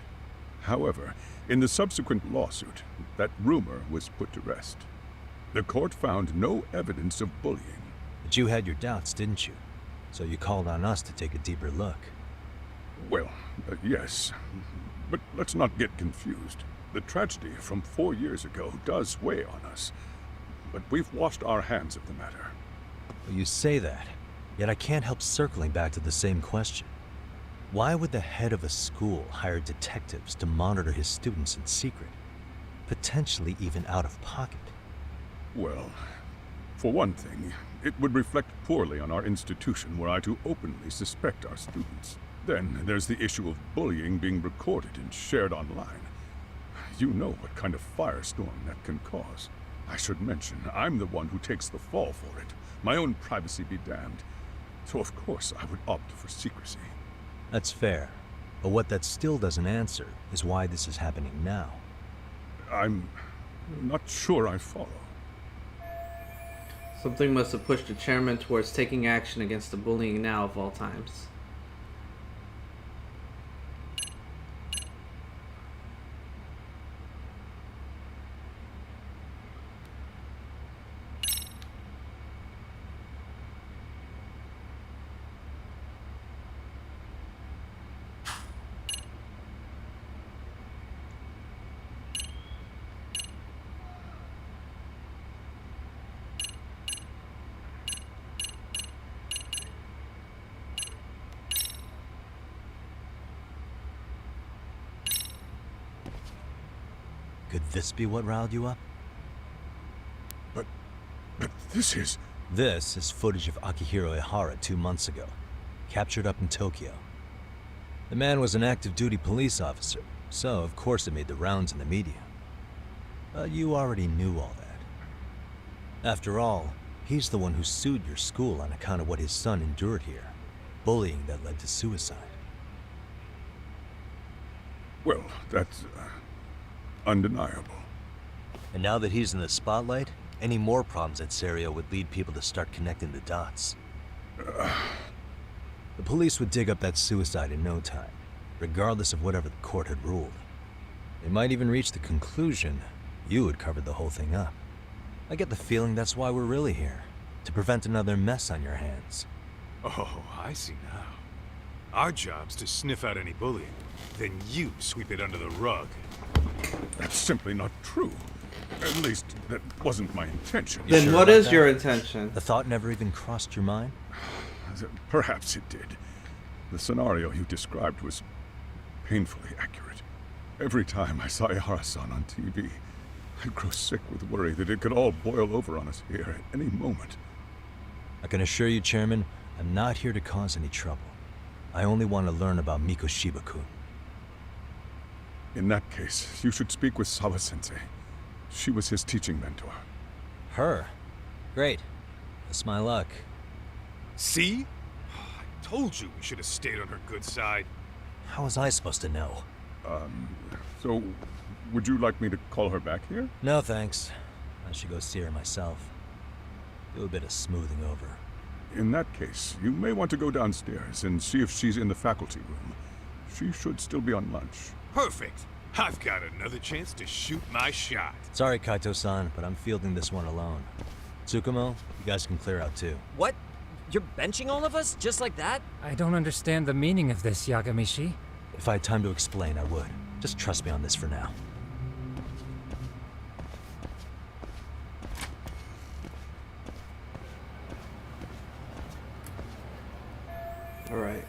However, in the subsequent lawsuit, that rumor was put to rest. The court found no evidence of bullying. But you had your doubts, didn't you? So you called on us to take a deeper look. Well, yes. But let's not get confused. The tragedy from 4 years ago does weigh on us. But we've washed our hands of the matter. Well, you say that, yet I can't help circling back to the same question. Why would the head of a school hire detectives to monitor his students in secret? Potentially even out of pocket. Well, for one thing, it would reflect poorly on our institution were I to openly suspect our students. Then there's the issue of bullying being recorded and shared online. You know what kind of firestorm that can cause. I should mention, I'm the one who takes the fall for it. My own privacy be damned. So of course I would opt for secrecy. That's fair. But what that still doesn't answer is why this is happening now. I'm not sure I follow. Something must have pushed the chairman towards taking action against the bullying now of all times. Could this be what riled you up? But this is... This is footage of Akihiro Ihara 2 months ago, captured up in Tokyo. The man was an active duty police officer, so of course it made the rounds in the media. But you already knew all that. After all, he's the one who sued your school on account of what his son endured here, bullying that led to suicide. Well, that's undeniable. And now that he's in the spotlight, Any more problems at Serio would lead people to start connecting the dots. The police would dig up that suicide in no time, regardless of whatever the court had ruled. They might even reach the conclusion you had covered the whole thing up. I get the feeling that's why we're really here, to prevent another mess on your hands. Oh, I see now. Our job's to sniff out any bullying, then you sweep it under the rug. That's simply not true. At least, that wasn't my intention. Then sure what about is that? your intention? The thought never even crossed your mind? Perhaps it did. The scenario you described was painfully accurate. Every time I saw Ihara-san on TV, I'd grow sick with worry that it could all boil over on us here at any moment. I can assure you, Chairman, I'm not here to cause any trouble. I only want to learn about Mikoshiba-kun. In that case, you should speak with Sawa-sensei. She was his teaching mentor. Her? Great. That's my luck. See? I told you we should have stayed on her good side. How was I supposed to know? So, would you like me to call her back here? No, thanks. I should go see her myself. Do a bit of smoothing over. In that case, you may want to go downstairs and see if she's in the faculty room. She should still be on lunch. Perfect. I've got another chance to shoot my shot. Sorry, Kaito-san, but I'm fielding this one alone. Tsukumo, you guys can clear out too. What? You're benching all of us? Just like that? I don't understand the meaning of this, Yagamishi. If I had time to explain, I would. Just trust me on this for now. All right.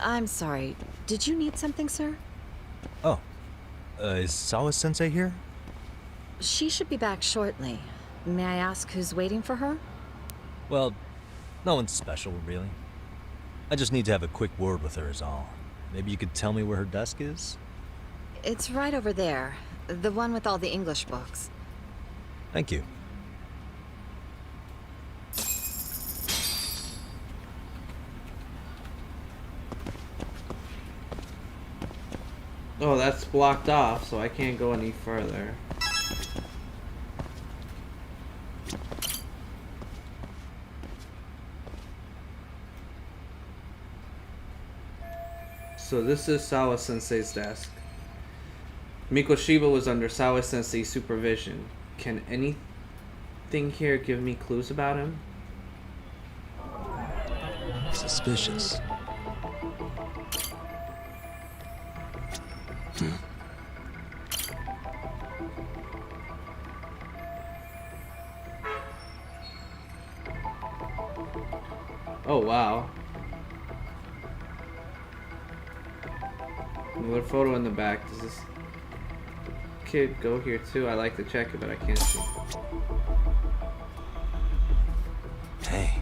I'm sorry. Did you need something, sir? Oh. Is Sawa-sensei here? She should be back shortly. May I ask who's waiting for her? Well, no one's special, really. I just need to have a quick word with her is all. Maybe you could tell me where her desk is? It's right over there. The one with all the English books. Thank you. Oh, that's blocked off, so I can't go any further. So this is Sawa-sensei's desk. Mikoshiba was under Sawa-sensei's supervision. Can anything here give me clues about him? Suspicious. Oh, wow. Another photo in the back. Does this kid go here too? I like to check it, but I can't see. Hey,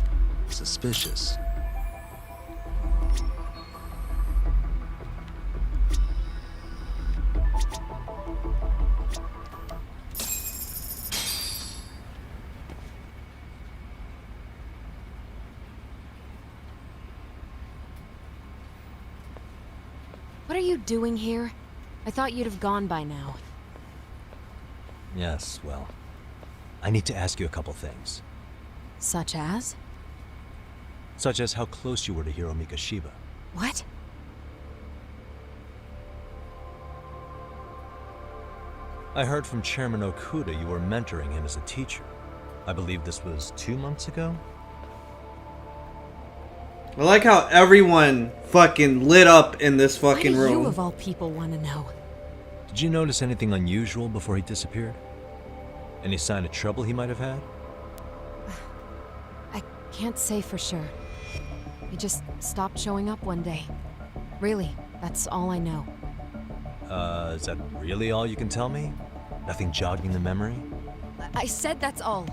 suspicious. What are you doing here? I thought you'd have gone by now. Yes, well, I need to ask you a couple things. Such as? Such as how close you were to Hiro Mikoshiba. What? I heard from Chairman Okuda you were mentoring him as a teacher. I believe this was 2 months ago? I like how everyone fucking lit up in this fucking Why do room. you of all people want to know? Did you notice anything unusual before he disappeared? Any sign of trouble he might have had? I can't say for sure. He just stopped showing up one day. Really, that's all I know. Is that really all you can tell me? Nothing jogging the memory? I said that's all.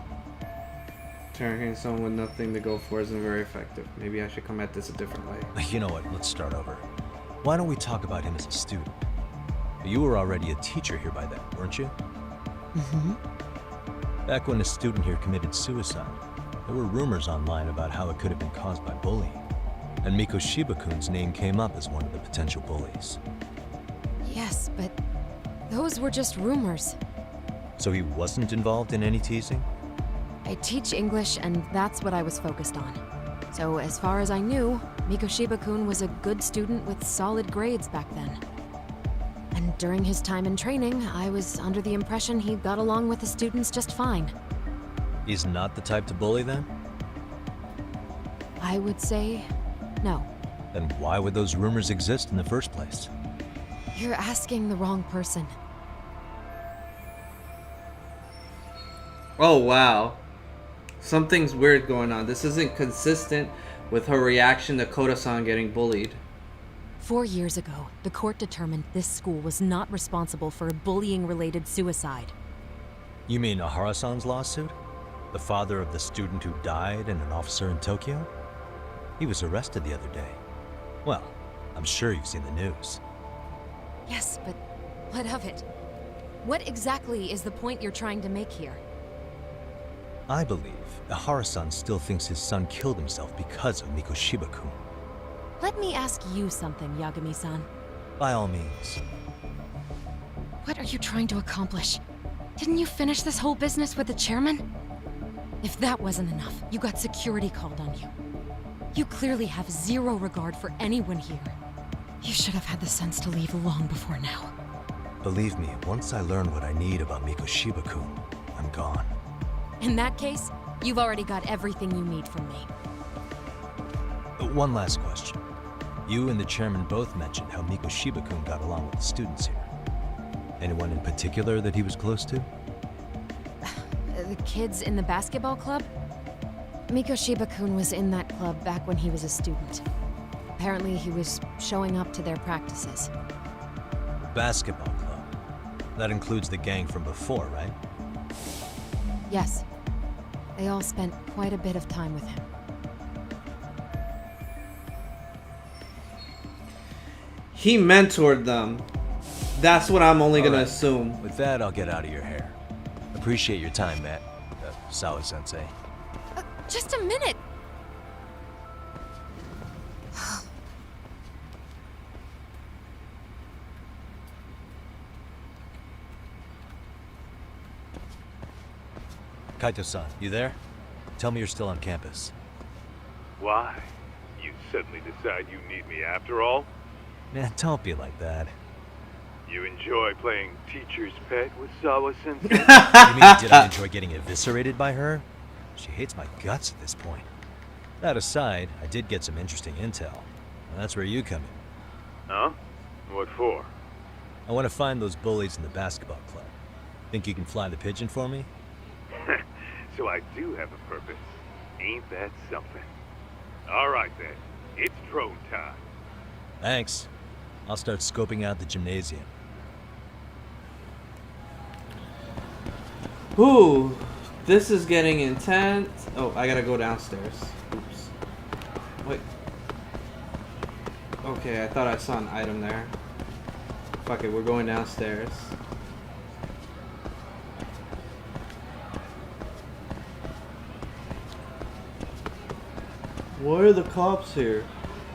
Targeting someone with nothing to go for isn't very effective. Maybe I should come at this a different way. You know what? Let's start over. Why don't we talk about him as a student? You were already a teacher here by then, weren't you? Mm-hmm. Back when a student here committed suicide, there were rumors online about how it could have been caused by bullying. And Miko Shiba-kun's name came up as one of the potential bullies. Yes, but those were just rumors. So he wasn't involved in any teasing? I teach English, and that's what I was focused on. So as far as I knew, Miko Shiba-kun was a good student with solid grades back then. And during his time in training, I was under the impression he got along with the students just fine. He's not the type to bully then? I would say no. Then why would those rumors exist in the first place? You're asking the wrong person. Oh wow. Something's weird going on. This isn't consistent with her reaction to Koda-san getting bullied. 4 years ago, the court determined this school was not responsible for a bullying-related suicide. You mean Ahara-san's lawsuit? The father of the student who died and an officer in Tokyo? He was arrested the other day. Well, I'm sure you've seen the news. Yes, but what of it? What exactly is the point you're trying to make here? I believe Ahara-san still thinks his son killed himself because of Miko Shiba-kun. Let me ask you something, Yagami-san. By all means. What are you trying to accomplish? Didn't you finish this whole business with the chairman? If that wasn't enough, you got security called on you. You clearly have zero regard for anyone here. You should have had the sense to leave long before now. Believe me, once I learn what I need about Miko Shiba-kun, I'm gone. In that case, you've already got everything you need from me. One last question. You and the chairman both mentioned how Miko Shiba-kun got along with the students here. Anyone in particular that he was close to? The kids in the basketball club? Miko Shiba-kun was in that club back when he was a student. Apparently he was showing up to their practices. Basketball club. That includes the gang from before, right? Yes. They all spent quite a bit of time with him. He mentored them. That's what I'm only gonna assume. With that, I'll get out of your hair. Appreciate your time, Matt. Sawa-sensei. Just a minute! Kaito-san, you there? Tell me you're still on campus. Why? You suddenly decide you need me after all? Nah, don't be like that. You enjoy playing teacher's pet with Sawa-sensei? You mean, did I enjoy getting eviscerated by her? She hates my guts at this point. That aside, I did get some interesting intel. And that's where you come in. Huh? What for? I want to find those bullies in the basketball club. Think you can fly the pigeon for me? So I do have a purpose. Ain't that something? Alright then, it's drone time. Thanks. I'll start scoping out the gymnasium. Ooh, this is getting intense. Oh, I gotta go downstairs. Oops. Wait. Okay, I thought I saw an item there. Fuck it, we're going downstairs. Why are the cops here?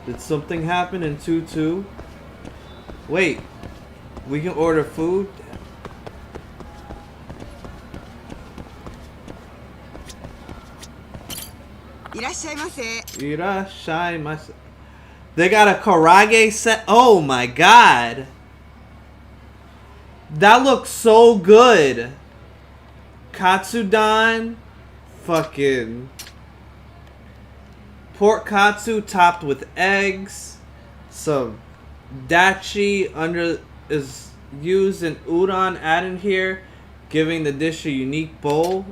Did something happen in 2-2? Wait, we can order food? Irashaimase. They got a karage set. Oh my god. That looks so good. Katsudon. Fucking pork katsu topped with eggs. Some dachi under is used in udon added here, giving the dish a unique bowl.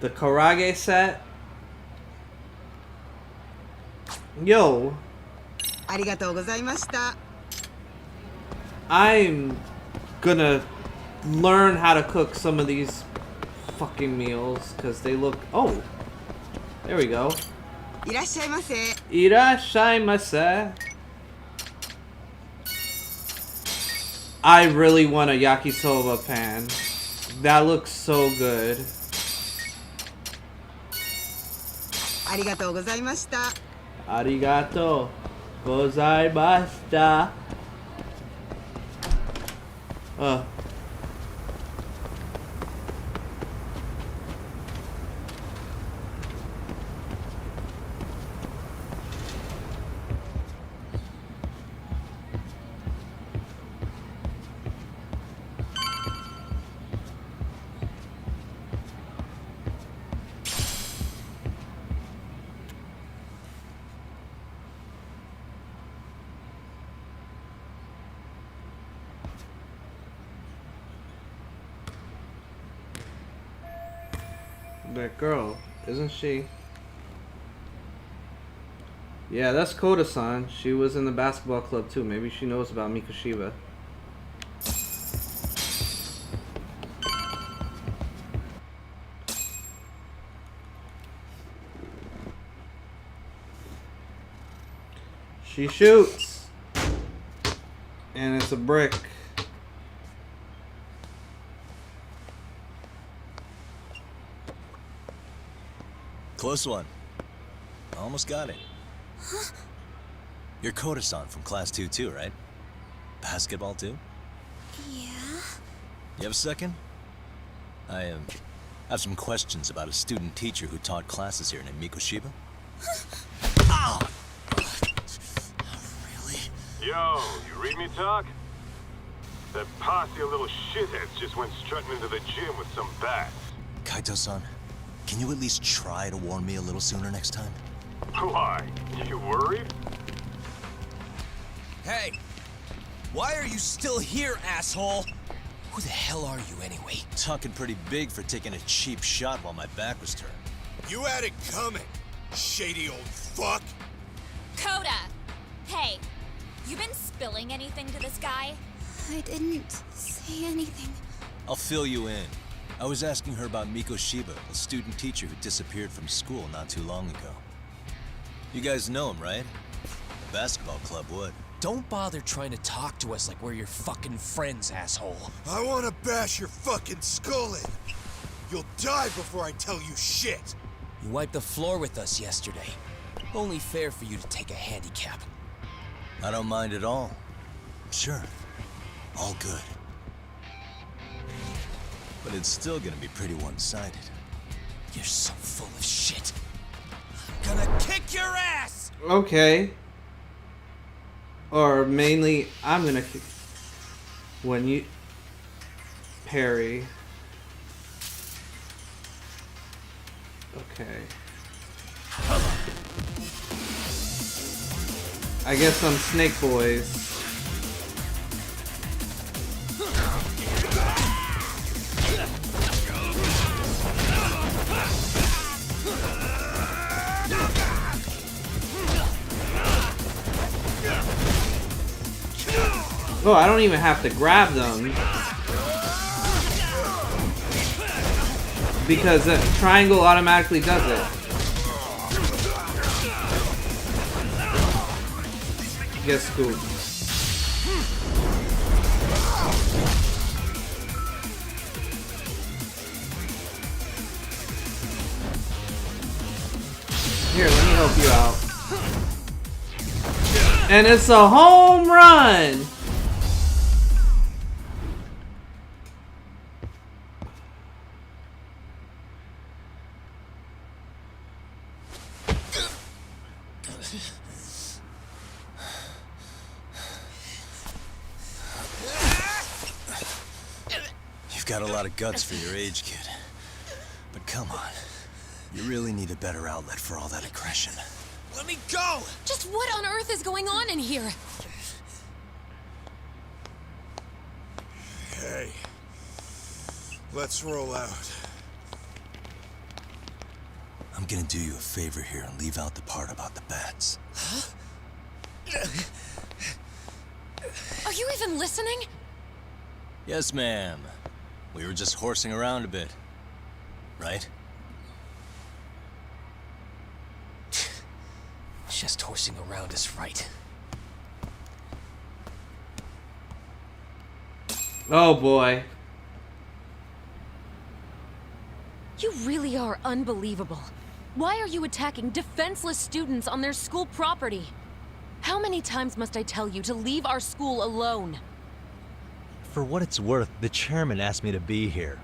The karage set. Yo. I'm gonna learn how to cook some of these fucking meals because they look. Oh, there we go. いらっしゃいませ。いらっしゃいませ. I really want a yakisoba pan. That looks so good. ありがとうございました。ありがとうございました. That girl, isn't she? Yeah, that's Koda-san. She was in the basketball club too. Maybe she knows about Mikoshiba. She shoots. And it's a brick. Close one. Almost got it. Huh? You're Koda-san from class 2 too, right? Basketball too? Yeah? You have a second? I have some questions about a student teacher who taught classes here named Mikoshiba. Ow! Really? Yo, you read me talk? That posse of little shitheads just went strutting into the gym with some bats. Kaito-san, can you at least try to warn me a little sooner next time? Why? You worried? Hey! Why are you still here, asshole? Who the hell are you anyway? Talking pretty big for taking a cheap shot while my back was turned. You had it coming, shady old fuck. Coda! Hey, you been spilling anything to this guy? I didn't say anything. I'll fill you in. I was asking her about Mikoshiba, a student teacher who disappeared from school not too long ago. You guys know him, right? The basketball club would. Don't bother trying to talk to us like we're your fucking friends, asshole. I want to bash your fucking skull in. You'll die before I tell you shit. You wiped the floor with us yesterday. Only fair for you to take a handicap. I don't mind at all. Sure. All good. But it's still gonna be pretty one-sided. You're so full of shit. I'm gonna kick your ass! Okay. Or mainly, I'm gonna kick... When you... Parry. Okay. I guess I'm Snake Boys. Oh, I don't even have to grab them. Because the triangle automatically does it. Get scooped. Here, let me help you out. And it's a home run! You've got a lot of guts for your age, kid. But come on. You really need a better outlet for all that aggression. Let me go! Just what on earth is going on in here? Hey. Let's roll out. I'm gonna do you a favor here and leave out the part about the bats. Are you even listening? listening? Yes, ma'am. We were just horsing around a bit. Right? Just horsing around is right. Oh boy. You really are unbelievable. Why are you attacking defenseless students on their school property? How many times must I tell you to leave our school alone? For what it's worth, the chairman asked me to be here.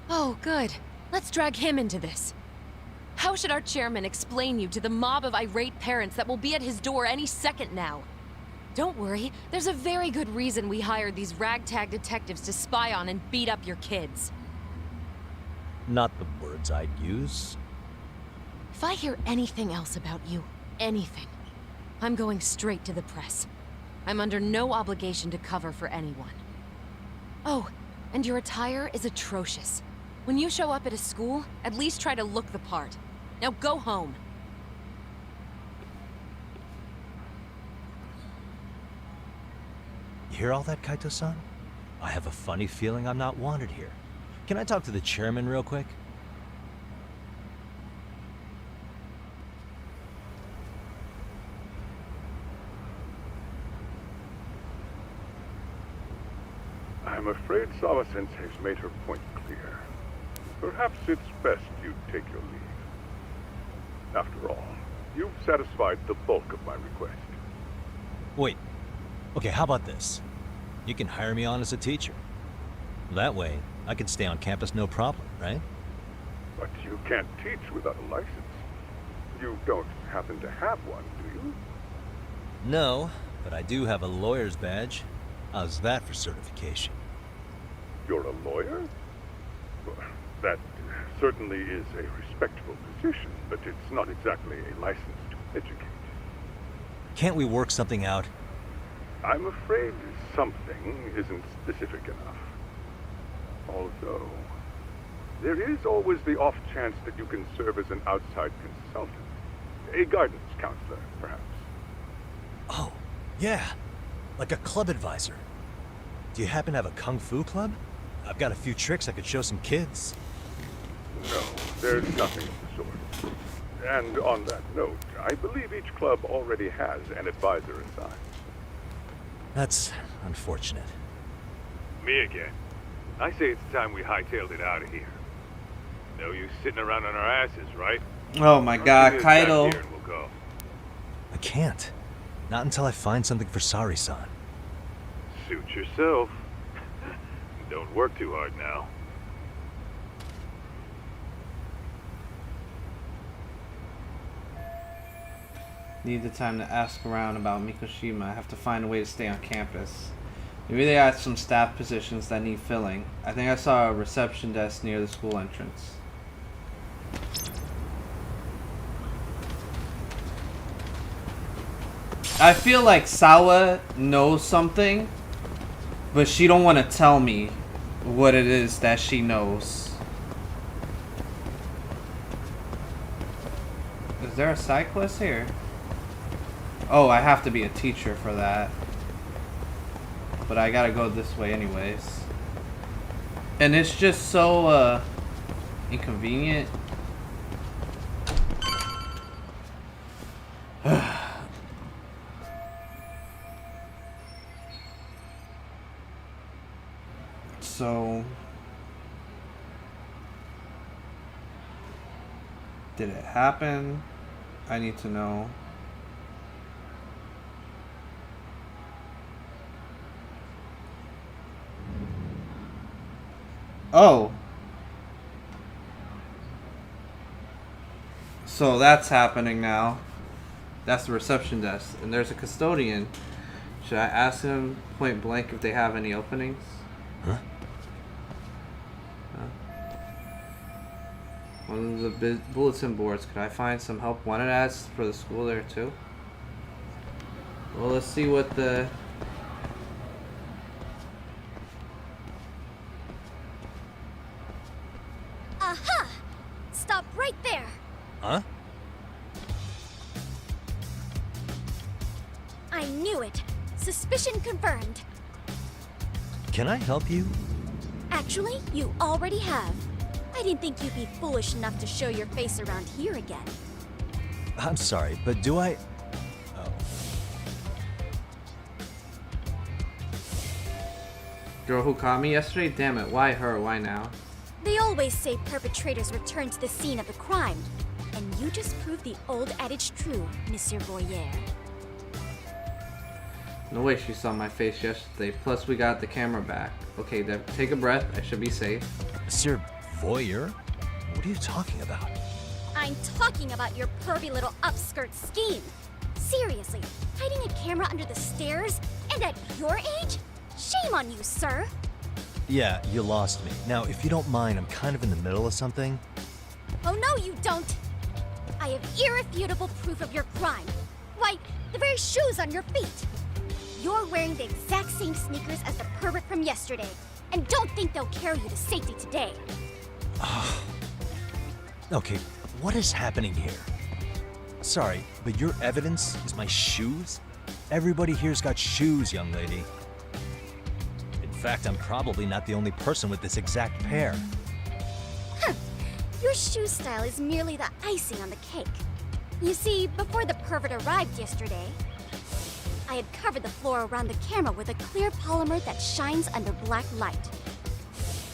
Oh, good. Let's drag him into this. How should our chairman explain you to the mob of irate parents that will be at his door any second now? Don't worry, there's a very good reason we hired these ragtag detectives to spy on and beat up your kids. Not the words I'd use. If I hear anything else about you, anything, I'm going straight to the press. I'm under no obligation to cover for anyone. Oh, and your attire is atrocious. When you show up at a school, at least try to look the part. Now go home. You hear all that, Kaito-san? I have a funny feeling I'm not wanted here. Can I talk to the chairman real quick? I'm afraid Sawa-sensei's made her point clear. Perhaps it's best you take your leave. After all, you've satisfied the bulk of my request. Wait. Okay, how about this? You can hire me on as a teacher. That way, I can stay on campus no problem, right? But you can't teach without a license. You don't happen to have one, do you? No, but I do have a lawyer's badge. How's that for certification? You're a lawyer? Well, that certainly is a respectable position, but it's not exactly a license to educate. Can't we work something out? I'm afraid something isn't specific enough. Although, there is always the off chance that you can serve as an outside consultant. A guidance counselor, perhaps. Oh, yeah. Like a club advisor. Do you happen to have a kung fu club? I've got a few tricks I could show some kids. No, there's nothing of the sort. And on that note, I believe each club already has an advisor assigned. That's unfortunate. Me again. I say it's time we hightailed it out of here. No use sitting around on our asses, right? Oh my god, Let's get Kaido. back here and we'll go. I can't. Not until I find something for Sari-san. Suit yourself. Don't work too hard now. Need the time to ask around about Mikoshima. I have to find a way to stay on campus. Maybe they got some staff positions that need filling. I think I saw a reception desk near the school entrance. I feel like Sawa knows something, but she don't want to tell me what it is that she knows. Is there a side quest here? Oh, I have to be a teacher for that. But I gotta go this way anyways. And it's just so, inconvenient. So... did it happen? I need to know. Oh. So that's happening now. That's the reception desk. And there's a custodian. Should I ask him point blank if they have any openings? Huh? One of the bulletin boards. Could I find some help wanted ads for the school there too? Well, let's see what the... Aha! Stop right there! Huh? I knew it! Suspicion confirmed. Can I help you? Actually, you already have. I didn't think you'd be foolish enough to show your face around here again. I'm sorry, but do I... Oh. Girl who caught me yesterday? Damn it, why her? Why now? They always say perpetrators return to the scene of the crime. And you just proved the old adage true, Monsieur Boyer. No way she saw my face yesterday. Plus, we got the camera back. Okay, Deb, take a breath. I should be safe. Monsieur Voyeur? What are you talking about? I'm talking about your pervy little upskirt scheme. Seriously, hiding a camera under the stairs? And at your age? Shame on you, sir. Yeah, you lost me. Now, if you don't mind, I'm kind of in the middle of something. Oh no, you don't. I have irrefutable proof of your crime. Why, the very shoes on your feet. You're wearing the exact same sneakers as the pervert from yesterday. And don't think they'll carry you to safety today. Okay, what is happening here? Sorry, but your evidence is my shoes? Everybody here's got shoes, young lady. In fact, I'm probably not the only person with this exact pair. Huh. Your shoe style is merely the icing on the cake. You see, before the pervert arrived yesterday, I had covered the floor around the camera with a clear polymer that shines under black light.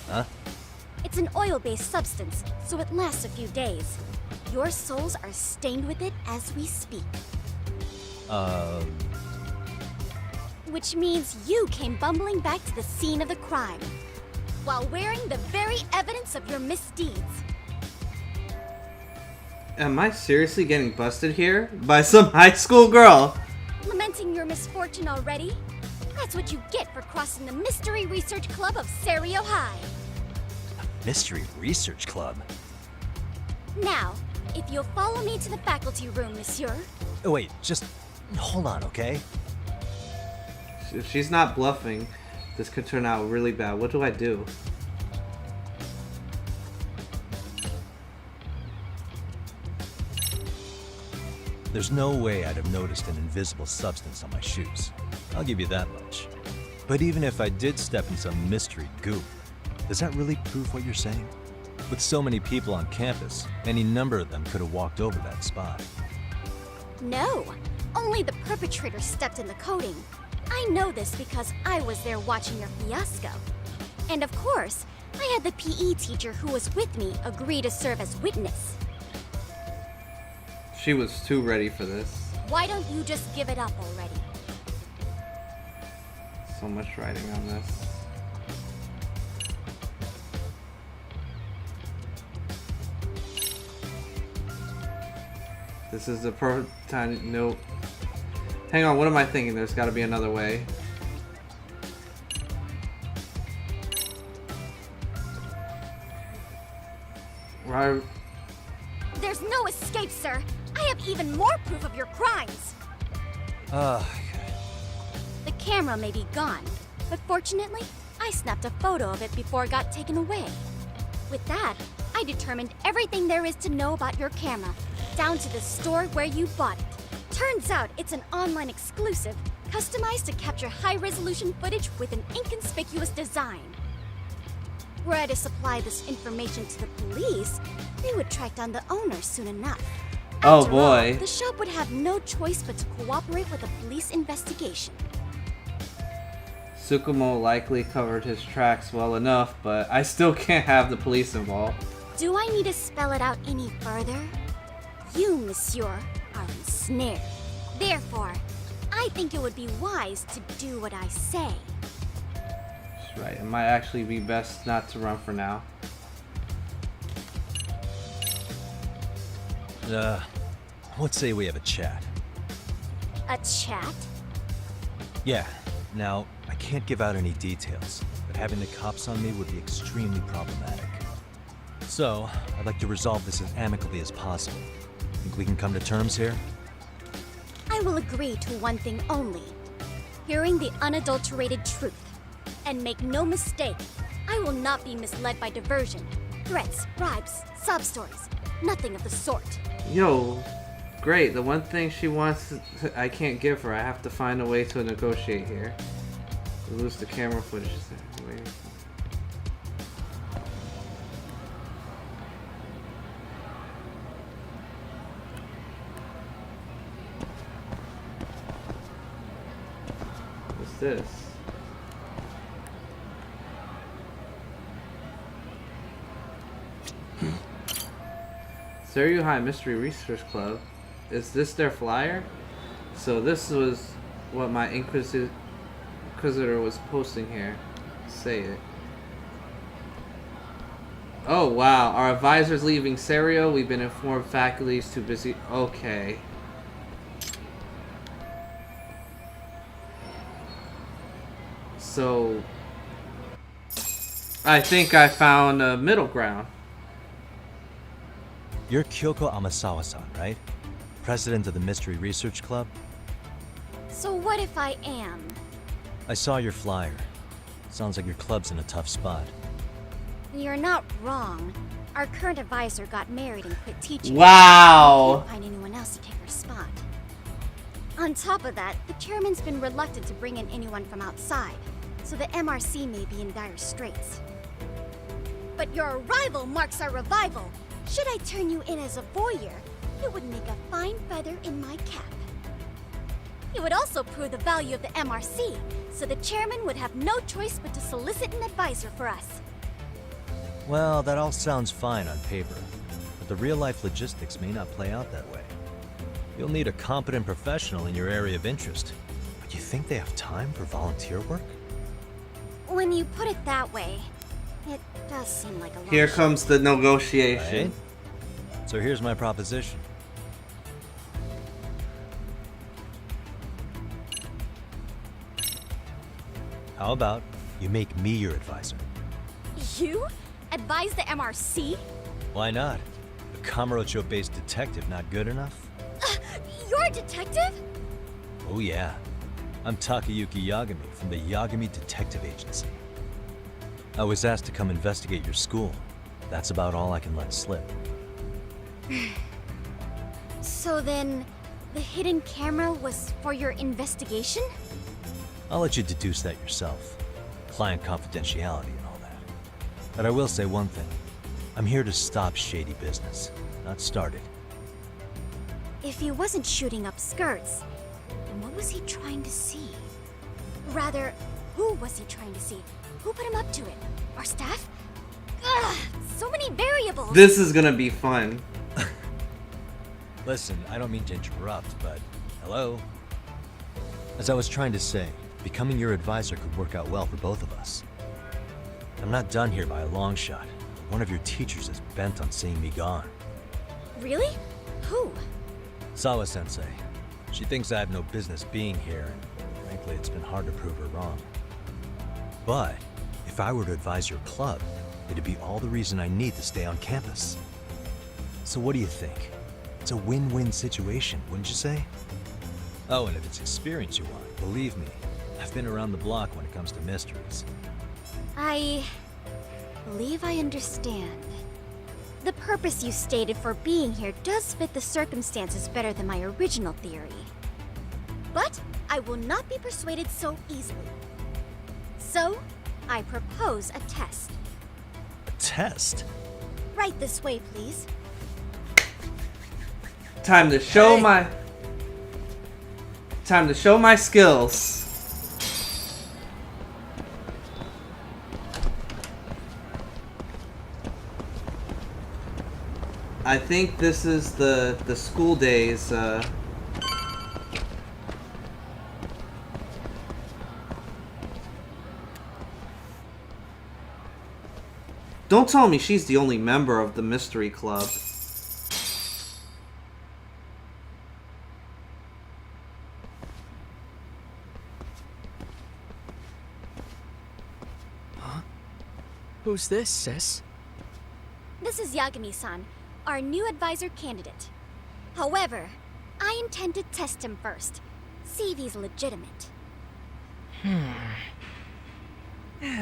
Huh? It's an oil-based substance, so it lasts a few days. Your soles are stained with it as we speak. Which means you came bumbling back to the scene of the crime, while wearing the very evidence of your misdeeds. Am I seriously getting busted here? By some high school girl? Lamenting your misfortune already? That's what you get for crossing the Mystery Research Club of Serio High. Mystery Research Club? Now, if you'll follow me to the faculty room, monsieur. Oh, wait, just hold on, okay? If she's not bluffing, this could turn out really bad. What do I do? There's no way I'd have noticed an invisible substance on my shoes. I'll give you that much. But even if I did step in some mystery goop, does that really prove what you're saying? With so many people on campus, any number of them could have walked over that spot. No, only the perpetrator stepped in the coating. I know this because I was there watching your fiasco. And of course, I had the PE teacher who was with me agree to serve as witness. She was too ready for this. Why don't you just give it up already? So much writing on this. This is the perfect time. Nope. Hang on, what am I thinking? There's got to be another way. Right. There's no escape, sir. I have even more proof of your crimes. The camera may be gone, but fortunately, I snapped a photo of it before it got taken away. With that, I determined everything there is to know about your camera, down to the store where you bought it. Turns out it's an online exclusive, customized to capture high-resolution footage with an inconspicuous design. Were I to supply this information to the police, they would track down the owner soon enough. Oh boy. All, the shop would have no choice but to cooperate with the police investigation. Tsukumo likely covered his tracks well enough, but I still can't have the police involved. Do I need to spell it out any further? You, monsieur, are ensnared. Therefore, I think it would be wise to do what I say. That's right. It might actually be best not to run for now. Let's say we have a chat. A chat? Yeah. Now, I can't give out any details, but having the cops on me would be extremely problematic. So, I'd like to resolve this as amicably as possible. Think we can come to terms here? I will agree to one thing only. Hearing the unadulterated truth. And make no mistake, I will not be misled by diversion, threats, bribes, sob stories. Nothing of the sort. Yo, Great. The one thing she wants, I can't give her. I have to find a way to negotiate here. We lose the camera footage. Wait. What's this? Seiryu High Mystery Research Club. Is this their flyer? So this was what my Inquisitor was posting here. Say it. Oh wow, our advisor's leaving Serio. We've been informed faculty is too busy. Okay. So I think I found a middle ground. You're Kyoko Amasawa-san, right? President of the Mystery Research Club? So what if I am? I saw your flyer. Sounds like your club's in a tough spot. You're not wrong. Our current advisor got married and quit teaching. Wow. We can't find anyone else to take her spot. On top of that, the chairman's been reluctant to bring in anyone from outside, so the MRC may be in dire straits. But your arrival marks our revival. Should I turn you in as a voyeur, it would make a fine feather in my cap. It would also prove the value of the MRC, so the chairman would have no choice but to solicit an advisor for us. Well, that all sounds fine on paper, but the real-life logistics may not play out that way. You'll need a competent professional in your area of interest, but you think they have time for volunteer work? When you put it that way, it does seem like a lot. Here comes the negotiation. Right? So here's my proposition. How about you make me your advisor? You? Advise the MRC? Why not? A Kamurocho-based detective not good enough? You're a detective? Oh yeah. I'm Takayuki Yagami from the Yagami Detective Agency. I was asked to come investigate your school. That's about all I can let slip. So then, the hidden camera was for your investigation? I'll let you deduce that yourself. Client confidentiality and all that. But I will say one thing. I'm here to stop shady business, not start it. If he wasn't shooting up skirts, then what was he trying to see? Rather, who was he trying to see? Who put him up to it? Our staff? Ugh, so many variables! This is gonna be fun. Listen, I don't mean to interrupt, but hello? As I was trying to say, becoming your advisor could work out well for both of us. I'm not done here by a long shot. One of your teachers is bent on seeing me gone. Really? Who? Sawa-sensei. She thinks I have no business being here, and frankly, it's been hard to prove her wrong. But if I were to advise your club, it'd be all the reason I need to stay on campus. So what do you think? It's a win-win situation, wouldn't you say? Oh, and if it's experience you want, believe me, I've been around the block when it comes to mysteries. I believe I understand. The purpose you stated for being here does fit the circumstances better than my original theory. But I will not be persuaded so easily. So, I propose a test. A test? Right this way, please. Time to show my skills. I think this is the school days. Don't tell me she's the only member of the mystery club. Huh? Who's this, sis? This is Yagami-san, our new advisor candidate. However, I intend to test him first. See if he's legitimate.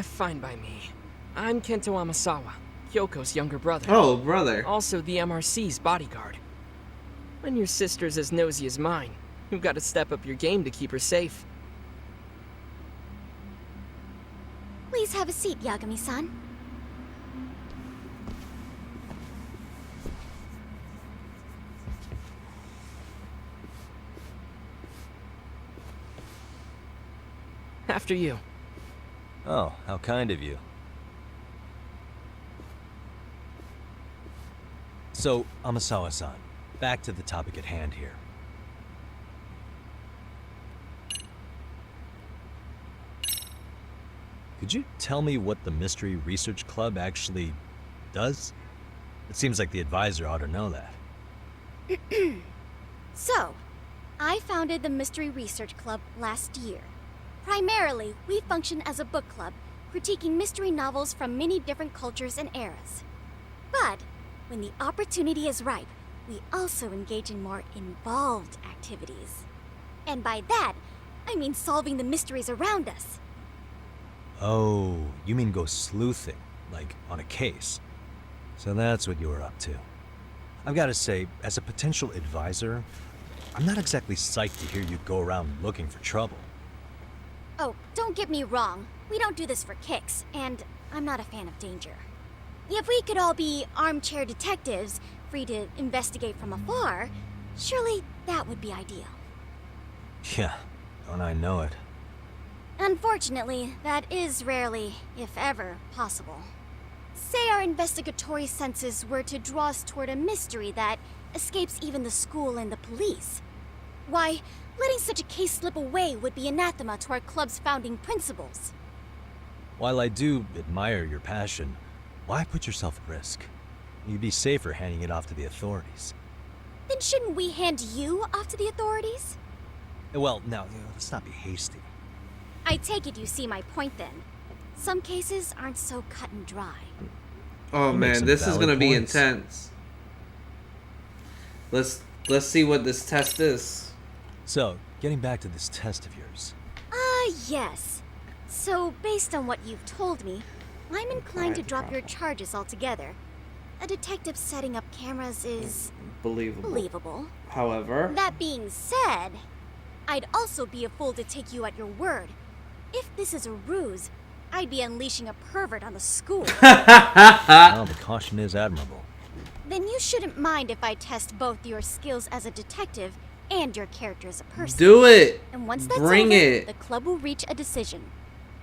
Fine by me. I'm Kento Amasawa, Kyoko's younger brother. Oh, brother. Also the MRC's bodyguard. When your sister's as nosy as mine, you've got to step up your game to keep her safe. Please have a seat, Yagami-san. After you. Oh, how kind of you. So, Amasawa-san, back to the topic at hand here. Could you tell me what the Mystery Research Club actually does? It seems like the advisor ought to know that. So, I founded the Mystery Research Club last year. Primarily, we function as a book club, critiquing mystery novels from many different cultures and eras. But, when the opportunity is ripe, we also engage in more involved activities. And by that, I mean solving the mysteries around us. Oh, you mean go sleuthing, like on a case. So that's what you were up to. I've got to say, as a potential advisor, I'm not exactly psyched to hear you go around looking for trouble. Oh, don't get me wrong. We don't do this for kicks, and I'm not a fan of danger. If we could all be armchair detectives, free to investigate from afar, surely that would be ideal. Yeah, don't I know it. Unfortunately, that is rarely, if ever, possible. Say our investigatory senses were to draw us toward a mystery that escapes even the school and the police. Why, letting such a case slip away would be anathema to our club's founding principles. While I do admire your passion, why put yourself at risk? You'd be safer handing it off to the authorities. Then shouldn't we hand you off to the authorities? Well, now, let's not be hasty. I take it you see my point then. Some cases aren't so cut and dry. Oh man, this is gonna be intense. Let's see what this test is. So, getting back to this test of yours. Yes. So, based on what you've told me, I'm inclined to drop your charges altogether. A detective setting up cameras is... believable. However... That being said, I'd also be a fool to take you at your word. If this is a ruse, I'd be unleashing a pervert on the school. Well, the caution is admirable. Then you shouldn't mind if I test both your skills as a detective and your character as a person. Do it! And once that's Bring over, it! The club will reach a decision.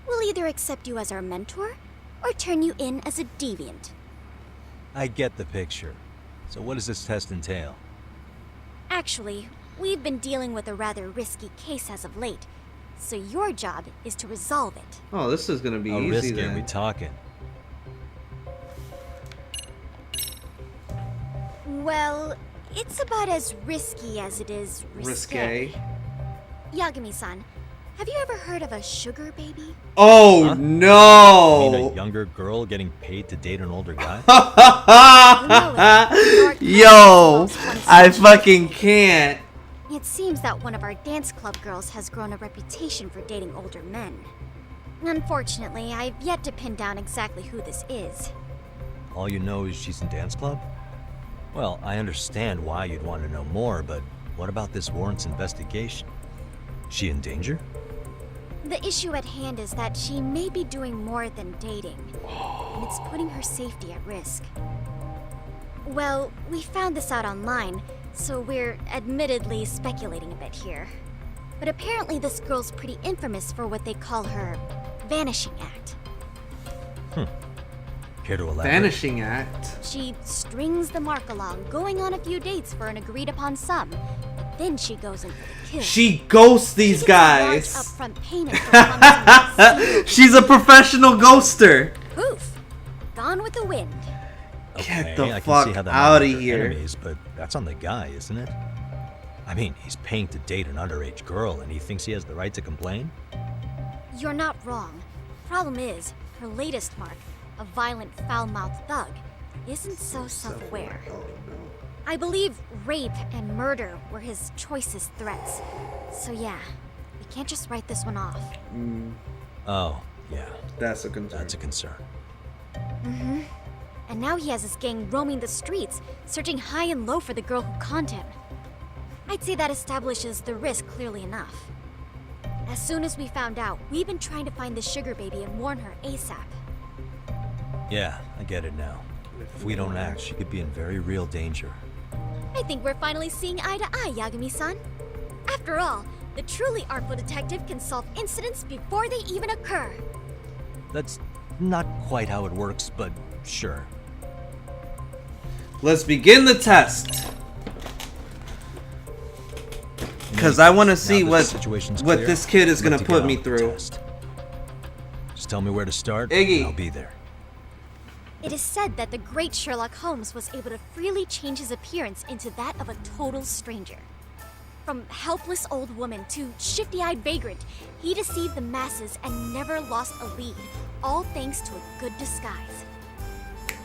We'll either accept you as our mentor, or turn you in as a deviant. I get the picture. So what does this test entail? Actually, we've been dealing with a rather risky case as of late, so your job is to resolve it. Oh, this is gonna be How easy risky then. are we talking? Well, it's about as risky as it is risque. Yagami-san, have you ever heard of a sugar baby? Oh Huh? no! You mean a younger girl getting paid to date an older guy? Yo, I fucking can't. It seems that one of our dance club girls has grown a reputation for dating older men. Unfortunately, I've yet to pin down exactly who this is. All you know is she's in dance club? Well, I understand why you'd want to know more, but what about this warrants investigation? Is she in danger? The issue at hand is that she may be doing more than dating, and it's putting her safety at risk. Well, we found this out online, so we're admittedly speculating a bit here. But apparently this girl's pretty infamous for what they call her vanishing act. Care to elaborate? Vanishing act. She strings the mark along, going on a few dates for an agreed upon sum. But then she goes in for the kill. She ghosts these guys. Upfront payment for promising She's a professional ghoster. Poof! Gone with the wind. Get the I can fuck see how that out might of hurt here. Enemies, but that's on the guy, isn't it? I mean, he's paying to date an underage girl, and he thinks he has the right to complain? You're not wrong. Problem is, her latest mark, a violent, foul-mouthed thug, isn't so self-aware. I believe rape and murder were his choicest threats. So yeah, we can't just write this one off. Oh, yeah. That's a concern. That's a concern. Mm-hmm. And now he has his gang roaming the streets, searching high and low for the girl who conned him. I'd say that establishes the risk clearly enough. As soon as we found out, we've been trying to find the sugar baby and warn her ASAP. Yeah, I get it now. If we don't act, she could be in very real danger. I think we're finally seeing eye to eye, Yagami-san. After all, the truly artful detective can solve incidents before they even occur. That's not quite how it works, but sure. Let's begin the test. Because I want to see what this kid is going to put me through. Just tell me where to start, Iggy. and I'll be there. It is said that the great Sherlock Holmes was able to freely change his appearance into that of a total stranger. From helpless old woman to shifty-eyed vagrant, he deceived the masses and never lost a lead, all thanks to a good disguise.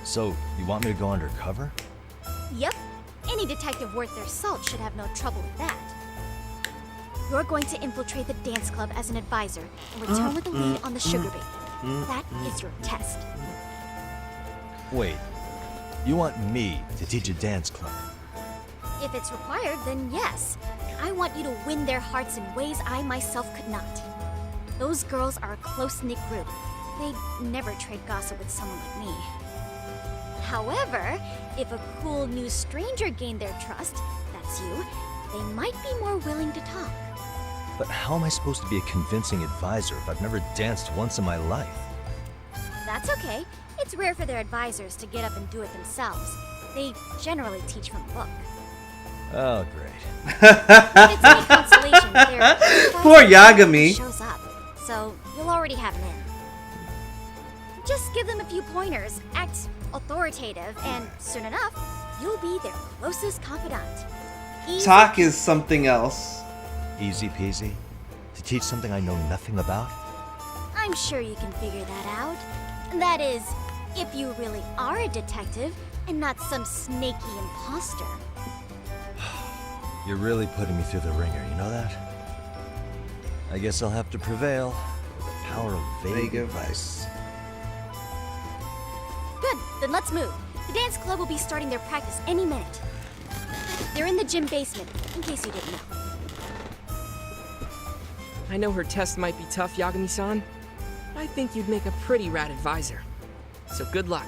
So, you want me to go undercover? Yep, any detective worth their salt should have no trouble with that. You're going to infiltrate the dance club as an advisor and return with a lead on the sugar baby. That is your test. Wait, you want me to teach a dance club? If it's required, then yes. I want you to win their hearts in ways I myself could not. Those girls are a close-knit group. They'd never trade gossip with someone like me. However, if a cool new stranger gained their trust, that's you, they might be more willing to talk. But how am I supposed to be a convincing advisor if I've never danced once in my life? That's okay. It's rare for their advisors to get up and do it themselves. They generally teach from a book. Oh, great. If it's any consolation, their Poor Yagami. shows up, so you'll already have an in. Just give them a few pointers, act authoritative, and soon enough, you'll be their closest confidant. Easy. Talk is something else. Easy peasy? To teach something I know nothing about? I'm sure you can figure that out. That is, if you really are a detective and not some snaky imposter. You're really putting me through the ringer, you know that? I guess I'll have to prevail with the power of vague advice. Good, then let's move. The dance club will be starting their practice any minute. They're in the gym basement, in case you didn't know. I know her test might be tough, Yagami-san. I think you'd make a pretty rad advisor. So good luck.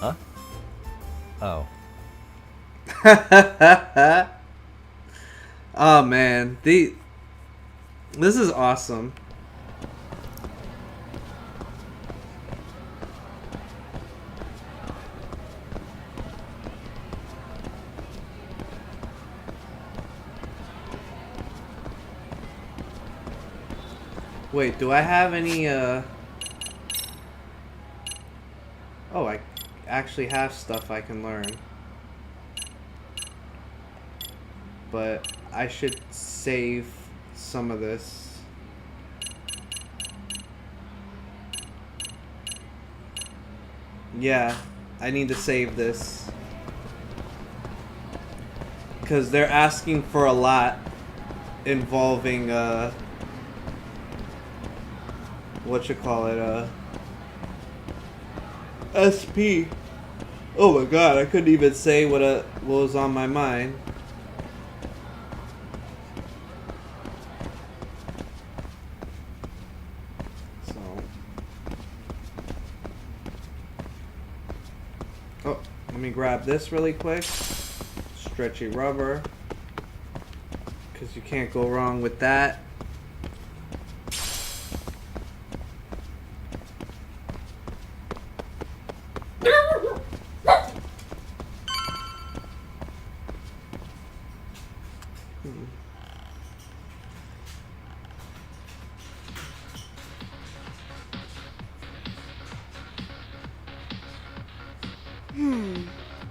Huh? Oh. Oh man, this is awesome. Wait, do I have any oh, I actually have stuff I can learn. But I should save some of this. Yeah, I need to save this. Because they're asking for a lot involving, SP. Oh my god, I couldn't even say what was on my mind. Oh, let me grab this really quick. Stretchy rubber. Because you can't go wrong with that.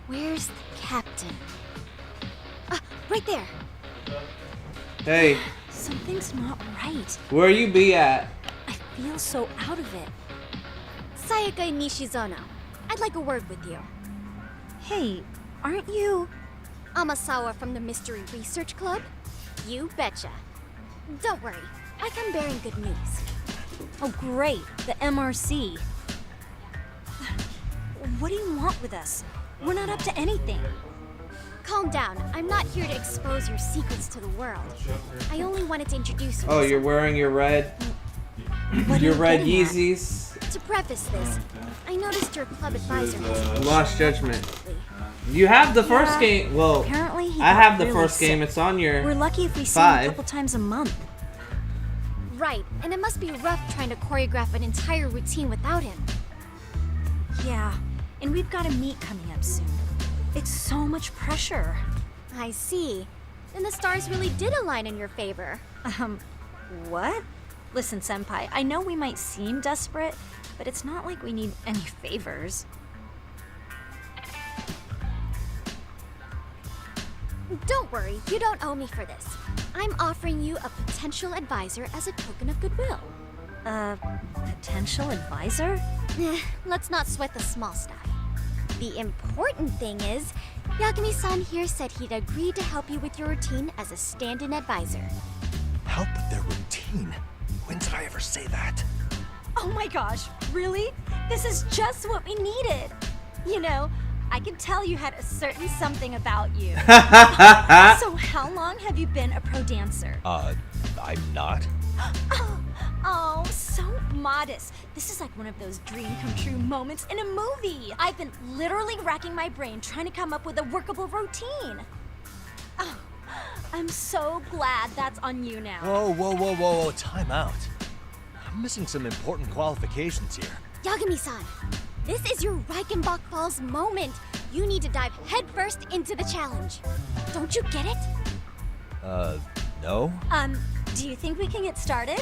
Where's the captain? Right there. Hey, Something's not right. where you be at? I feel so out of it. Sayaka Nishizono, I'd like a word with you. Hey, aren't you Amasawa from the Mystery Research Club? You betcha. Don't worry, I come bearing good news. Oh great, the MRC. What do you want with us? We're not up to anything. Calm down. I'm not here to expose your secrets to the world. I only wanted to introduce you. Oh, to you're someone. wearing your red. What are Your you red getting at? Yeezys. To preface this, I noticed your club advisor has Lost Judgment. You have the first game. Well, Apparently he I got have the really first game. sick. It's on your. We're lucky if we see him a 5. couple times a month. Right, and it must be rough trying to choreograph an entire routine without him. Yeah, and we've got a meet coming up soon. It's so much pressure. I see. Then the stars really did align in your favor. What? Listen, Senpai, I know we might seem desperate, but it's not like we need any favors. Don't worry, you don't owe me for this. I'm offering you a potential advisor as a token of goodwill. Potential advisor? Let's not sweat the small stuff. The important thing is, Yagami-san here said he'd agreed to help you with your routine as a stand-in advisor. Help with their routine? When did I ever say that? Oh my gosh, really? This is just what we needed. You know, I could tell you had a certain something about you. So how long have you been a pro dancer? I'm not. Oh, so modest. This is like one of those dream come true moments in a movie. I've been literally racking my brain trying to come up with a workable routine. Oh, I'm so glad that's on you now. Whoa, time out. I'm missing some important qualifications here. Yagami-san, this is your Reichenbach Falls moment. You need to dive headfirst into the challenge. Don't you get it? No? Do you think we can get started?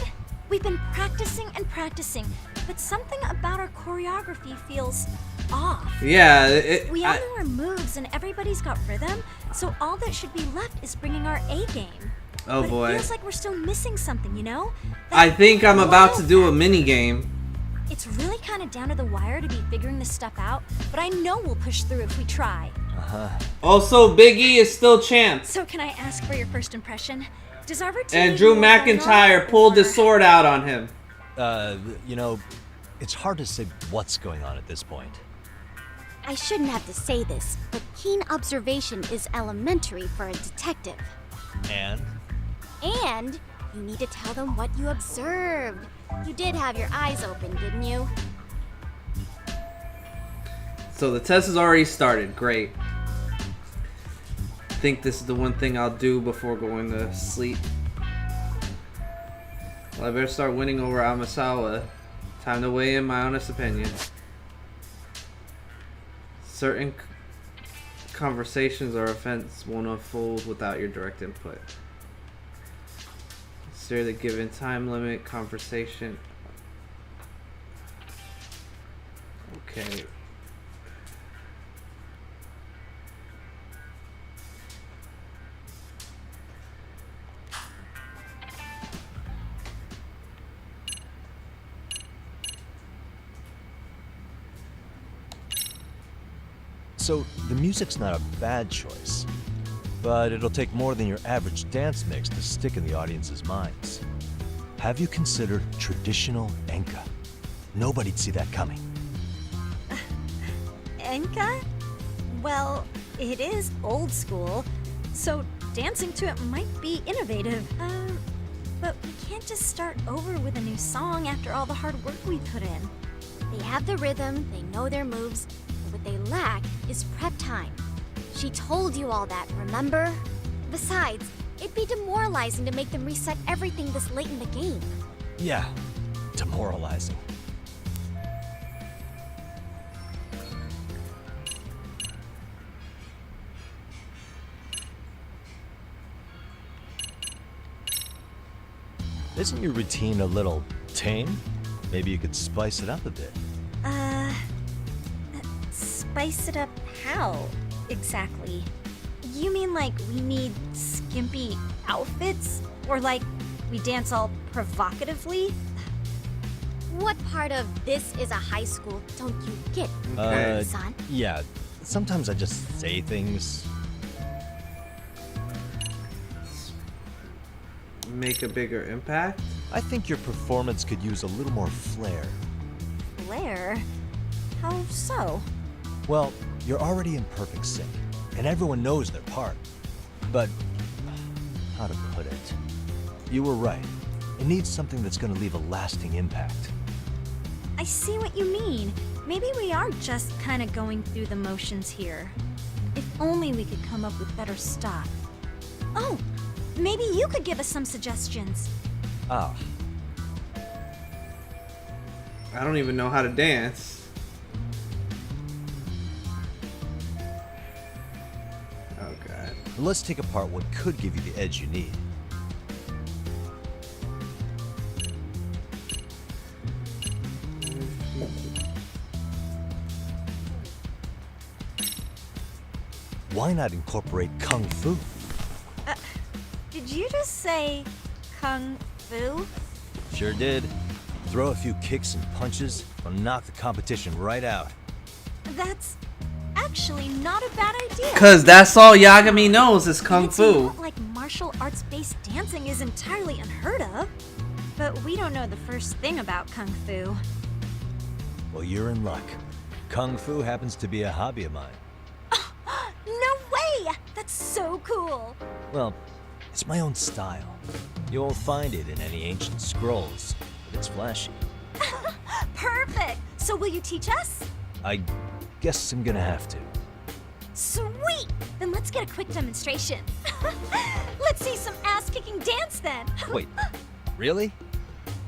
We've been practicing and practicing, but something about our choreography feels off. Yeah, We all know our moves and everybody's got rhythm, so all that should be left is bringing our A game. Oh but boy. It feels like we're still missing something, you know? I think I'm about to do a mini game. It's really kind of down to the wire to be figuring this stuff out, but I know we'll push through if we try. Also, Big E is still champ. So can I ask for your first impression? Does our routine And need Drew more going on, McIntyre pulled his sword out on him. You know, it's hard to say what's going on at this point. I shouldn't have to say this, but keen observation is elementary for a detective. And? And you need to tell them what you observed. You did have your eyes open, didn't you? So the test has already started. Great. I think this is the one thing I'll do before going to sleep. Well, I better start winning over Amasawa. Time to weigh in my honest opinion. Certain conversations or events won't unfold without your direct input. Consider the given time limit conversation. Okay. So, the music's not a bad choice, but it'll take more than your average dance mix to stick in the audience's minds. Have you considered traditional enka? Nobody'd see that coming. Enka? Well, it is old school, so dancing to it might be innovative. But we can't just start over with a new song after all the hard work we put in. They have the rhythm, they know their moves, but what they lack is prep time. She told you all that, remember? Besides, it'd be demoralizing to make them reset everything this late in the game. Yeah, demoralizing. Isn't your routine a little tame? Maybe you could spice it up a bit. Spice it up how, exactly? You mean like we need skimpy outfits? Or like we dance all provocatively? What part of this is a high school don't you get, son? Yeah, sometimes I just say things. Make a bigger impact? I think your performance could use a little more flair. Flair? How so? Well, you're already in perfect sync, and everyone knows their part. But, how to put it? You were right. It needs something that's gonna leave a lasting impact. I see what you mean. Maybe we are just kind of going through the motions here. If only we could come up with better stuff. Oh, maybe you could give us some suggestions. Ah. I don't even know how to dance. Oh god. Let's take apart what could give you the edge you need. Why not incorporate Kung Fu? Did you just say Kung Fu? Sure did. Throw a few kicks and punches, will knock the competition right out. That's actually not a bad idea. Cause that's all Yagami knows is Kung It's Fu. not like martial arts-based dancing is entirely unheard of. But we don't know the first thing about Kung Fu. Well, you're in luck. Kung Fu happens to be a hobby of mine. No way! That's so cool! Well, it's my own style. You won't find it in any ancient scrolls, but it's flashy. Perfect! So will you teach us? I guess I'm gonna have to. Sweet! Then let's get a quick demonstration. Let's see some ass-kicking dance then. Wait, really?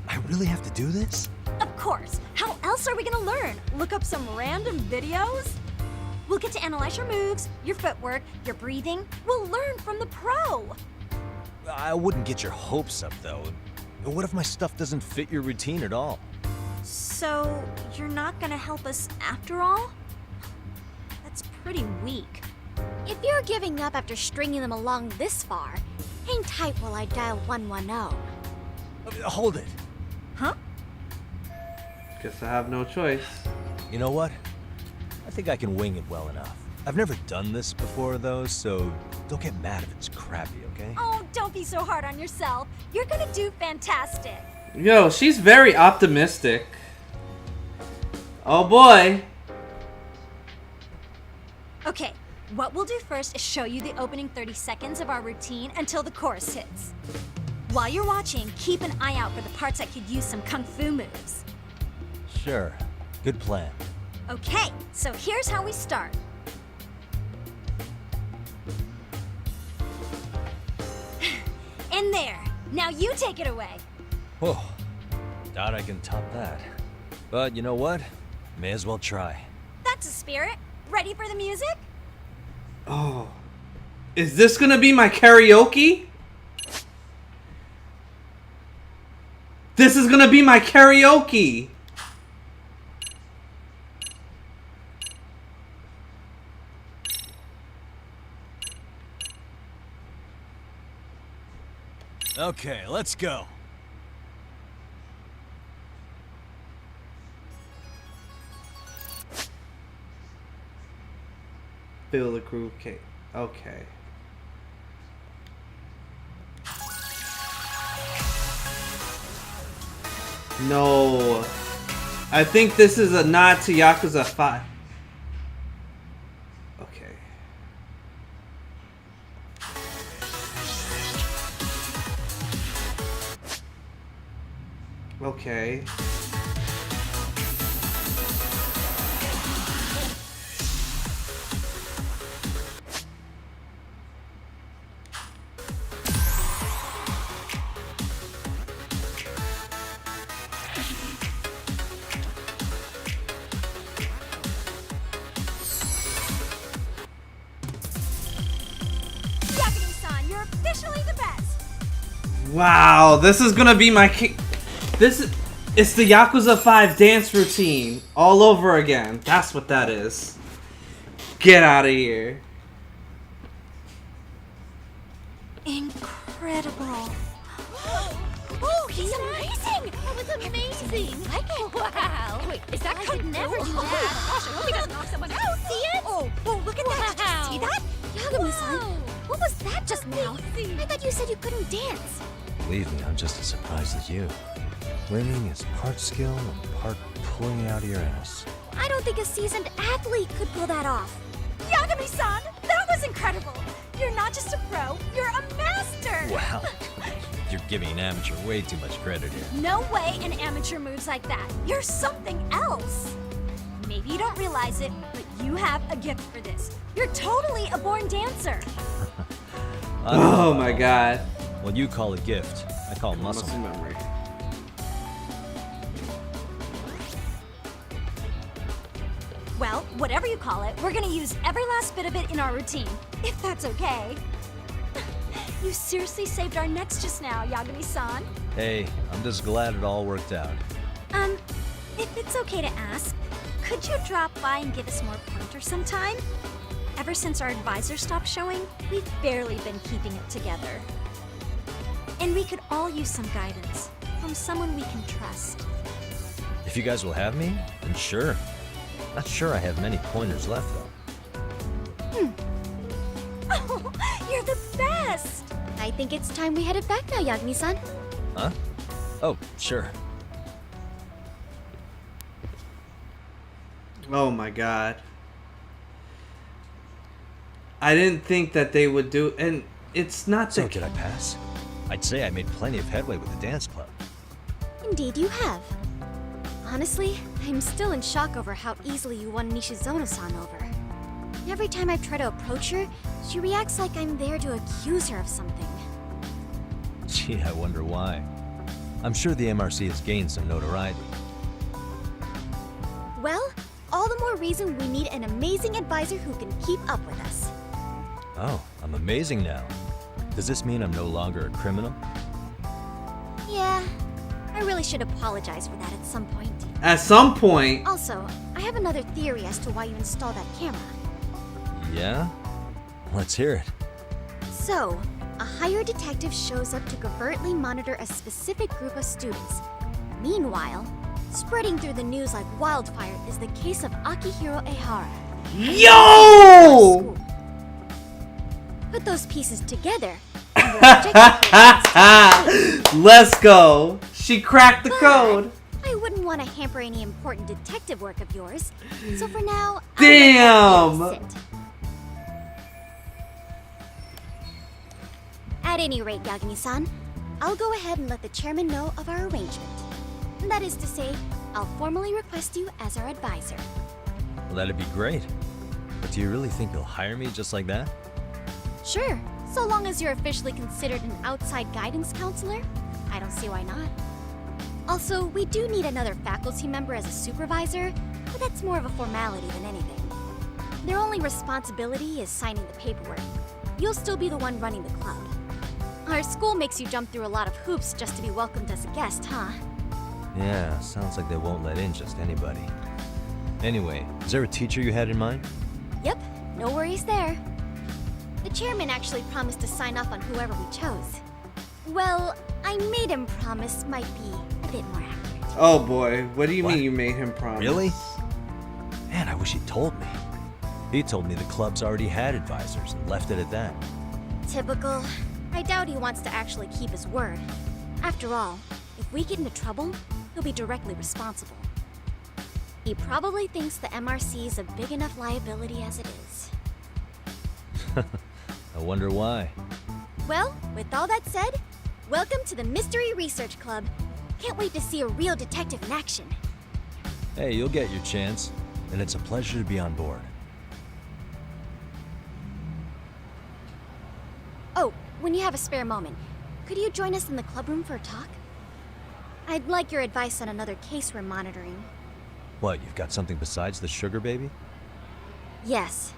I really have to do this? Of course. How else are we gonna learn? Look up some random videos? We'll get to analyze your moves, your footwork, your breathing. We'll learn from the pro. I wouldn't get your hopes up, though. What if my stuff doesn't fit your routine at all? So, you're not gonna help us after all? That's pretty weak. If you're giving up after stringing them along this far, hang tight while I dial 110. Hold it. Huh? Guess I have no choice. You know what? I think I can wing it well enough. I've never done this before, though, so don't get mad if it's crappy, okay? Oh, don't be so hard on yourself. You're gonna do fantastic. Yo, she's very optimistic. Oh boy. Okay, what we'll do first is show you the opening 30 seconds of our routine until the chorus hits. While you're watching, keep an eye out for the parts that could use some kung fu moves. Sure. Good plan. Okay, so here's how we start. In there. Now you take it away. Whoa. Doubt I can top that. But you know what? May as well try. That's a spirit. Ready for the music? Oh. Is this gonna be my karaoke? This is gonna be my karaoke! Okay, let's go. Feel the groove, okay. No. I think this is a nod to Yakuza 5. Okay. Okay. Yagami-san, you're officially the best. Wow, this is gonna be my it's the Yakuza 5 dance routine all over again. That's what that is. Get out of here. Incredible. Oh, he's amazing! That was amazing! Wow! Wait, is that I could never do that. Gosh, I hope he doesn't knock someone out. See it? Oh, look at that. Did you see that? Yagami-san, what was that just now? I thought you said you couldn't dance. Believe me, I'm just as surprised as you. Swimming is part skill and part pulling it out of your ass. I don't think a seasoned athlete could pull that off. Yagami-san, that was is incredible. You're not just a pro, you're a master. Wow. You're giving an amateur way too much credit here. No way an amateur moves like that. You're something else. Maybe you don't realize it, but you have a gift for this. You're totally a born dancer. Oh my god. What you call a gift, I call muscle memory. Well, whatever you call it, we're gonna use every last bit of it in our routine, if that's okay. You seriously saved our necks just now, Yagami-san. Hey, I'm just glad it all worked out. If it's okay to ask, could you drop by and give us more pointers sometime? Ever since our advisor stopped showing, we've barely been keeping it together. And we could all use some guidance from someone we can trust. If you guys will have me, then sure. Not sure I have many pointers left, though. Oh, you're the best! I think it's time we headed back now, Yagami-san. Huh? Oh, sure. Oh my god. I didn't think that they would do, and it's not So that. did I pass? I'd say I made plenty of headway with the dance club. Indeed you have. Honestly, I'm still in shock over how easily you won Nishizono-san over. Every time I try to approach her, she reacts like I'm there to accuse her of something. Gee, I wonder why. I'm sure the MRC has gained some notoriety. Well, all the more reason we need an amazing advisor who can keep up with us. Oh, I'm amazing now. Does this mean I'm no longer a criminal? Yeah, I really should apologize for that at some point. At some point. Also, I have another theory as to why you installed that camera. Yeah? Let's hear it. So, a hired detective shows up to covertly monitor a specific group of students. Meanwhile, spreading through the news like wildfire is the case of Akihiro Ehara. Yo! Put those pieces together. Let's go. She cracked the code. I wouldn't want to hamper any important detective work of yours. So for now, damn. At any rate, Yagami-san, I'll go ahead and let the chairman know of our arrangement. That is to say, I'll formally request you as our advisor. Well, that'd be great. But do you really think you'll hire me just like that? Sure, so long as you're officially considered an outside guidance counselor, I don't see why not. Also, we do need another faculty member as a supervisor, but that's more of a formality than anything. Their only responsibility is signing the paperwork. You'll still be the one running the club. Our school makes you jump through a lot of hoops just to be welcomed as a guest, huh? Yeah, sounds like they won't let in just anybody. Anyway, is there a teacher you had in mind? Yep, no worries there. The chairman actually promised to sign off on whoever we chose. Well, I made him promise might be a bit more accurate. Oh boy, what do you mean you made him promise? Really? Man, I wish he'd told me. He told me the club's already had advisors and left it at that. Typical. I doubt he wants to actually keep his word. After all, if we get into trouble, he'll be directly responsible. He probably thinks the MRC is a big enough liability as it is. I wonder why. Well, with all that said, welcome to the Mystery Research Club. Can't wait to see a real detective in action. Hey, you'll get your chance, and it's a pleasure to be on board. Oh, when you have a spare moment, could you join us in the clubroom for a talk? I'd like your advice on another case we're monitoring. What, you've got something besides the sugar baby? Yes,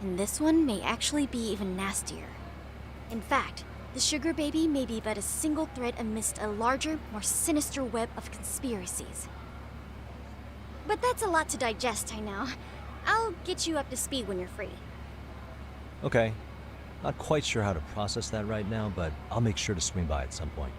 and this one may actually be even nastier. In fact, the sugar baby may be but a single thread amidst a larger, more sinister web of conspiracies. But that's a lot to digest, I know. I'll get you up to speed when you're free. Okay. Not quite sure how to process that right now, but I'll make sure to swing by at some point.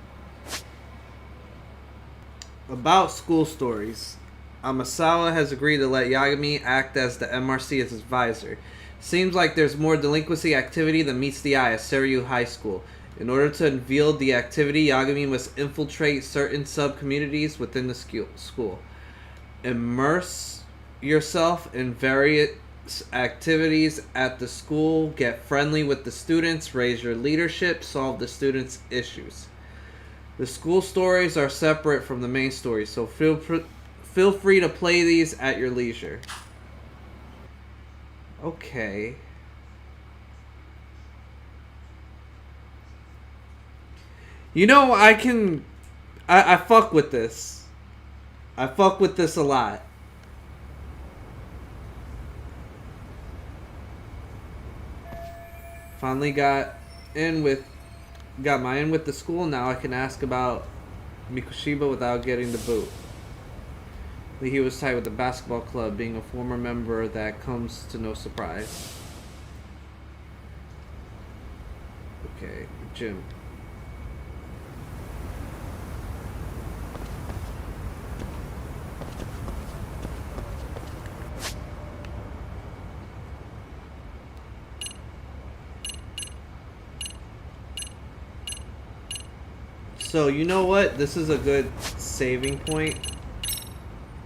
About school stories. Amasawa has agreed to let Yagami act as the MRC as his advisor. Seems like there's more delinquency activity than meets the eye at Seiryu High School. In order to unveil the activity, Yagami must infiltrate certain sub-communities within the school. Immerse yourself in various activities at the school, get friendly with the students, raise your leadership, solve the students' issues. The school stories are separate from the main story, so feel free to play these at your leisure. Okay. You know, I fuck with this. I fuck with this a lot. Finally got my in with the school. Now I can ask about Mikushiba without getting the boot. He was tied with the basketball club, being a former member. That comes to no surprise. Okay, gym. So, you know what? This is a good saving point.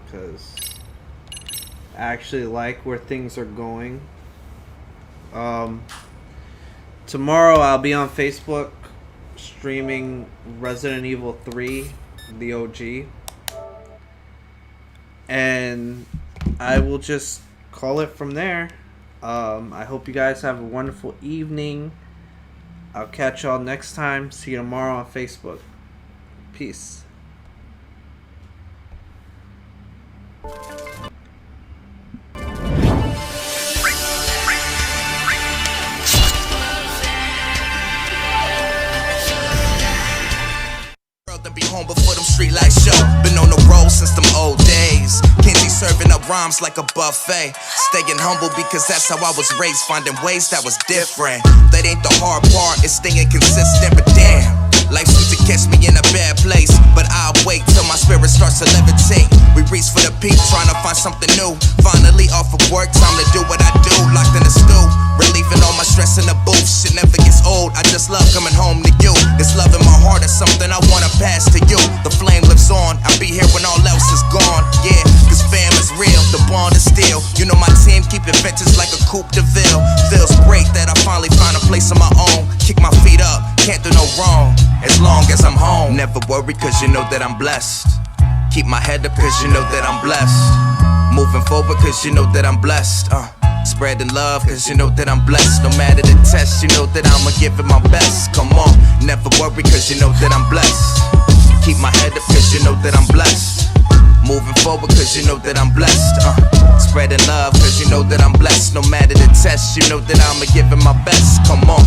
Because I actually like where things are going. Tomorrow I'll be on Facebook streaming Resident Evil 3, the OG. And I will just call it from there. I hope you guys have a wonderful evening. I'll catch y'all next time. See you tomorrow on Facebook. Peace. To be home before them street lights show. Been on the road since them old days. Kenji serving up rhymes like a buffet. Staying humble because that's how I was raised. Finding ways that was different. That ain't the hard part, it's staying consistent. But damn, life seems to catch me in a bad place. But I'll wait till my spirit starts to levitate. We reach for the peak, trying to find something new. Finally off of work, time to do what I do. Locked in the stew, relieving all my stress in the booth. Shit never gets old, I just love coming home to you. This love in my heart is something I wanna pass to you. The flame lives on, I'll be here when all else is gone. Yeah, cause fam is real, the bond is still. You know my team keep it vintage like a Coupe de Ville. Feels great that I finally found a place of my own. Kick my feet up, can't do no wrong, as long as I'm home. Never worry cause you know that I'm blessed. Keep my head up cause you know that I'm blessed. Moving forward cause you know that I'm blessed. Spreading love cause you know that I'm blessed. No matter the test, you know that I'ma give it my best. Come on, never worry cause you know that I'm blessed. Keep my head up cause you know that I'm blessed. Moving forward cause you know that I'm blessed. Spreading love cause you know that I'm blessed. No matter the test, you know that I'ma give it my best. Come on.